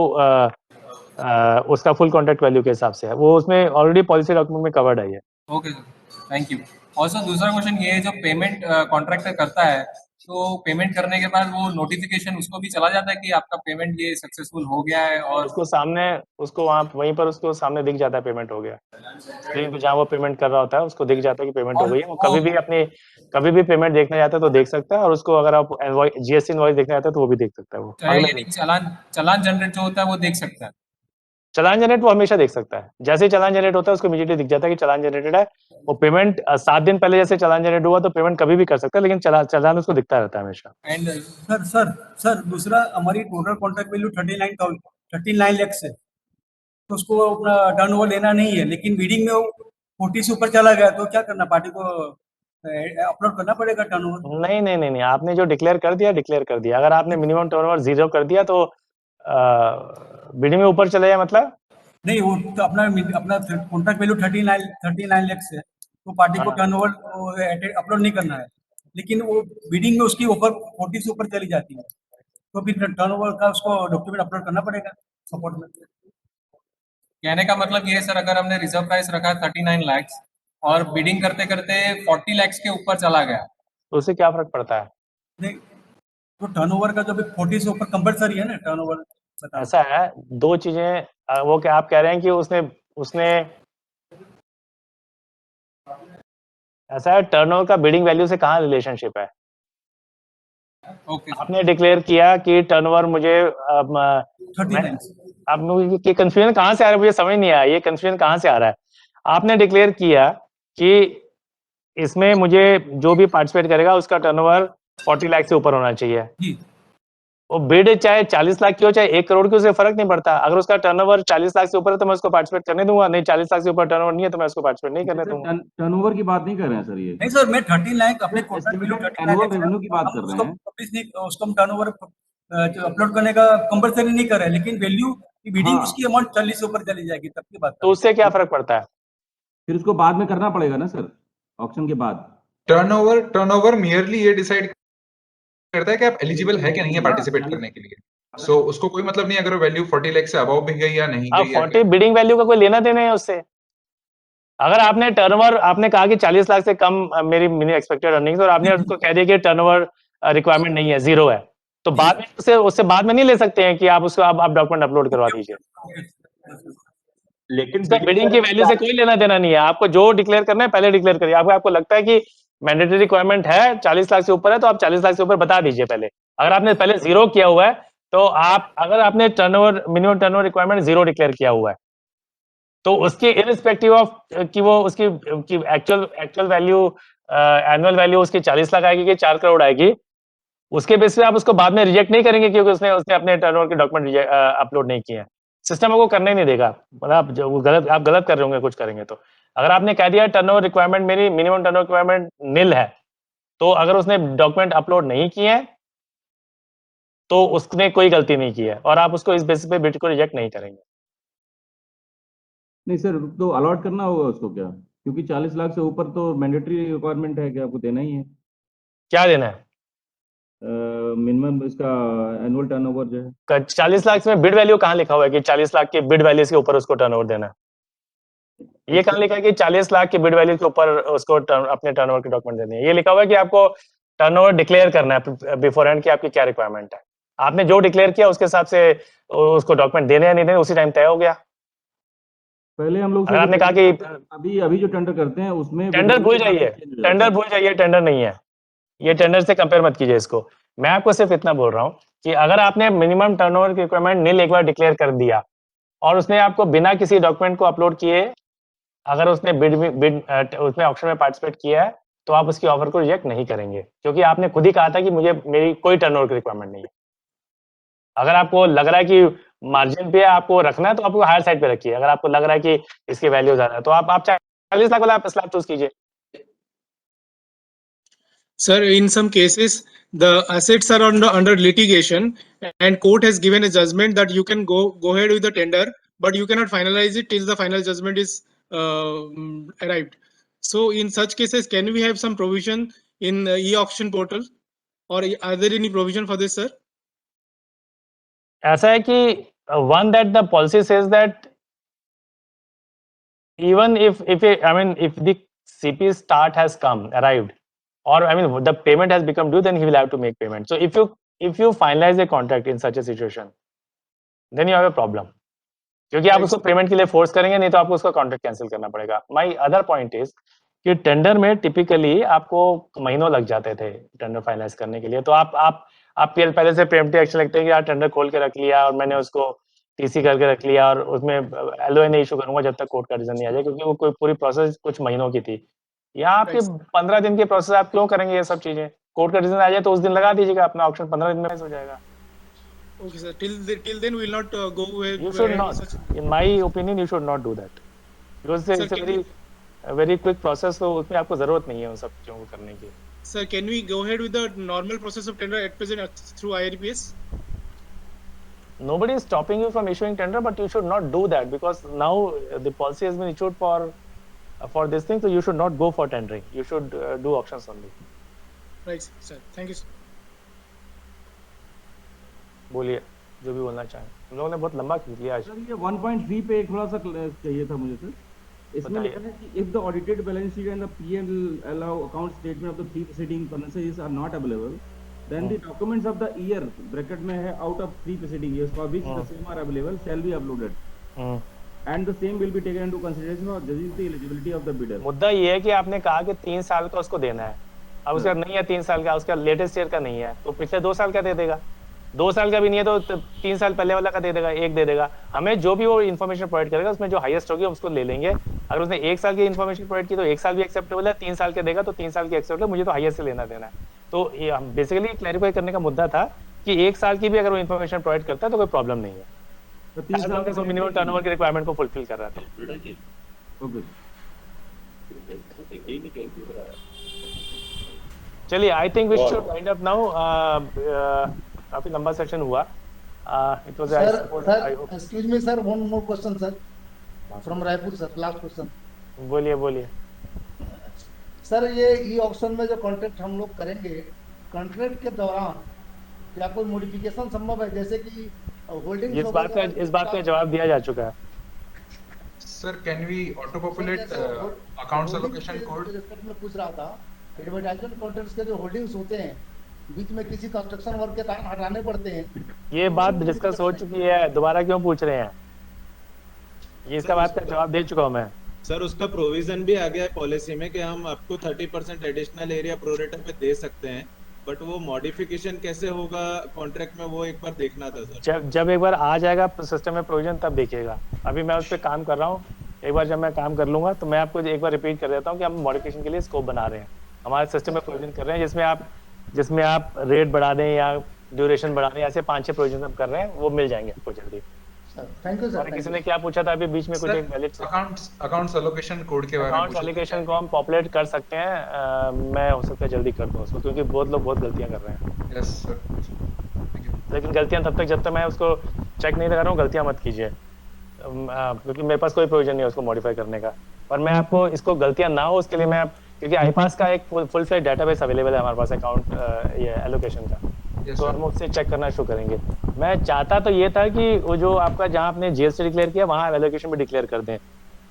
उसका फुल कॉन्ट्रैक्ट वैल्यू के हिसाब से है। वो उसमें ऑलरेडी पॉलिसी डॉक्यूमेंट में कवर्ड है ये। Okay sir, thank you. और सर दूसरा क्वेश्चन ये है, जो पेमेंट कॉन्ट्रैक्टर करता है तो पेमेंट करने के बाद वो नोटिफिकेशन उसको भी चला जाता है कि आपका पेमेंट ये सक्सेसफुल हो गया है और उसको वहीं पर उसको सामने दिख जाता है पेमेंट हो गया। स्क्रीन पे जहाँ वो पेमेंट कर रहा होता है उसको दिख जाता है कि पेमेंट हो गई है। वो कभी भी पेमेंट देखना चाहता है तो देख सकता है और उसको अगर आप जीएसटी इनवॉइस देखना चाहता है तो वो भी देख सकता है। वो चालान जनरेट जो होता है वो देख सकता है। चालान जनरेट वो हमेशा देख सकता है। जैसे ही चालान जनरेट होता है उसको इमीडिएटली दिख जाता है कि चालान जनरेटेड है। वो पेमेंट 7 दिन पहले जैसे चालान जनरेट हुआ तो पेमेंट कभी भी कर सकता है, लेकिन चालान उसको दिखता रहता है हमेशा। एंड सर दूसरा हमारी टोटल कॉन्ट्रैक्ट वैल्यू 39 लाख है तो उसको अपना टर्नओवर लेना नहीं है, लेकिन बिडिंग में वो 40 से ऊपर चला गया तो क्या करना? पार्टी को अपलोड करना पड़ेगा टर्नओवर? नहीं, आपने जो डिक्लेयर कर दिया। अगर आपने मिनिमम टर्नओवर 0 कर दिया तो बिडिंग में ऊपर चले जाए मतलब नहीं, वो तो अपना कॉन्ट्रैक्ट वैल्यू 39 लाख है तो पार्टी को टर्नओवर अपलोड नहीं करना है, लेकिन वो बिडिंग में उसकी ऊपर 40 से ऊपर चली जाती है तो फिर टर्नओवर का उसको डॉक्यूमेंट अपलोड करना पड़ेगा सपोर्ट में। कहने का मतलब ये है सर, अगर हमने रिजर्व प्राइस रखा 39 लाख और बिडिंग करते करते 40 लाख के ऊपर चला गया, तो उससे क्या फर्क पड़ता है? नहीं, तो टर्नओवर का जो भी 40 से ऊपर कंपलसरी है ना टर्नओवर। ऐसा है, दो चीजें, वो क्या आप कह रहे हैं कि उसने ऐसा है, टर्नओवर का बिडिंग वैल्यू से कहाँ रिलेशनशिप है? आपने डिक्लेयर किया कि टर्नओवर मुझे आप ये कंफ्यूजन कहाँ से आ रहा है, मुझे समझ नहीं आया, ये कंफ्यूजन कहाँ से आ रहा है? आपने डिक्लेयर किया कि इसमें मुझे जो भी पार्टिसिपेट करेगा उसका टर्नओवर 40 लाख से ऊपर होना चाहिए। वो बिड चाहे 40 लाख की हो चाहे 1 करोड़ की, उससे फर्क नहीं पड़ता। अगर उसका टर्नओवर 40 लाख से ऊपर है तो मैं उसको पार्टिसिपेट करने दूंगा, नहीं 40 लाख से ऊपर टर्नओवर नहीं है तो मैं उसको पार्टिसिपेट नहीं करने दूंगा। टर्नओवर की बात नहीं कर रहे हैं सर, ये नहीं सर, मैं 13 लाख अपने एनुअल रेवेन्यू की बात कर रहे हैं। उसको हम टर्नओवर अपलोड करने का कंपलसरी नहीं कर रहे हैं, लेकिन वैल्यू की बिडिंग उसकी अमाउंट 40 से ऊपर चली जाएगी तब की बात। तो उससे क्या फर्क पड़ता है? फिर उसको बाद में करना पड़ेगा ना सर, ऑक्शन के बाद। टर्नओवर मियरली ये डिसाइड करता है कि आप एलिजिबल है कि नहीं है पार्टिसिपेट करने के लिए। सो उसको कोई मतलब नहीं अगर वैल्यू 40 लाख से अबव भी गई या नहीं अब गई। 40 बिडिंग वैल्यू का कोई लेना देना है उससे। अगर आपने टर्नओवर, आपने कहा कि 40 लाख से कम मेरी मिनिमम एक्सपेक्टेड अर्निंग्स, और आपने उसको कह दिया कि टर्नओवर रिक्वायरमेंट नहीं है, 0 है, तो बाद में उससे बाद में नहीं ले सकते हैं कि आप उसको आप डॉक्यूमेंट अपलोड करवा दीजिए। लेकिन बिडिंग की वैल्यू से कोई लेना देना नहीं है। आपको जो डिक्लेयर करना है पहले डिक्लेयर करिए। आपको लगता है कि मैंडेटरी रिक्वायरमेंट है 40 लाख से ऊपर है तो आप 40 लाख से ऊपर बता दीजिए पहले। अगर आपने पहले 0 किया हुआ है तो अगर आपने turnover minimum turnover requirement 0 declare किया हुआ है तो उसके इररिस्पेक्टिव ऑफ कि वो उसकी एक्चुअल वैल्यू, एनुअल वैल्यू उसकी 40 लाख आएगी कि 4 करोड़ आएगी, उसके बेस पे आप उसको बाद में रिजेक्ट नहीं करेंगे क्योंकि उसने अपने टर्नओवर के डॉक्यूमेंट अपलोड नहीं किए हैं। सिस्टम आपको करने नहीं देगा। मतलब आप गलत कर रहे होंगे कुछ करेंगे तो। अगर आपने कह दिया टर्नओवर रिक्वायरमेंट मेरी मिनिमम टर्नओवर रिक्वायरमेंट निल है, तो अगर उसने डॉक्यूमेंट अपलोड नहीं किए हैं तो उसने कोई गलती नहीं की है और आप उसको इस बेसिस पे बिड को रिजेक्ट नहीं करेंगे। नहीं सर, तो अलॉट करना होगा उसको क्या? क्योंकि 40 लाख से ऊपर तो मैंडेटरी रिक्वायरमेंट है कि आपको देना ही है। क्या देना है? मिनिमम इसका एनुअल टर्नओवर जो है 40 लाख में बिड वैल्यू कहाँ लिखा हुआ है कि 40 लाख के बिड वैल्यू के ऊपर उसको टर्नओवर देना है? ये कहाँ लिखा है कि 40 लाख के बिड वैल्यू के ऊपर उसको अपने टर्नओवर के डॉक्यूमेंट देने हैं? ये लिखा हुआ है कि आपको टर्नओवर डिक्लेयर करना है बिफोर हैंड कि आपकी क्या रिक्वायरमेंट है। आपने जो डिक्लेयर किया उसके हिसाब से उसको डॉक्यूमेंट देने या नहीं देने उसी टाइम तय हो गया। पहले हम लोग अगर आपने कहा कि अभी जो टेंडर करते हैं उसमें टेंडर भूल जाइए, टेंडर नहीं है ये, टेंडर से कंपेयर मत कीजिए इसको। मैं आपको सिर्फ इतना बोल रहा हूँ कि अगर आपने मिनिमम टर्नओवर की रिक्वायरमेंट निल एक बार डिक्लेयर कर दिया और उसने आपको बिना किसी डॉक्यूमेंट को अपलोड किए अगर उसने उसमें ऑक्शन में पार्टिसिपेट किया है तो आप उसकी ऑफर को रिजेक्ट नहीं करेंगे क्योंकि आपने खुद ही कहा था कि मेरी कोई टर्नओवर की रिक्वायरमेंट नहीं है। अगर आपको लग रहा है कि मार्जिन पे आपको रखना है तो आपको हायर साइड पे रखिए। अगर आपको लग रहा है कि इसकी वैल्यू ज्यादा है तो आप 40 लाख वाला आप स्लैब चूज कीजिए। Sir, in some cases, the assets are under litigation, and court has given a judgment that you can go ahead with the tender, but you cannot finalize it till the final judgment is arrived. So, in such cases, can we have some provision in e-auction portal, or are there any provision for this, sir? ऐसा है कि one that the policy says that even if the CP start has arrived. Or the payment has become due, then he will have to make payment. So if you finalize a contract in such a situation, then you have a problem. क्योंकि आप उसको payment के लिए force करेंगे नहीं तो आपको उसका कॉन्ट्रैक्ट कैंसिल करना पड़ेगा। माई अदर पॉइंट इज कि टेंडर में टिपिकली आपको महीनों लग जाते थे टेंडर फाइनलाइज करने के लिए। तो आप पहले से प्रीएम्प्टिव एक्शन लगते हैं कि यार टेंडर खोल के रख लिया और मैंने उसको टीसी करके रख लिया और उसमें एलओए नहीं इशू करूंगा जब तक कोर्ट का डिसीजन नहीं आ जाए, क्योंकि वो कोई पूरी प्रोसेस कुछ महीनों की थी। यहाँ आपके 15 दिन के प्रोसेस आप क्यों करेंगे ये सब चीजें? कोर्ट का डिसीजन आ जाए तो उस दिन लगा दीजिएगा अपना ऑप्शन, 15 दिन में हो जाएगा। Okay, sir. Till then we will not go with. You should not. In my opinion, you should not do that because it's a very quick process. तो उसमें आपको जरूरत नहीं है उन सब चीजों को करने की। Sir, can we go ahead with the normal process of tender at present through IRPS? Nobody is stopping you from issuing tender, but you should not do that because now the policy has been issued for this thing, so you should not go for tendering. You should do auctions only. Right, sir. Thank you, sir. बोलिए। जो भी बोलना चाहें। हम लोगों ने बहुत लंबा खींच लिया आज। सर ये 1.3 पे एक थोड़ा सा चाहिए था मुझे सर। इसमें लिखा है कि if the audited balance sheet and the P&L account statement of the 3 preceding balances are not available, then the documents of the year bracket में है out of 3 preceding years for which the same are available shall be uploaded and the same will be taken into consideration for judging the eligibility of the bidder। मुद्दा ये है कि आपने कहा कि 3 साल का उसको देना है, अब उसका नहीं है 3 साल का, उसका लेटेस्ट ईयर का नहीं है, तो पिछले 2 साल का दे देगा। 2 साल का भी नहीं है तो 3 साल पहले वाला का दे देगा, एक दे देगा। हमें जो भी वो इन्फॉर्मेशन प्रोवाइड करेगा उसमें जो हाईएस्ट होगी उसको ले लेंगे। अगर उसने 1 साल की इन्फॉर्मेशन प्रोवाइड की तो 1 साल भी एक्सेप्टेबल है, 3 साल के देगा तो 3 साल की एक्सेप्टेबल है, मुझे तो हाईएस्ट से लेना देना है। तो ये बेसिकली क्लैरिफाई करने का मुद्दा था कि 1 साल की भी अगर वो इन्फॉर्मेशन प्रोवाइड करता है तो कोई प्रॉब्लम नहीं है, तो 3 साल का मिनिमम टर्नओवर की रिक्वायरमेंट को फुलफिल कर रहा था। ओके चलिए, I think we should wind up now. काफी लंबा सेशन हुआ। It was excuse me sir, one more question sir from Raipur sir, last question. बोलिए सर ये ई ऑक्शन में जो कॉन्ट्रैक्ट हम लोग करेंगे, कॉन्ट्रैक्ट के दौरान क्या कोई मॉडिफिकेशन संभव है, जैसे कि होल्डिंग? इस बात का जवाब दिया जा चुका है sir. Can we auto populate accounts allocation code? मैं पूछ रहा था, एडवर्टाइजमेंट कॉन्ट्रैक्ट्स के जो होल्डिंग्स होते हैं बीच में किसी कंस्ट्रक्शन वर्क के कारण हटाने पड़ते हैं, ये बात डिस्कस हो चुकी है, दोबारा क्यों पूछ रहे हैं? ये इसका बात का जवाब दे चुका हूं मैं सर। उसका प्रोविजन भी आ गया है पॉलिसी में कि हम आपको 30% एडिशनल एरिया प्रोरेटर पे दे सकते हैं, बट वो मॉडिफिकेशन कैसे होगा कॉन्ट्रैक्ट में वो एक बार देखना था सर। जब एक बार आ जाएगा सिस्टम में प्रोविजन तब देखिएगा। अभी मैं उस पर काम कर रहा हूँ, एक बार जब मैं काम कर लूंगा तो मैं आपको एक बार रिपीट कर देता हूँ कि हम मॉडिफिकेशन के लिए स्कोप बना रहे हैं, हमारे सिस्टम में प्रोविजन कर रहे हैं जिसमें आप रेट बढ़ा दें या ड्यूरेशन बढ़ा दें, ऐसे 5-6 प्रोविजन हम कर रहे हैं, वो मिल जाएंगे आपको जल्दी। Thank you sir. किसी ने क्या पूछा था अभी बीच में कुछ, एक वैलिड अकाउंट्स एलोकेशन कोड के बारे में। अकाउंट्स एलोकेशन को हम पॉपुलेट कर सकते हैं, मैं हो सकता है जल्दी कर दूं उसको, क्योंकि बहुत लोग बहुत गलतियां कर रहे हैं। Yes sir. लेकिन गलतियां तब तक जब तक मैं उसको चेक नहीं कर रहा हूँ, गलतियां मत कीजिए, क्योंकि मेरे पास कोई प्रोविजन नहीं है उसको मॉडिफाई करने का। और मैं आपको इसको गलतियां ना हो उसके लिए मैं, क्योंकि आईपास का एक फुल फ्लेज डेटाबेस अवेलेबल है हमारे पास अकाउंट ये एलोकेशन का, तो हम उससे चेक करना शुरू करेंगे। मैं चाहता तो ये था कि वो जो आपका जहाँ आपने जीएसटी डिक्लेयर किया वहाँ एलोकेशन भी डिक्लेयर कर दें,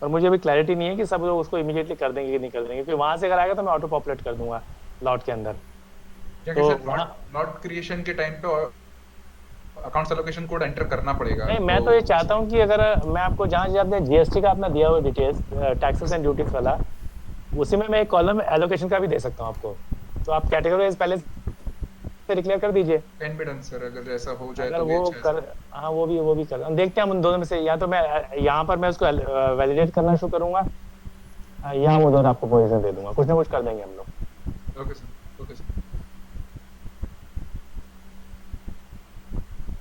और मुझे अभी क्लैरिटी नहीं है कि सब लोग उसको इमीडिएटली कर देंगे कि नहीं कर देंगे, क्योंकि वहाँ से अगर आएगा तो मैं ऑटो पॉपुलेट कर दूंगा लॉट के अंदर। तो लॉट क्रिएशन के टाइम पे अकाउंट्स एलोकेशन कोड एंटर करना पड़ेगा? नहीं, मैं तो ये चाहता हूँ कि अगर मैं आपको जहाँ आपने जीएसटी का अपना दिया हुआ डिटेल्स, टैक्सेस एंड ड्यूटीज वाला, उसी में मैं एक कॉलम एलोकेशन का भी दे सकता हूँ आपको, तो आप कैटेगरी पहले से डिक्लेयर कर दीजिए। कैन बी डन सर, अगर ऐसा हो जाए अगर तो वो कर, हाँ वो भी कर, हम देखते हैं हम उन दोनों में से, या तो मैं यहाँ पर मैं उसको वैलिडेट करना शुरू करूंगा या वो दोनों आपको पोजीशन दे दूंगा, कुछ ना कुछ कर देंगे हम लोग। Okay sir, okay sir.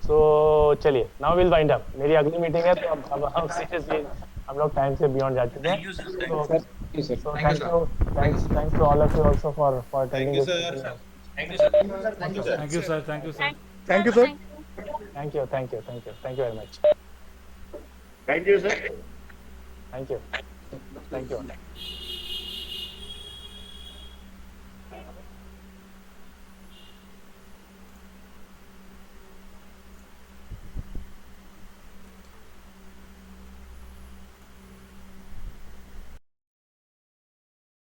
So चलिए, नाउ विल वाइंड अप, मेरी अगली मीटिंग है तो अब हम सीरियसली हम लोग टाइम से बियॉन्ड जा चुके हैं। Thanks to all of you also for attending this. Thank you, sir. Thank you, sir. Thank you, sir. Thank you, sir. Thank you, sir. Thank you very much. Thank you, sir. Thank you.